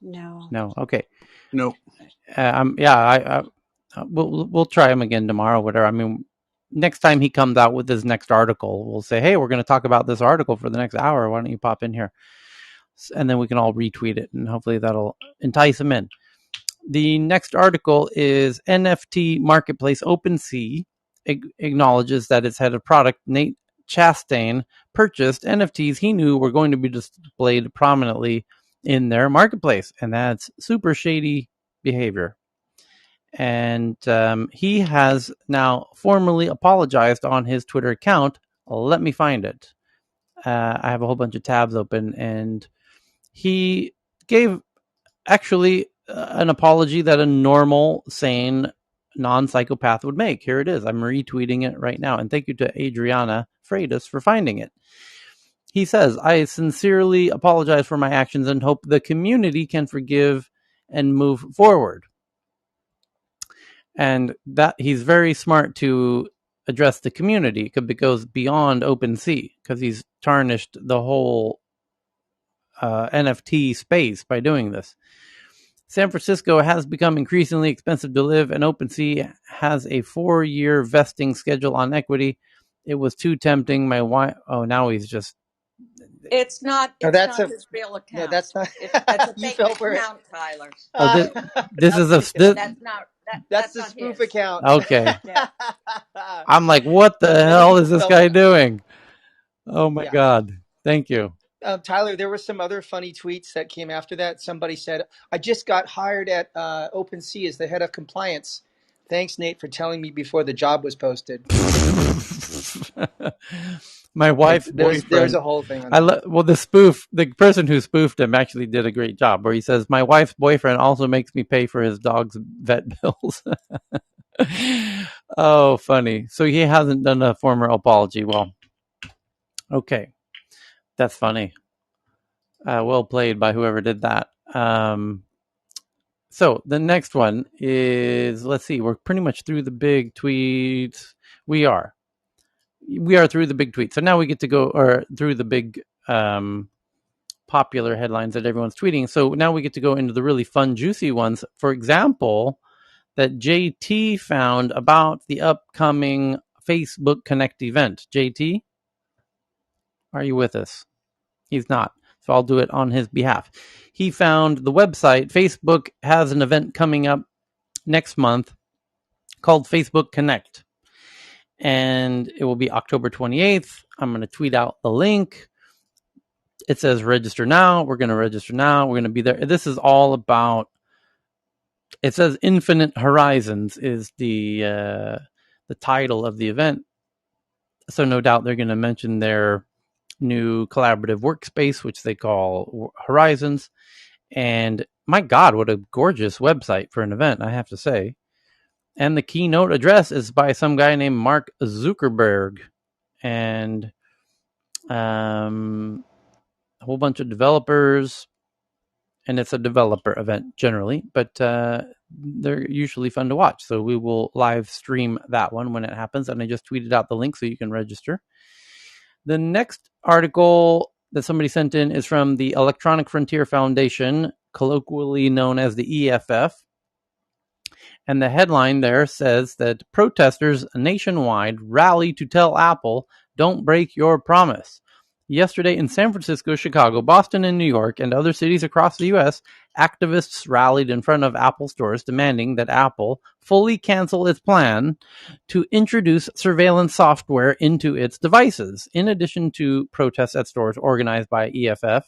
No. Okay. No. We'll try him again tomorrow. Whatever. I mean, next time he comes out with his next article, we'll say, hey, we're going to talk about this article for the next hour. Why don't you pop in here? And then we can all retweet it, and hopefully that'll entice him in. The next article is NFT marketplace OpeanSea acknowledges that its head of product, Nate Chastain, purchased NFTs he knew were going to be displayed prominently in their marketplace. And that's super shady behavior. And he has now formally apologized on his Twitter account. Let me find it. I have a whole bunch of tabs open, and he gave actually an apology that a normal, sane, non-psychopath would make. Here it is. I'm retweeting it right now. And thank you to Adriana Freitas for finding it. He says, I sincerely apologize for my actions and hope the community can forgive and move forward. And that he's very smart to address the community because it goes beyond OpenSea, because he's tarnished the whole NFT space by doing this. San Francisco has become increasingly expensive to live, and OpenSea has a 4-year vesting schedule on equity. It was too tempting. My wife. Oh, now he's just. It's not. It's not his real account. No, that's not. It's a fake account, Tyler. Oh, this is a. That's not. That's the spoof account. Okay. Yeah. I'm like, what the hell is this guy doing? Oh my God! Thank you. Tyler, there were some other funny tweets that came after that. Somebody said, I just got hired at OpenSea as the head of compliance. Thanks, Nate, for telling me before the job was posted. My wife's boyfriend. There's a whole thing on that. The person who spoofed him actually did a great job, where he says, my wife's boyfriend also makes me pay for his dog's vet bills. Oh, funny. So he hasn't done a formal apology. Well, okay. That's funny. Well played by whoever did that. So the next one is, let's see, we're pretty much through the big tweets. We are through the big tweets. So now we get to go through the big popular headlines that everyone's tweeting. So now we get to go into the really fun, juicy ones. For example, that JT found about the upcoming Facebook Connect event. JT, are you with us? He's not, so I'll do it on his behalf. He found the website. Facebook has an event coming up next month called Facebook Connect, and it will be October 28th. I'm going to tweet out the link. It says register now. We're going to register now. We're going to be there. This is all about, it says Infinite Horizons is the title of the event. So no doubt they're going to mention their new collaborative workspace, which they call Horizons. And my God, what a gorgeous website for an event, I have to say. And the keynote address is by some guy named Mark Zuckerberg. And a whole bunch of developers. And it's a developer event generally, but they're usually fun to watch. So we will live stream that one when it happens. And I just tweeted out the link so you can register. The next article that somebody sent in is from the Electronic Frontier Foundation, colloquially known as the EFF. And the headline there says that protesters nationwide rally to tell Apple Don't break your promise. Yesterday in San Francisco, Chicago, Boston, and New York, and other cities across the U.S., activists rallied in front of Apple stores demanding that Apple fully cancel its plan to introduce surveillance software into its devices. In addition to protests at stores organized by EFF,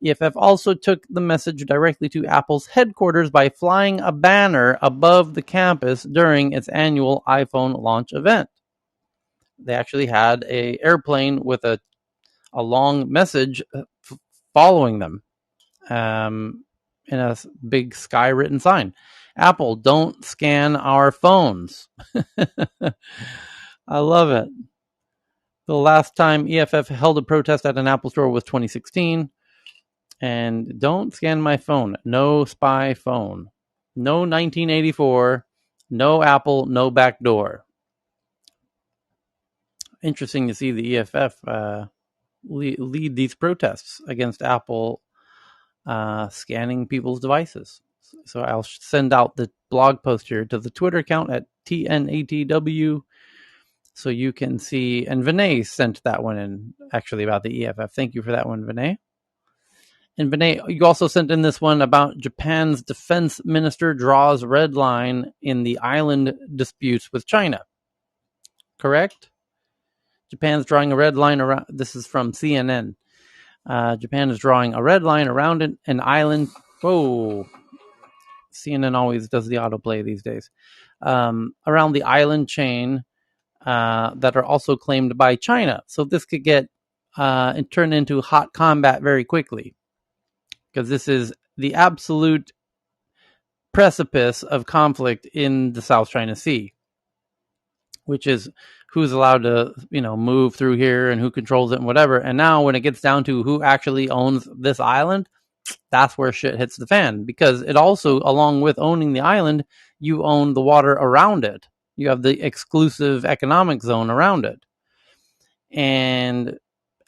EFF also took the message directly to Apple's headquarters by flying a banner above the campus during its annual iPhone launch event. They actually had an airplane with a long message following them in a big sky-written sign. Apple, don't scan our phones. I love it. The last time EFF held a protest at an Apple store was 2016. And don't scan my phone. No spy phone. No 1984. No Apple. No backdoor. Interesting to see the EFF lead these protests against Apple scanning people's devices. So I'll send out the blog post here to the Twitter account at TNATW so you can see. And Vinay sent that one in, actually, about the EFF. Thank you for that one, Vinay. And Vinay, you also sent in this one about Japan's defense minister draws red line in the island disputes with China. Correct? Japan's drawing a red line around. This is from CNN. Japan is drawing a red line around an island. Whoa. CNN always does the autoplay these days. Around the island chain that are also claimed by China. So this could get turn into hot combat very quickly, because this is the absolute precipice of conflict in the South China Sea, which is who's allowed to, move through here and who controls it and whatever. And now when it gets down to who actually owns this island, that's where shit hits the fan, because it also, along with owning the island, you own the water around it. You have the exclusive economic zone around it. And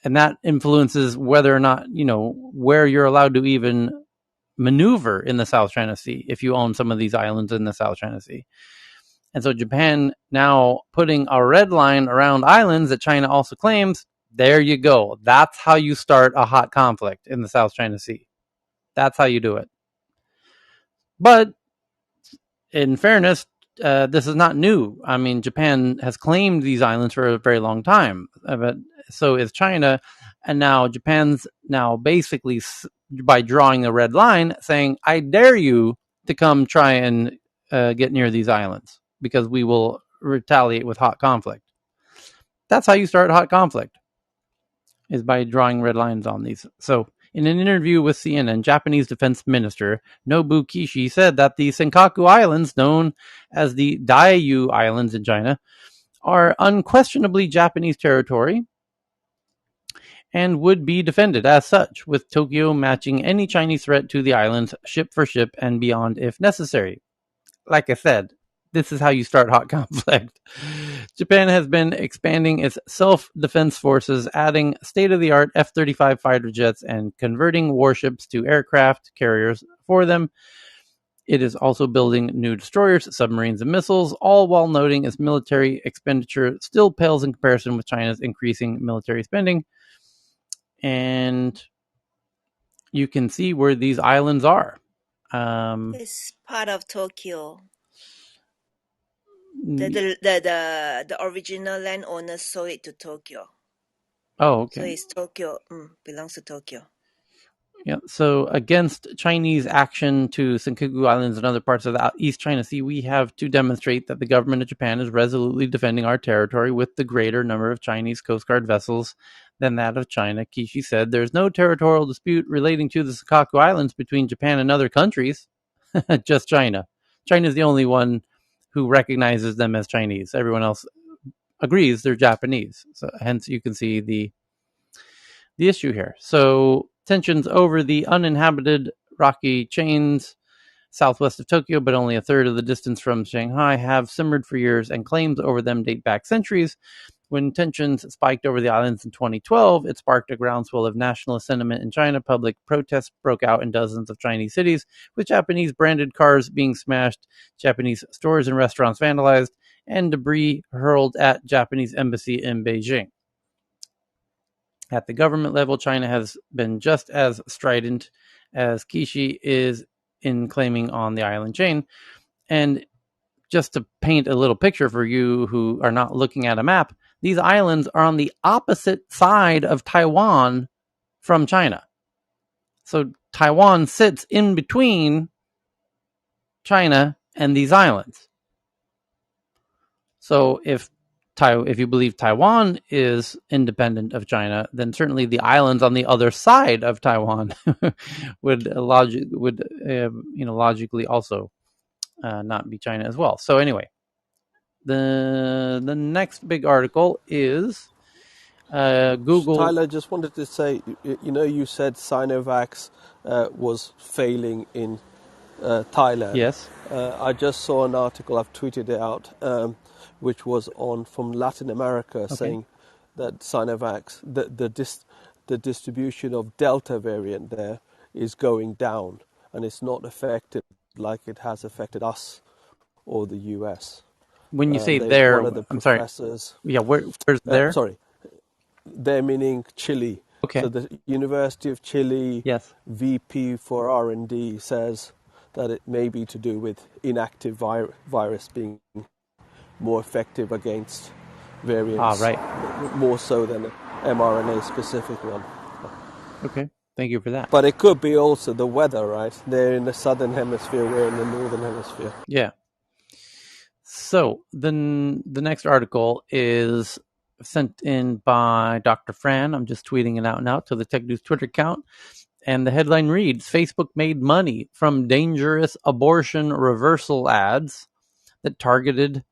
that influences whether or not, where you're allowed to even maneuver in the South China Sea if you own some of these islands in the South China Sea. And so Japan now putting a red line around islands that China also claims, there you go. That's how you start a hot conflict in the South China Sea. That's how you do it. But in fairness, this is not new. I mean, Japan has claimed these islands for a very long time, but so is China. And now Japan's now basically, by drawing a red line, saying, I dare you to come try and get near these islands, because we will retaliate with hot conflict. That's how you start hot conflict, is by drawing red lines on these. So in an interview with CNN, Japanese Defense Minister Nobu Kishi said that the Senkaku Islands, known as the Diaoyu Islands in China, are unquestionably Japanese territory and would be defended as such, with Tokyo matching any Chinese threat to the islands ship for ship and beyond if necessary. Like I said, this is how you start hot conflict. Japan has been expanding its self-defense forces, adding state-of-the-art F-35 fighter jets and converting warships to aircraft carriers for them. It is also building new destroyers, submarines, and missiles, all while noting its military expenditure still pales in comparison with China's increasing military spending. And you can see where these islands are. It's part of Tokyo. The original landowners sold it to Tokyo. Oh, okay. So it's Tokyo, belongs to Tokyo. Yeah. So against Chinese action to Senkaku Islands and other parts of the East China Sea, we have to demonstrate that the government of Japan is resolutely defending our territory with the greater number of Chinese Coast Guard vessels than that of China. Kishi said there's no territorial dispute relating to the Senkaku Islands between Japan and other countries, just China. China is the only one who recognizes them as Chinese. Everyone else agrees they're Japanese. So hence you can see the issue here. So tensions over the uninhabited rocky chains southwest of Tokyo, but only a third of the distance from Shanghai, have simmered for years, and claims over them date back centuries. When tensions spiked over the islands in 2012, it sparked a groundswell of nationalist sentiment in China. Public protests broke out in dozens of Chinese cities, with Japanese-branded cars being smashed, Japanese stores and restaurants vandalized, and debris hurled at Japanese embassy in Beijing. At the government level, China has been just as strident as Kishi is in claiming on the island chain. And just to paint a little picture for you who are not looking at a map, these islands are on the opposite side of Taiwan from China. So Taiwan sits in between China and these islands. So if you believe Taiwan is independent of China, then certainly the islands on the other side of Taiwan would logically also not be China as well. So anyway, the next big article is Google. Tyler, just wanted to say, you said Sinovac was failing in Thailand. Yes. I just saw an article, I've tweeted it out, which was from Latin America, saying that Sinovac, the distribution of Delta variant there is going down, and it's not affected like it has affected us or the US. When you say there, one of the I'm sorry. professors. Yeah, where's there? Sorry, there meaning Chile. Okay. So the University of Chile VP for R&D says that it may be to do with inactive virus being more effective against variants. Right. More so than an mRNA specific one. Okay. Thank you for that. But it could be also the weather, right? They're in the southern hemisphere, we're in the northern hemisphere. Yeah. So the next article is sent in by Dr. Fran. I'm just tweeting it out now to the Tech News Twitter account. And the headline reads, Facebook made money from dangerous abortion reversal ads that targeted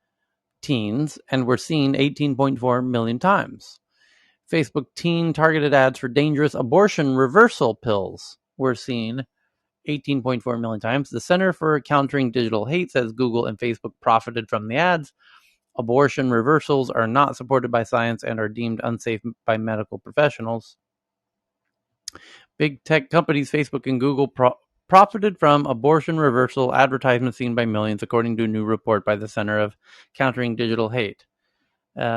teens and were seen 18.4 million times. Facebook teen targeted ads for dangerous abortion reversal pills were seen 18.4 million times. The Center for Countering Digital Hate says Google and Facebook profited from the ads. Abortion reversals are not supported by science and are deemed unsafe by medical professionals. Big tech companies Facebook and Google profited from abortion reversal advertisements seen by millions, according to a new report by the Center of Countering Digital Hate.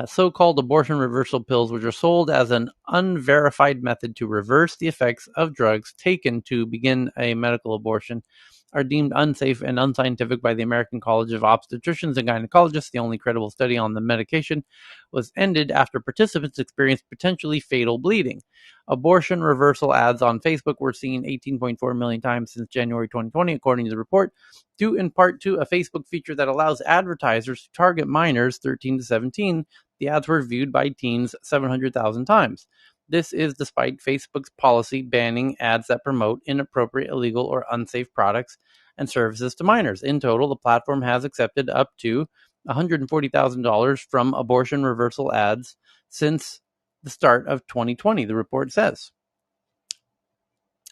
So-called abortion reversal pills, which are sold as an unverified method to reverse the effects of drugs taken to begin a medical abortion, are deemed unsafe and unscientific by the American College of Obstetricians and Gynecologists. The only credible study on the medication was ended after participants experienced potentially fatal bleeding. Abortion reversal ads on Facebook were seen 18.4 million times since January 2020, according to the report, due in part to a Facebook feature that allows advertisers to target minors 13 to 17. The ads were viewed by teens 700,000 times. This is despite Facebook's policy banning ads that promote inappropriate, illegal, or unsafe products and services to minors. In total, the platform has accepted up to $140,000 from abortion reversal ads since the start of 2020, the report says.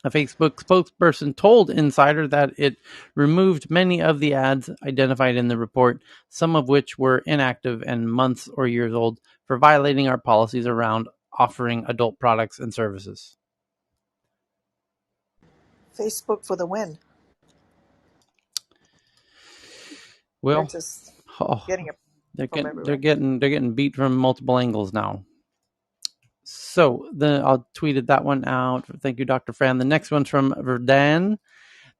A Facebook spokesperson told Insider that it removed many of the ads identified in the report, some of which were inactive and months or years old, for violating our policies around offering adult products and services. Facebook for the win. Well, they're just getting it. They're getting beat from multiple angles now. So I'll tweeted that one out. Thank you, Dr. Fran. The next one's from Verdan.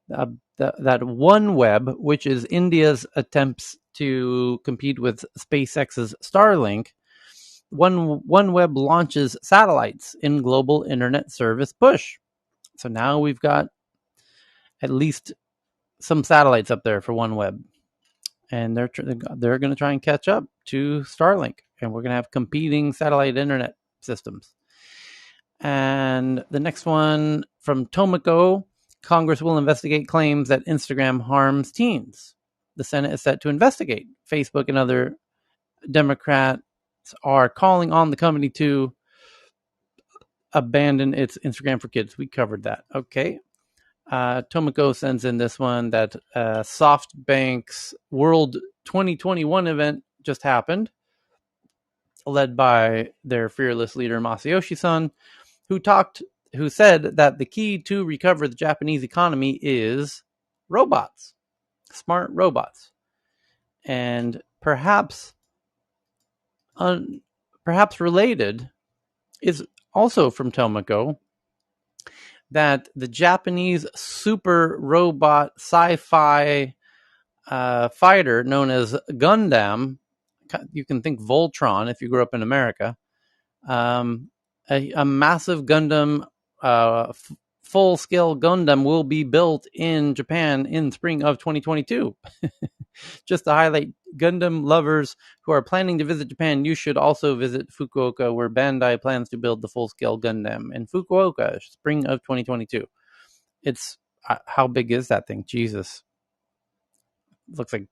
That OneWeb, which is India's attempts to compete with SpaceX's Starlink, OneWeb launches satellites in global internet service push. So now we've got at least some satellites up there for OneWeb, and they're going to try and catch up to Starlink, and we're going to have competing satellite internet systems. And the next one from Tomoko, Congress will investigate claims that Instagram harms teens. The Senate is set to investigate. Facebook and other Democrats are calling on the company to abandon its Instagram for Kids. We covered that. Okay. Tomoko sends in this one that SoftBank's World 2021 event just happened, led by their fearless leader Masayoshi Son, who said that the key to recover the Japanese economy is robots, smart robots, and perhaps related is also from Tomoko, that the Japanese super robot sci-fi fighter known as Gundam, you can think Voltron if you grew up in America, a massive Gundam, full-scale Gundam will be built in Japan in spring of 2022. Just to highlight Gundam lovers who are planning to visit Japan, you should also visit Fukuoka, where Bandai plans to build the full-scale Gundam in Fukuoka, spring of 2022. It's how big is that thing? Jesus, it looks like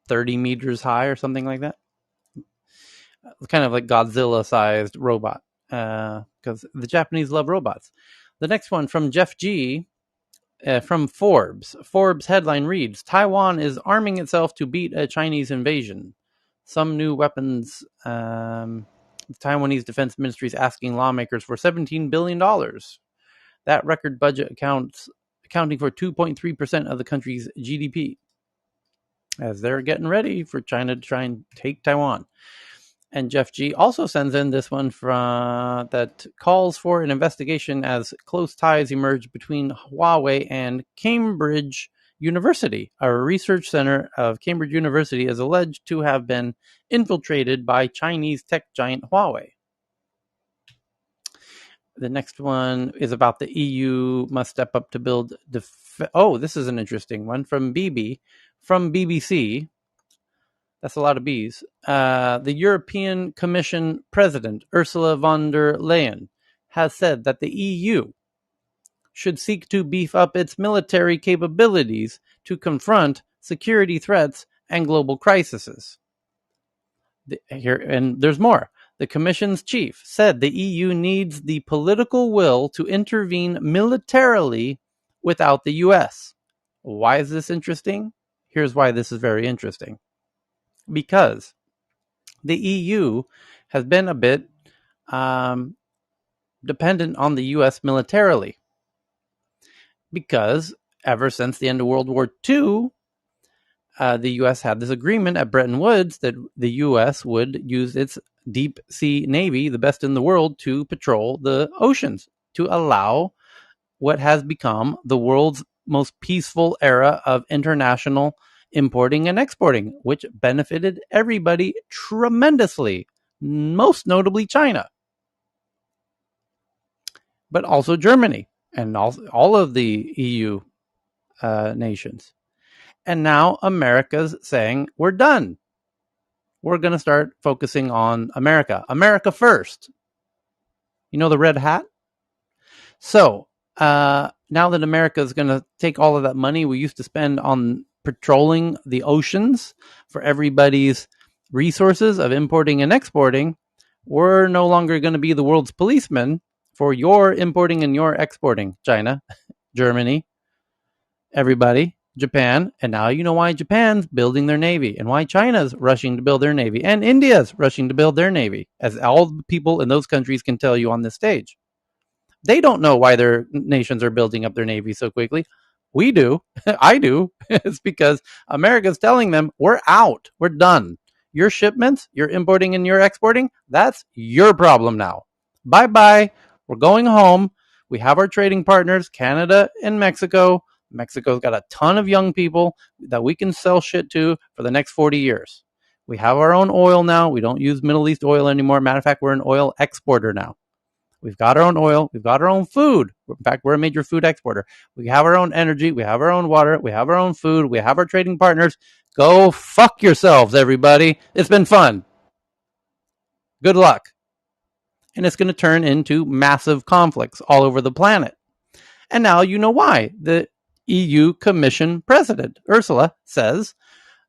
30 meters high or something like that. It's kind of like Godzilla-sized robot, because the Japanese love robots. The next one from Jeff G. From Forbes. Forbes headline reads, Taiwan is arming itself to beat a Chinese invasion. Some new weapons. The Taiwanese Defense Ministry is asking lawmakers for $17 billion. That record budget accounting for 2.3% of the country's GDP, as they're getting ready for China to try and take Taiwan. And Jeff G. also sends in this one that calls for an investigation as close ties emerge between Huawei and Cambridge University. A research center of Cambridge University is alleged to have been infiltrated by Chinese tech giant Huawei. The next one is about the EU must step up to build... this is an interesting one from BBC. That's a lot of B's. The European Commission President, Ursula von der Leyen, has said that the EU should seek to beef up its military capabilities to confront security threats and global crises. And there's more. The Commission's chief said the EU needs the political will to intervene militarily without the US. Why is this interesting? Here's why this is very interesting. Because the EU has been a bit dependent on the US militarily. Because ever since the end of World War II, the US had this agreement at Bretton Woods that the US would use its deep sea navy, the best in the world, to patrol the oceans, to allow what has become the world's most peaceful era of international importing and exporting, which benefited everybody tremendously, most notably China, but also Germany and all of the EU nations. And now America's saying, we're done. We're going to start focusing on America. America first. You know the red hat? So now that America is going to take all of that money we used to spend on patrolling the oceans for everybody's resources of importing and exporting, we're no longer going to be the world's policemen for your importing and your exporting. China, Germany, everybody, Japan, and now you know why Japan's building their navy and why China's rushing to build their navy and India's rushing to build their navy, as all the people in those countries can tell you on this stage. They don't know why their nations are building up their navy so quickly. We do. I do. It's because America's telling them, we're out. We're done. Your shipments, your importing and your exporting, that's your problem now. Bye-bye. We're going home. We have our trading partners, Canada and Mexico. Mexico's got a ton of young people that we can sell shit to for the next 40 years. We have our own oil now. We don't use Middle East oil anymore. Matter of fact, we're an oil exporter now. We've got our own oil. We've got our own food. In fact, we're a major food exporter. We have our own energy. We have our own water. We have our own food. We have our trading partners. Go fuck yourselves, everybody. It's been fun. Good luck. And it's going to turn into massive conflicts all over the planet. And now you know why. The EU Commission President, Ursula, says,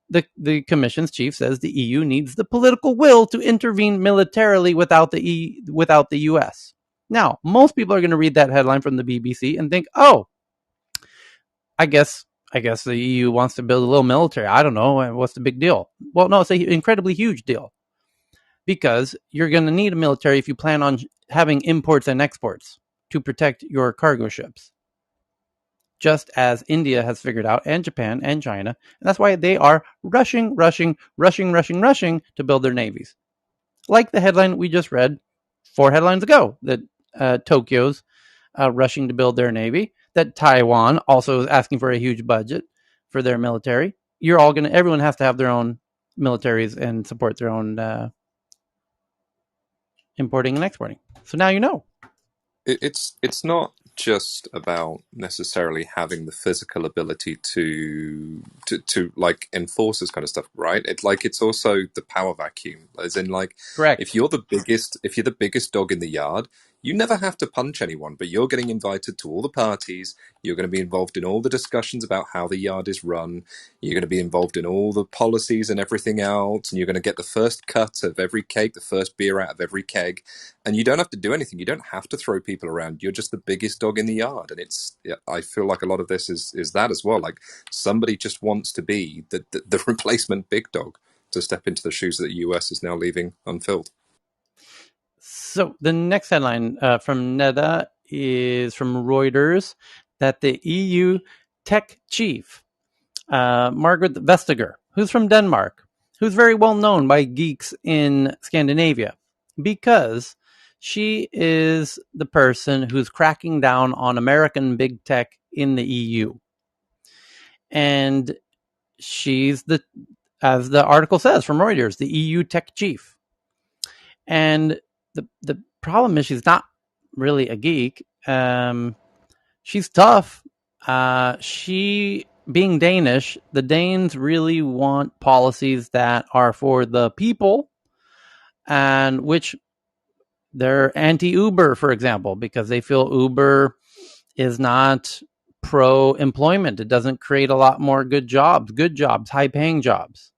the Commission's chief says the EU needs the political will to intervene militarily without the US. Now, most people are going to read that headline from the BBC and think, oh, I guess the EU wants to build a little military. I don't know. What's the big deal? Well, no, it's an incredibly huge deal. Because you're going to need a military if you plan on having imports and exports to protect your cargo ships. Just as India has figured out, and Japan and China. And that's why they are rushing to build their navies. Like the headline we just read 4 headlines ago that Tokyo's rushing to build their navy, that Taiwan also is asking for a huge budget for their military. Everyone has to have their own militaries and support their own importing and exporting. So now you know. It's not just about necessarily having the physical ability to like enforce this kind of stuff, right? It's also the power vacuum, as in like, correct. If you're the biggest dog in the yard, you never have to punch anyone, but you're getting invited to all the parties. You're going to be involved in all the discussions about how the yard is run. You're going to be involved in all the policies and everything else, and you're going to get the first cut of every cake, the first beer out of every keg. And you don't have to do anything. You don't have to throw people around. You're just the biggest dog in the yard. And I feel like a lot of this is that as well. Like somebody just wants to be the replacement big dog to step into the shoes that the US is now leaving unfilled. So the next headline from Neda is from Reuters that the EU tech chief, Margaret Vestager, who's from Denmark, who's very well known by geeks in Scandinavia because she is the person who's cracking down on American big tech in the EU. And she's as the article says from Reuters, the EU tech chief. And the problem is she's not really a geek. She's tough. She, being Danish, the Danes really want policies that are for the people, and which they're anti-Uber, for example, because they feel Uber is not pro-employment. It doesn't create a lot more good jobs, high-paying jobs.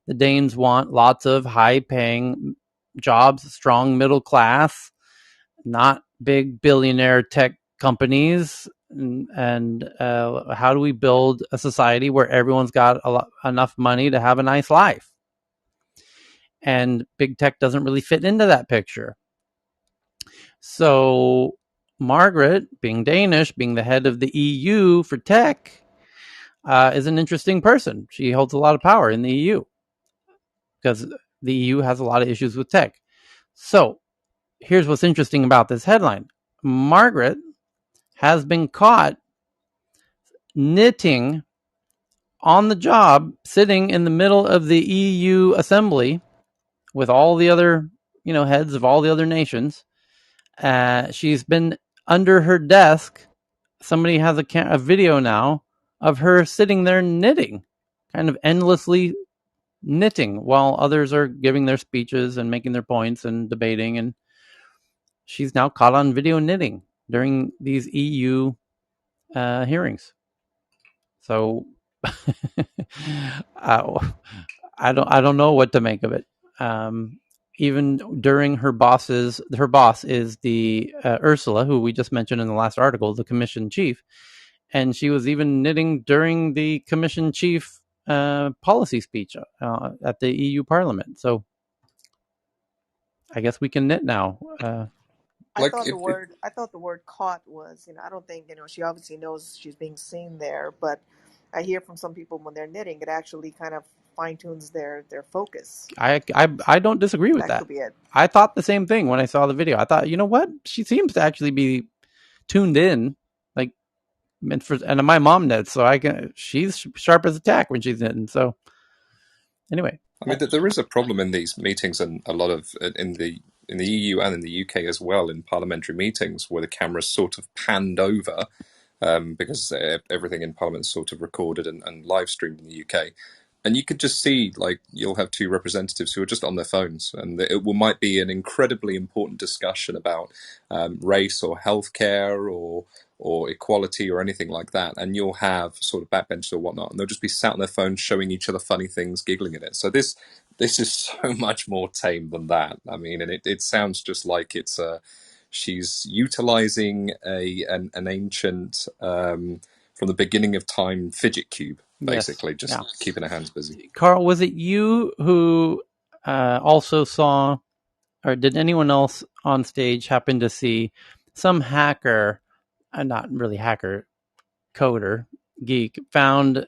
The Danes want lots of high-paying jobs, strong middle class, not big billionaire tech companies. And how do we build a society where everyone's got enough money to have a nice life? And big tech doesn't really fit into that picture. So Margaret, being Danish, being the head of the EU for tech, is an interesting person. She holds a lot of power in the EU because the EU has a lot of issues with tech. So here's what's interesting about this headline. Margaret has been caught knitting on the job, sitting in the middle of the EU assembly with all the other, heads of all the other nations. She's been under her desk. Somebody has a video now of her sitting there knitting, kind of endlessly knitting while others are giving their speeches and making their points and debating. And she's now caught on video knitting during these EU hearings. So I don't know what to make of it. Even during her boss is the Ursula, who we just mentioned in the last article, the commission chief, and she was even knitting during the commission chief policy speech at the EU Parliament. So I guess we can knit now. I thought the word caught was, I don't think, she obviously knows she's being seen there, but I hear from some people when they're knitting, it actually kind of fine tunes their focus. I don't disagree with that. That could be it. I thought the same thing when I saw the video. I thought, you know what? She seems to actually be tuned in, like, and my mom knits, so she's sharp as a tack when she's knitting. So anyway, I mean, there is a problem in these meetings, and a lot of in the EU and in the UK as well, in parliamentary meetings where the camera's sort of panned over because everything in Parliament is sort of recorded and live streamed in the UK. And you could just see, like, you'll have two representatives who are just on their phones, and might be an incredibly important discussion about race or healthcare or equality or anything like that. And you'll have sort of backbenchers or whatnot, and they'll just be sat on their phones showing each other funny things, giggling at it. So this is so much more tame than that. I mean, and it sounds just like she's utilizing an ancient from the beginning of time fidget cube, basically, keeping her hands busy. Carl, was it you who also saw, or did anyone else on stage happen to see some hacker, not really hacker, coder, geek, found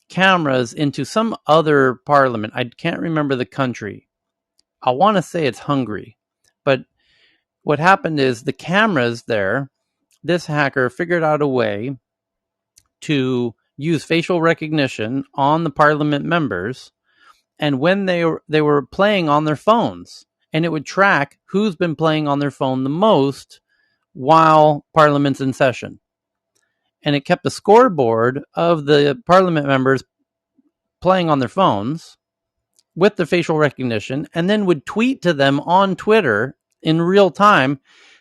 cameras into some other parliament? I can't remember the country. I want to say it's Hungary, but What happened is the cameras there, this hacker figured out a way to use facial recognition on the parliament members, and when they were playing on their phones, and it would track who's been playing on their phone the most while Parliament's in session. And it kept a scoreboard of the Parliament members playing on their phones with the facial recognition, and then would tweet to them on Twitter in real time,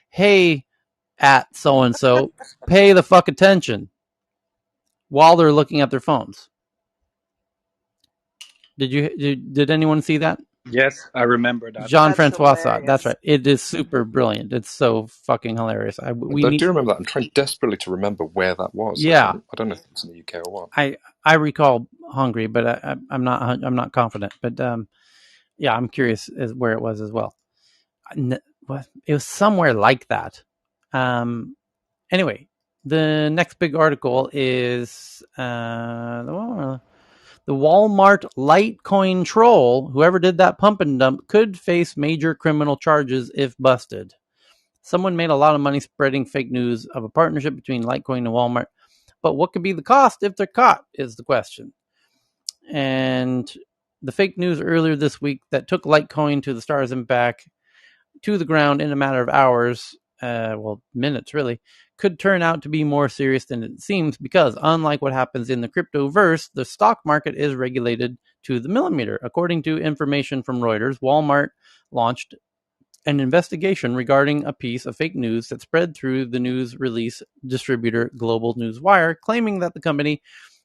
hey, at so-and-so, pay the fuck attention, while they're looking at their phones. Did anyone see that? Yes, I remember that. Jean-Francois saw it. That's right. It is super brilliant. It's so fucking hilarious. I do remember that. I'm trying desperately to remember where that was. Yeah, I don't know if it's in the UK or what. I recall Hungary, but I'm not confident. But yeah, I'm curious as where it was as well. It was somewhere like that. Anyway, the next big article is the Walmart Litecoin troll, whoever did that pump and dump, could face major criminal charges if busted. Someone made a lot of money spreading fake news of a partnership between Litecoin and Walmart, but what could be the cost if they're caught is the question. And the fake news earlier this week that took Litecoin to the stars and back to the ground in a matter of hours, minutes really, could turn out to be more serious than it seems, because unlike what happens in the cryptoverse, the stock market is regulated to the millimeter. According to information from Reuters, Walmart launched an investigation regarding a piece of fake news that spread through the news release distributor Global Newswire, claiming that the company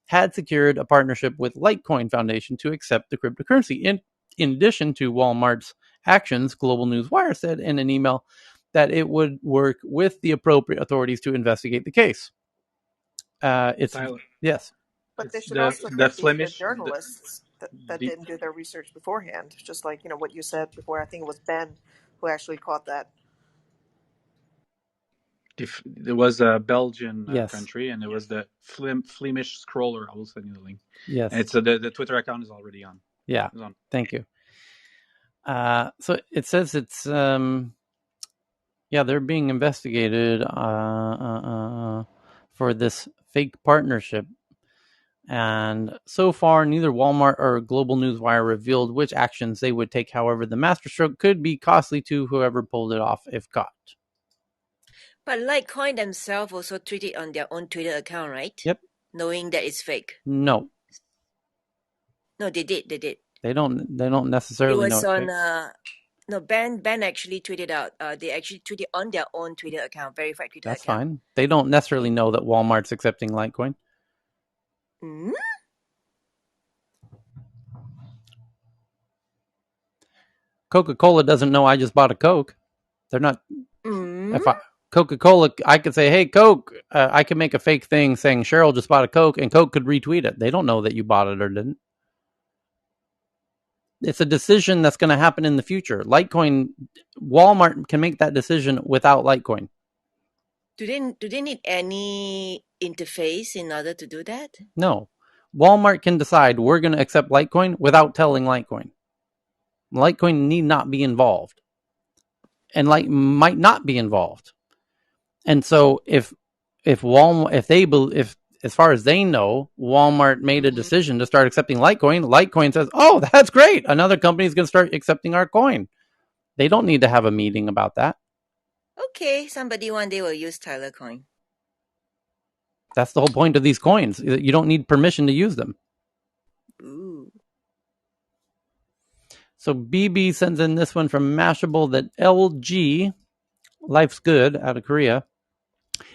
had secured a partnership with Litecoin Foundation to accept the cryptocurrency. In addition to Walmart's actions, Global Newswire said in an email that it would work with the appropriate authorities to investigate the case. Yes. But they should also investigate the journalists that didn't do their research beforehand. Just like, what you said before, I think it was Ben who actually caught that. There was a Belgian country, and it was the Flemish scroller. I will send you the link. Yes. And it's the Twitter account is already on. Yeah. Thank you. So it says it's they're being investigated for this fake partnership. And so far, neither Walmart or Global Newswire revealed which actions they would take. However, the masterstroke could be costly to whoever pulled it off if caught. But Litecoin themselves also tweeted on their own Twitter account, right? Yep. Knowing that it's fake. No, they did. They don't necessarily know. It was on Ben actually tweeted out. They actually tweeted on their own Twitter account, verified Twitter account. That's fine. They don't necessarily know that Walmart's accepting Litecoin. Mm? Coca-Cola doesn't know I just bought a Coke. They're not. If Coca-Cola, I could say, hey, Coke, I can make a fake thing saying Cheryl just bought a Coke, and Coke could retweet it. They don't know that you bought it or didn't. It's a decision that's going to happen in the future. Litecoin, Walmart can make that decision without Litecoin. Do they need any interface in order to do that? No. Walmart can decide we're going to accept Litecoin without telling Litecoin. Litecoin need not be involved. And might not be involved. And so if Walmart, as far as they know, Walmart made a decision to start accepting Litecoin, Litecoin says, oh, that's great. Another company is going to start accepting our coin. They don't need to have a meeting about that. Okay, somebody one day will use Tyler coin. That's the whole point of these coins. You don't need permission to use them. Ooh. So BB sends in this one from Mashable that LG, Life's Good, out of Korea,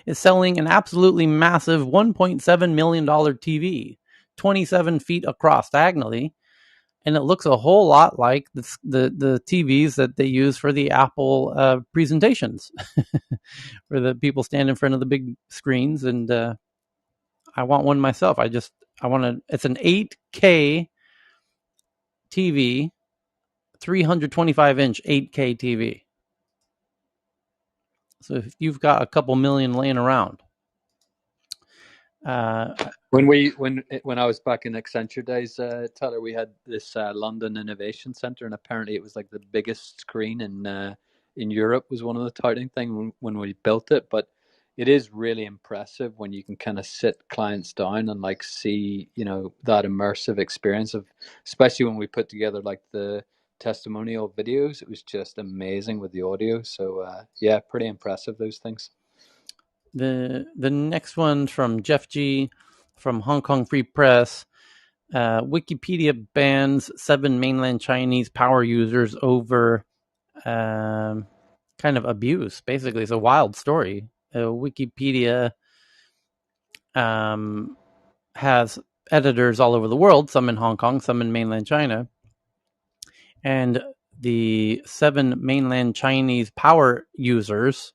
is selling an absolutely massive $1.7 million TV, 27 feet across diagonally, and it looks a whole lot like the TVs that they use for the Apple presentations, where the people stand in front of the big screens. And I want one myself. It's an 8K TV, 325-inch 8K TV. So if you've got a couple million laying around. When I was back in Accenture days, Tyler, we had this London Innovation Centre, and apparently it was like the biggest screen in in Europe was one of the touting things when we built it, but it is really impressive when you can kind of sit clients down and like see, that immersive experience of, especially when we put together like the testimonial videos. It was just amazing with the audio. So yeah, pretty impressive, those things. The next one from Jeff G from Hong Kong Free Press. Wikipedia bans 7 mainland Chinese power users over kind of abuse. Basically, it's a wild story. Wikipedia has editors all over the world, some in Hong Kong, some in mainland China. And the 7 mainland Chinese power users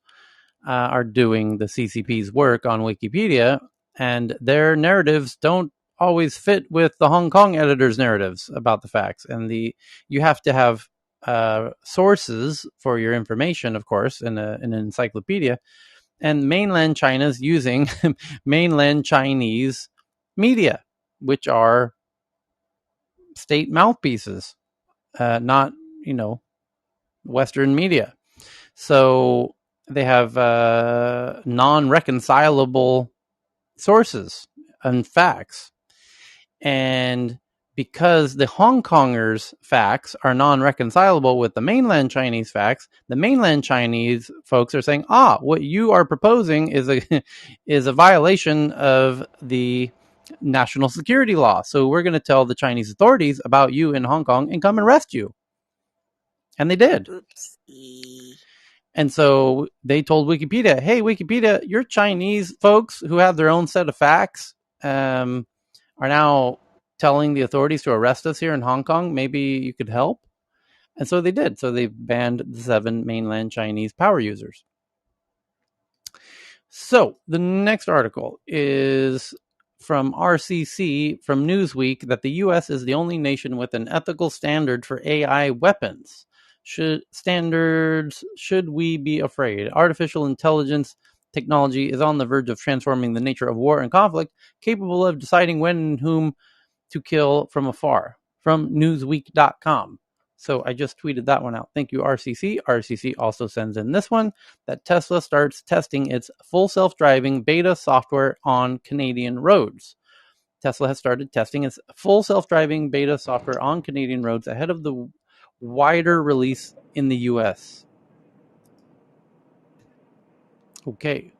are doing the CCP's work on Wikipedia, and their narratives don't always fit with the Hong Kong editors' narratives about the facts. And you have to have sources for your information, of course, in an encyclopedia. And mainland China's using mainland Chinese media, which are state mouthpieces, not, Western media. So they have non-reconcilable sources and facts. And because the Hong Kongers' facts are non-reconcilable with the mainland Chinese facts, the mainland Chinese folks are saying, what you are proposing is a violation of the national security law. So we're going to tell the Chinese authorities about you in Hong Kong and come arrest you. And they did. Oopsie. And so they told Wikipedia, hey, Wikipedia, your Chinese folks who have their own set of facts are now telling the authorities to arrest us here in Hong Kong. Maybe you could help. And so they did. So they banned the 7 mainland Chinese power users. So the next article is from RCC from Newsweek that the U.S. is the only nation with an ethical standard for AI weapons. Should we be afraid? Artificial intelligence technology is on the verge of transforming the nature of war and conflict, capable of deciding when and whom to kill from afar. From Newsweek.com. So I just tweeted that one out. Thank you, RCC. RCC also sends in this one that Tesla starts testing its full self-driving beta software on Canadian roads. Tesla has started testing its full self-driving beta software on Canadian roads ahead of the wider release in the US. Okay.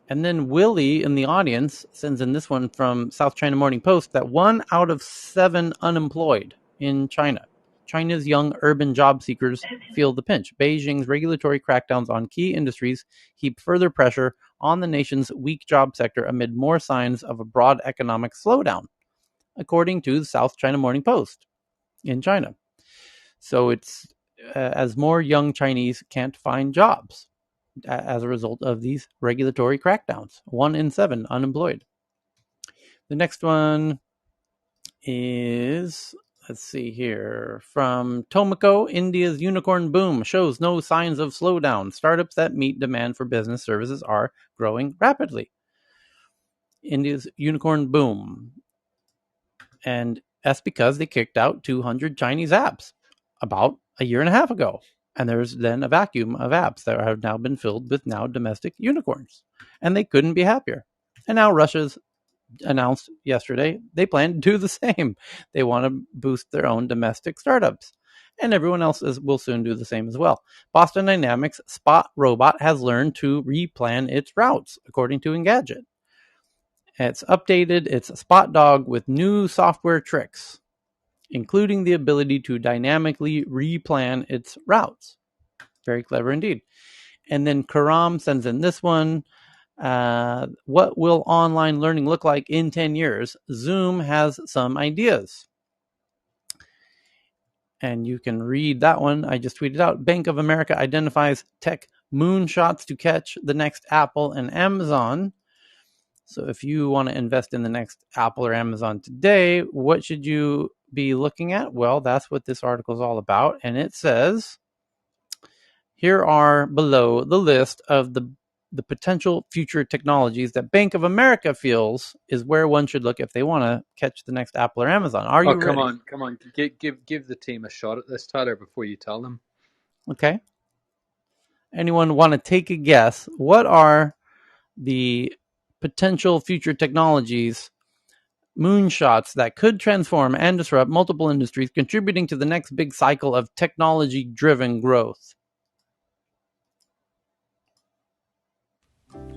And then Willie in the audience sends in this one from South China Morning Post that 1 out of 7 unemployed in China. China's young urban job seekers feel the pinch. Beijing's regulatory crackdowns on key industries heap further pressure on the nation's weak job sector amid more signs of a broad economic slowdown, according to the South China Morning Post in China. So it's as more young Chinese can't find jobs as a result of these regulatory crackdowns. 1 in 7 unemployed. The next one is, let's see here, from Tomoko, India's unicorn boom shows no signs of slowdown. Startups that meet demand for business services are growing rapidly. India's unicorn boom. And that's because they kicked out 200 Chinese apps about a year and a half ago. And there's then a vacuum of apps that have now been filled with now domestic unicorns. And they couldn't be happier. And now Russia's announced yesterday they plan to do the same. They want to boost their own domestic startups. And everyone else will soon do the same as well. Boston Dynamics' Spot robot has learned to replan its routes, according to Engadget. It's updated its Spot dog with new software tricks, including the ability to dynamically replan its routes. Very clever indeed. And then Karam sends in this one. What will online learning look like in 10 years? Zoom has some ideas. And you can read that one. I just tweeted out. Bank of America identifies tech moonshots to catch the next Apple and Amazon. So if you want to invest in the next Apple or Amazon today, what should you be looking at? Well, that's what this article is all about. And it says, here are below the list of the the potential future technologies that Bank of America feels is where one should look if they want to catch the next Apple or Amazon. Are you ready? Come on. Give the team a shot at this, Tyler, before you tell them. Okay. Anyone want to take a guess? What are the potential future technologies, moonshots that could transform and disrupt multiple industries, contributing to the next big cycle of technology-driven growth?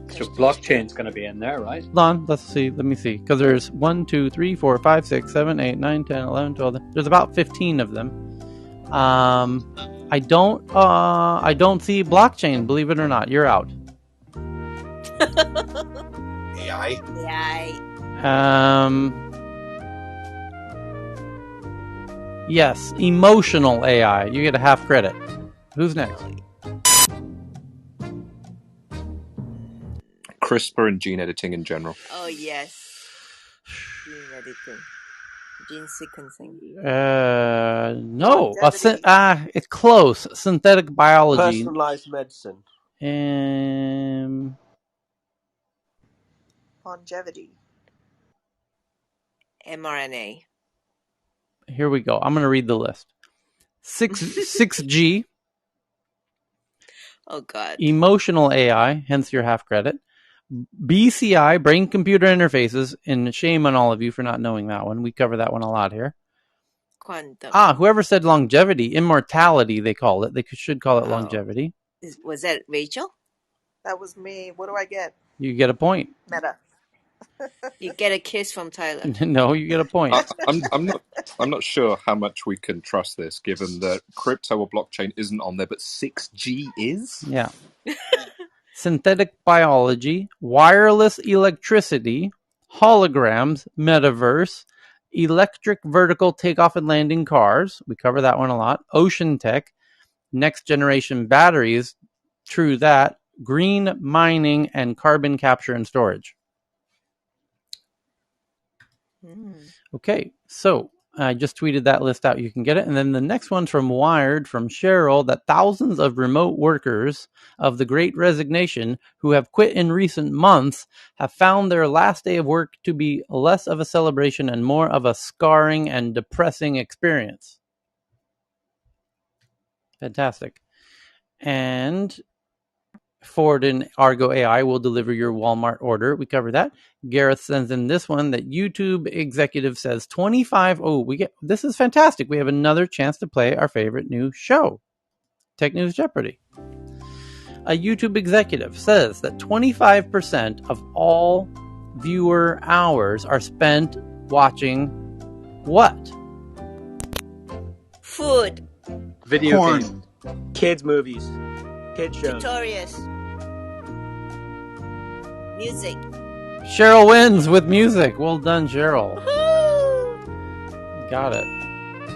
So blockchain's going to be in there, right? Hold on, let's see. Let me see. Because there's 1, 2, 3, 4, 5, 6, 7, 8, 9, 10, 11, 12. There's about 15 of them. I don't see blockchain, believe it or not. You're out. AI. Yes, emotional AI. You get a half credit. Who's next? CRISPR and gene editing in general. Oh yes, gene editing, gene sequencing. No, it's close. Synthetic biology. Personalized medicine. Longevity. mRNA. Here we go. I'm going to read the list. 6G. Oh God. Emotional AI, hence your half credit. BCI, brain computer interfaces, and shame on all of you for not knowing that one. We cover that one a lot here. Quantum. Whoever said longevity, immortality, they call it. They should call it longevity. Was that Rachel? That was me. What do I get? You get a point. Meta. You get a kiss from Tyler. No, you get a point. I'm not sure how much we can trust this, given that crypto or blockchain isn't on there, but 6G is. Yeah. Synthetic biology, wireless electricity, holograms, metaverse, electric vertical takeoff and landing cars. We cover that one a lot. Ocean tech, next generation batteries. True that. Green mining and carbon capture and storage. Okay, so I just tweeted that list out. You can get it. And then the next one's from Wired, from Cheryl, that thousands of remote workers of the Great Resignation who have quit in recent months have found their last day of work to be less of a celebration and more of a scarring and depressing experience. Fantastic. And Ford and Argo AI will deliver your Walmart order. We cover that. Gareth sends in this one that YouTube executive says 25. This is fantastic. We have another chance to play our favorite new show, Tech News Jeopardy. A YouTube executive says that 25% of all viewer hours are spent watching what? Food. Video games. Kids movies. Kid shows. Tutorials. Music. Cheryl wins with music. Well done, Cheryl. Got it.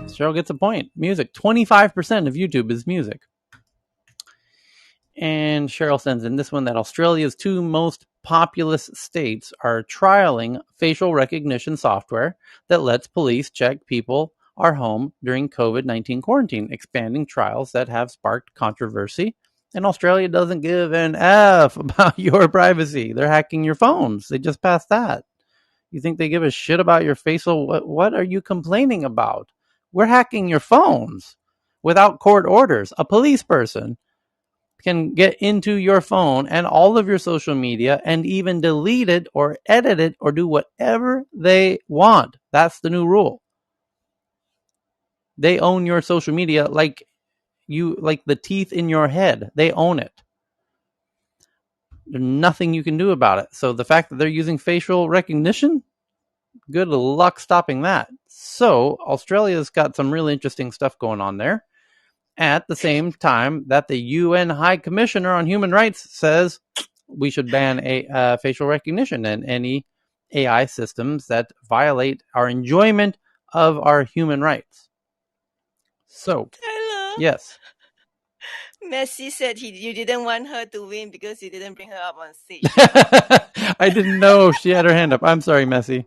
Cheryl gets a point. Music. 25% of YouTube is music. And Cheryl sends in this one that Australia's 2 most populous states are trialing facial recognition software that lets police check people are home during COVID-19 quarantine, expanding trials that have sparked controversy. And Australia doesn't give an F about your privacy. They're hacking your phones. They just passed that. You think they give a shit about your facial? What are you complaining about? We're hacking your phones without court orders. A police person can get into your phone and all of your social media and even delete it or edit it or do whatever they want. That's the new rule. They own your social media like the teeth in your head. They own it. There's nothing you can do about it. So the fact that they're using facial recognition, good luck stopping that. So Australia's got some really interesting stuff going on there. At the same time that the UN High Commissioner on Human Rights says we should ban facial recognition and any AI systems that violate our enjoyment of our human rights. So, Hello. Yes. Messi said you didn't want her to win because you didn't bring her up on stage. I didn't know she had her hand up. I'm sorry, Messi.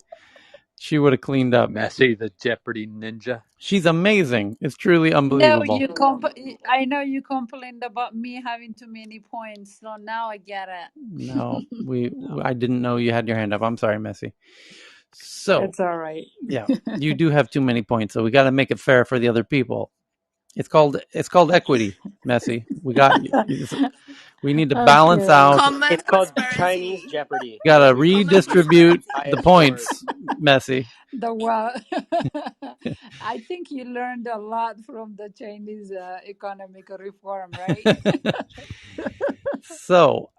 She would have cleaned up. Messi, the Jeopardy ninja. She's amazing. It's truly unbelievable. No, I know you complained about me having too many points, so now I get it. No, I didn't know you had your hand up. I'm sorry, Messi. So it's all right. Yeah, you do have too many points, so we got to make it fair for the other people. It's called equity, Messi. We got we need to balance out. Common It's called prosperity. Chinese Jeopardy. Got to We redistribute the highest points, Messi. I think you learned a lot from the Chinese economic reform, right? So,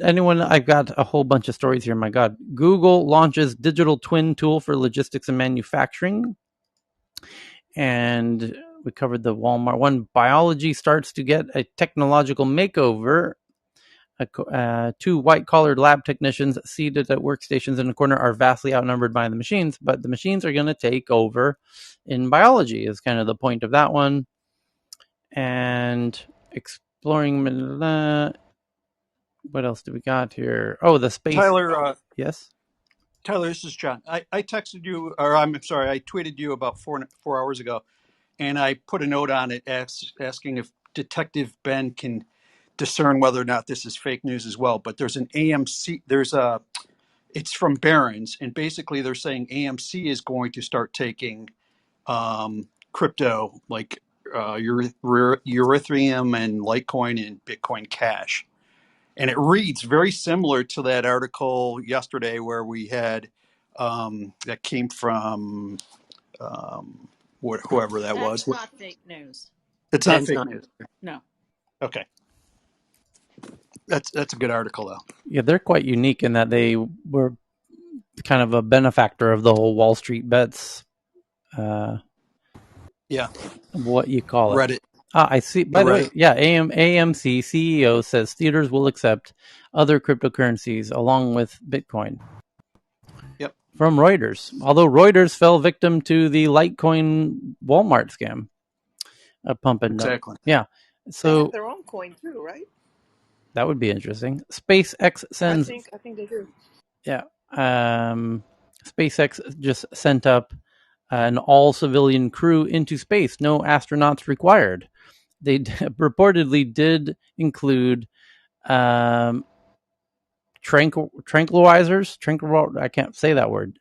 anyone? I've got a whole bunch of stories here. My God, Google launches digital twin tool for logistics and manufacturing, and we covered the Walmart one. Biology starts to get a technological makeover. 2 white-collared lab technicians seated at workstations in a corner are vastly outnumbered by the machines, but the machines are going to take over in biology is kind of the point of that one. And exploring... what else do we got here? Oh, the space... Tyler, yes? Tyler, this is John. I texted you, or I'm sorry, I tweeted you about 4 hours ago, and I put a note on it asking if Detective Ben can discern whether or not this is fake news as well. But there's an AMC, it's from Barron's, and basically they're saying AMC is going to start taking crypto like Ethereum and Litecoin and Bitcoin Cash. And it reads very similar to that article yesterday where we had that came from whoever that was. That's not fake news. It's not fake news. No. Okay. That's a good article, though. Yeah, they're quite unique in that they were kind of a benefactor of the whole Wall Street bets. Yeah. What you call it. Reddit. I see. By the way, yeah, AMC CEO says theaters will accept other cryptocurrencies along with Bitcoin. Yep. From Reuters. Although Reuters fell victim to the Litecoin Walmart scam. Pumping. Exactly. Yeah. So they have their own coin too, right? That would be interesting. SpaceX sends... I think they do. Yeah. SpaceX just sent up an all-civilian crew into space. No astronauts required. They reportedly did include tranquilizers. I can't say that word.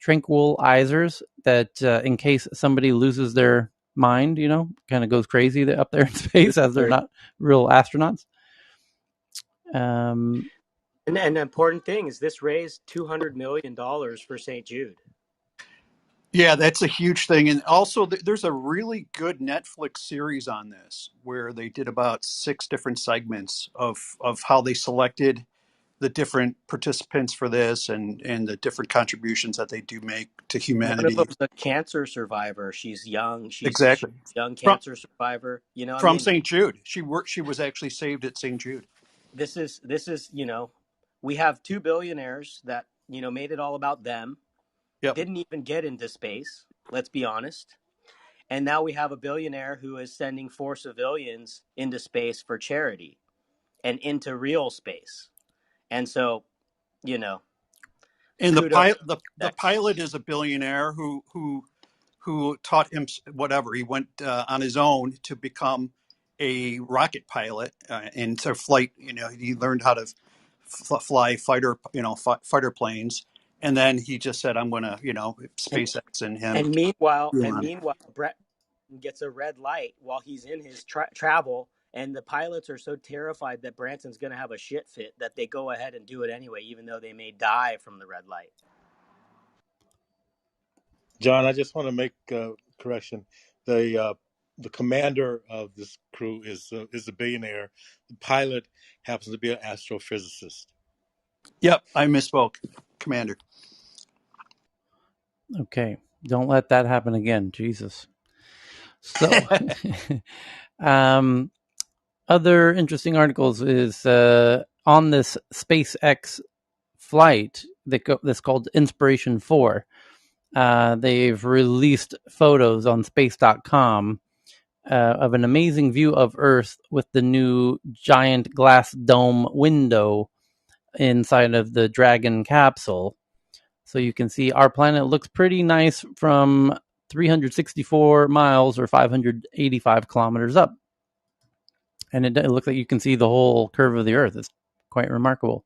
Tranquilizers that in case somebody loses their mind, kind of goes crazy up there in space as they're not real astronauts. And an important thing is this raised $200 million for St. Jude. Yeah, that's a huge thing. And also there's a really good Netflix series on this where they did about 6 different segments of how they selected the different participants for this and the different contributions that they do make to humanity. One of them's a cancer survivor. She's young. Exactly. She's a young cancer survivor. From St. Jude. She was actually saved at St. Jude. This is we have 2 billionaires that, made it all about them. Yep. Didn't even get into space, let's be honest. And now we have a billionaire who is sending 4 civilians into space for charity and into real space. And so, and the pilot is a billionaire who taught him whatever. He went on his own to become a rocket pilot and to flight. He learned how to fly fighter planes. And then he just said, "I'm going to, SpaceX and him." And meanwhile, Brett gets a red light while he's in his travel, and the pilots are so terrified that Branson's going to have a shit fit that they go ahead and do it anyway, even though they may die from the red light. John, I just want to make a correction. The commander of this crew is a billionaire. The pilot happens to be an astrophysicist. Yep, I misspoke. Commander. Okay, don't let that happen again. Jesus. So, other interesting articles is on this SpaceX flight that's called Inspiration 4. They've released photos on space.com of an amazing view of Earth with the new giant glass dome window inside of the Dragon capsule. So you can see our planet looks pretty nice from 364 miles or 585 kilometers up. And it looks like you can see the whole curve of the Earth. It's quite remarkable.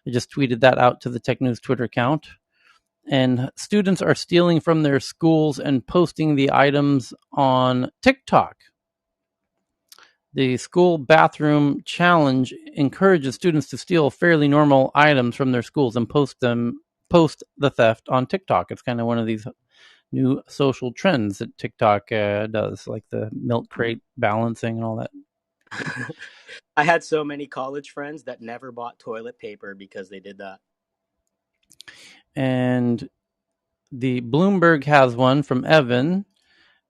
I just tweeted that out to the Tech News Twitter account. And students are stealing from their schools and posting the items on TikTok. The school bathroom challenge encourages students to steal fairly normal items from their schools and post the theft on TikTok. It's kind of one of these new social trends that TikTok does, like the milk crate balancing and all that. I had so many college friends that never bought toilet paper because they did that. And the Bloomberg has one from Evan.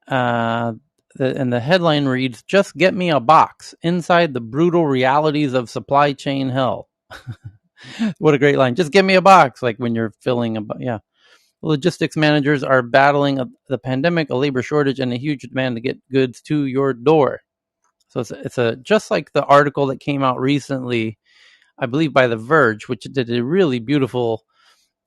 And the headline reads, "Just get me a box. Inside the brutal realities of supply chain hell." What a great line. Just get me a box. Like when you're filling yeah. Logistics managers are battling the pandemic, a labor shortage, and a huge demand to get goods to your door. So it's just like the article that came out recently, I believe by The Verge, which did a really beautiful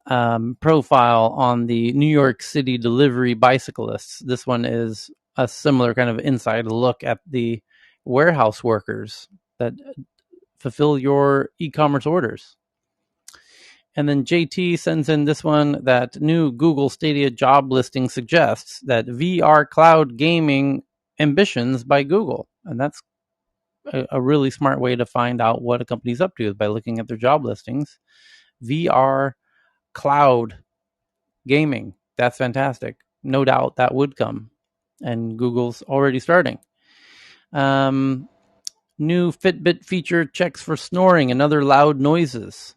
profile on the New York City delivery bicyclists. This one is a similar kind of inside look at the warehouse workers that fulfill your e-commerce orders. And then JT sends in this one that new Google Stadia job listing suggests that VR cloud gaming ambitions by Google. And that's a really smart way to find out what a company's up to is by looking at their job listings. VR cloud gaming. That's fantastic. No doubt that would come. And Google's already starting. New Fitbit feature checks for snoring and other loud noises.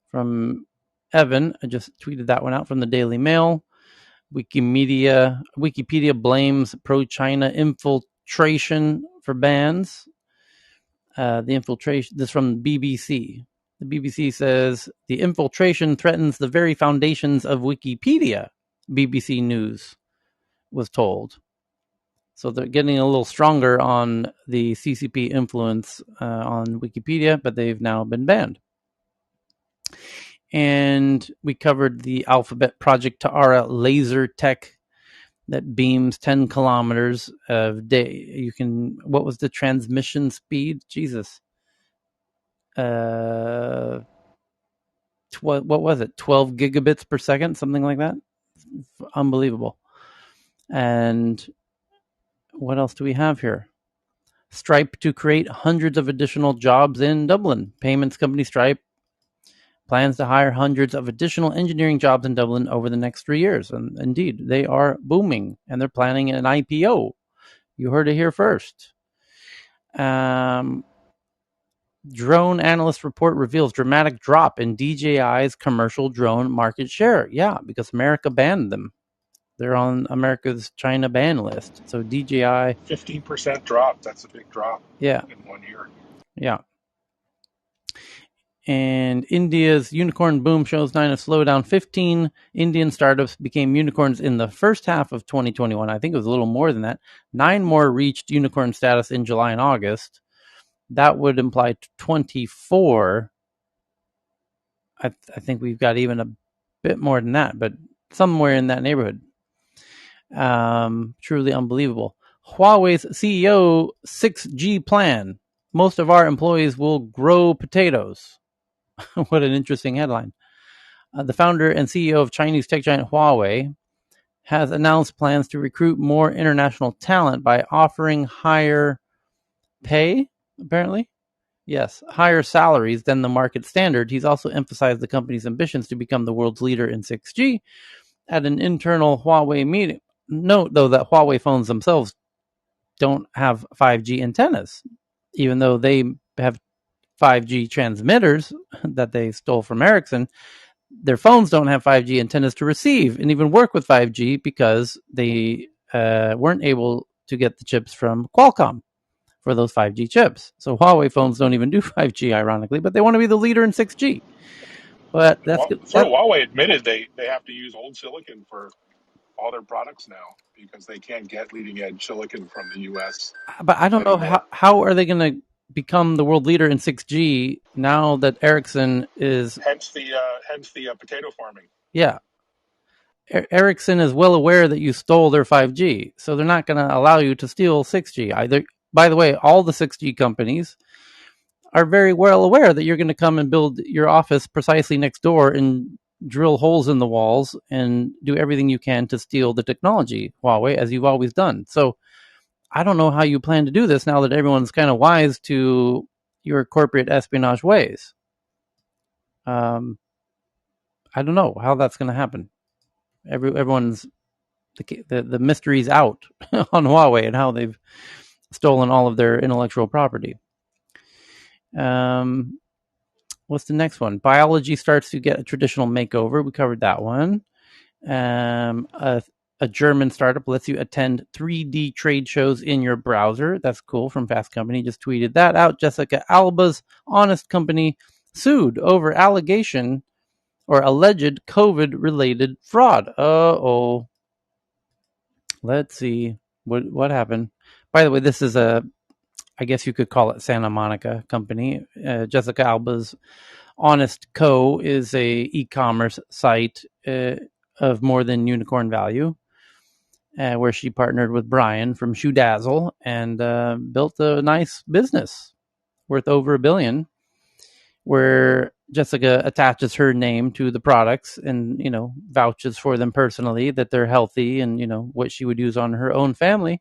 From Evan, I just tweeted that one out from the Daily Mail. Wikipedia blames pro-China infiltration for bans. The infiltration, this is from the BBC. The BBC says, the infiltration threatens the very foundations of Wikipedia, BBC News was told. So they're getting a little stronger on the CCP influence on Wikipedia, but they've now been banned. And we covered the Alphabet Project Tahara laser tech that beams 10 kilometers a day. What was the transmission speed? Jesus. What was it? 12 gigabits per second, something like that. Unbelievable. And what else do we have here? Stripe to create hundreds of additional jobs in Dublin. Payments company Stripe plans to hire hundreds of additional engineering jobs in Dublin over the next 3 years. And indeed, they are booming, and they're planning an IPO. You heard it here first. Drone analyst report reveals dramatic drop in DJI's commercial drone market share. Yeah, because America banned them. They're on America's China ban list. So DJI... 15% drop. That's a big drop. Yeah. In 1 year. Yeah. And India's unicorn boom shows signs of slowdown. 15 Indian startups became unicorns in the first half of 2021. I think it was a little more than that. 9 more reached unicorn status in July and August. That would imply 24. I think we've got even a bit more than that, but somewhere in that neighborhood. Truly unbelievable. Huawei's CEO 6G plan. Most of our employees will grow potatoes. What an interesting headline. The founder and CEO of Chinese tech giant Huawei has announced plans to recruit more international talent by offering higher pay, apparently. Yes, higher salaries than the market standard. He's also emphasized the company's ambitions to become the world's leader in 6G at an internal Huawei meeting. Note, though, that Huawei phones themselves don't have 5G antennas, even though they have 5G transmitters that they stole from Ericsson. Their phones don't have 5G antennas to receive and even work with 5G because they weren't able to get the chips from Qualcomm for those 5G chips. So Huawei phones don't even do 5G, ironically, but they want to be the leader in 6G. But that's good. Huawei admitted they have to use old silicon for all their products now because they can't get leading edge silicon from the US. But I don't know how are they going to become the world leader in 6G now that Ericsson is... Hence the potato farming. Yeah. Ericsson is well aware that you stole their 5G, so they're not going to allow you to steal 6G either. By the way, all the 6G companies are very well aware that you're going to come and build your office precisely next door and drill holes in the walls and do everything you can to steal the technology, Huawei, as you've always done. So I don't know how you plan to do this now that everyone's kind of wise to your corporate espionage ways. I don't know how that's going to happen. Everyone's the mystery's out on Huawei and how they've stolen all of their intellectual property. What's the next one? Biology starts to get a traditional makeover. We covered that one. A German startup lets you attend 3D trade shows in your browser. That's cool. From Fast Company just tweeted that out. Jessica Alba's Honest Company sued over allegation or alleged COVID-related fraud. Uh-oh. Let's see. What happened? By the way, this is I guess you could call it Santa Monica company. Jessica Alba's Honest Co. is a e-commerce site of more than unicorn value, where she partnered with Brian from Shoe Dazzle and built a nice business worth over $1 billion, where Jessica attaches her name to the products and, vouches for them personally that they're healthy and, what she would use on her own family.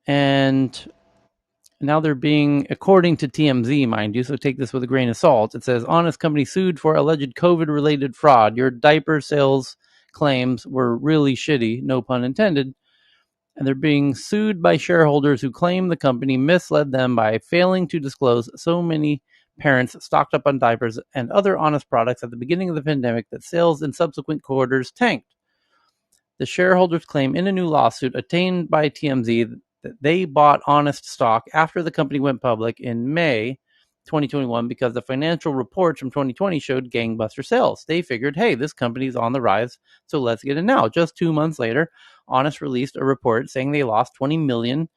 And now they're being, according to TMZ, mind you, so take this with a grain of salt. It says, Honest Company sued for alleged COVID-related fraud. Your diaper sales claims were really shitty, no pun intended. And they're being sued by shareholders who claim the company misled them by failing to disclose so many parents stocked up on diapers and other Honest products at the beginning of the pandemic that sales in subsequent quarters tanked. The shareholders claim in a new lawsuit obtained by TMZ that they bought Honest stock after the company went public in May 2021 because the financial reports from 2020 showed gangbuster sales. They figured, hey, this company's on the rise, so let's get in now. Just 2 months later, Honest released a report saying they lost $20 million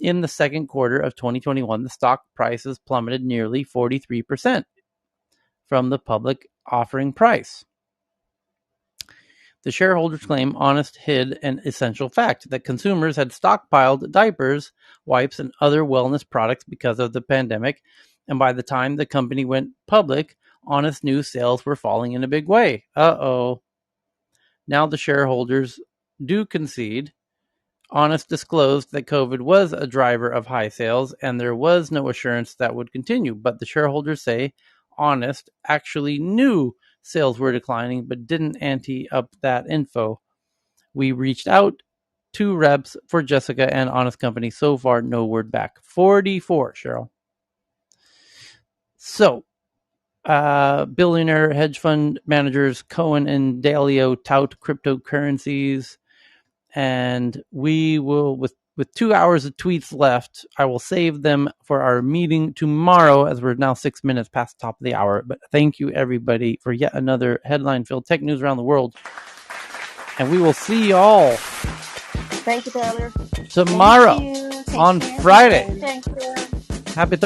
in the second quarter of 2021. The stock prices plummeted nearly 43% from the public offering price. The shareholders claim Honest hid an essential fact that consumers had stockpiled diapers, wipes, and other wellness products because of the pandemic, and by the time the company went public, Honest knew sales were falling in a big way. Uh-oh. Now the shareholders do concede. Honest disclosed that COVID was a driver of high sales, and there was no assurance that would continue, but the shareholders say Honest actually knew sales were declining, but didn't ante up that info. We reached out to reps for Jessica and Honest Company. So far, no word back. 44, Cheryl. So, billionaire hedge fund managers Cohen and Dalio tout cryptocurrencies. And we will, with 2 hours of tweets left, I will save them for our meeting tomorrow, as we're now 6 minutes past the top of the hour. But thank you, everybody, for yet another headline-filled tech news around the world. And we will see y'all. Thank you, Tyler. Tomorrow on Friday. Thank you. Happy Thursday.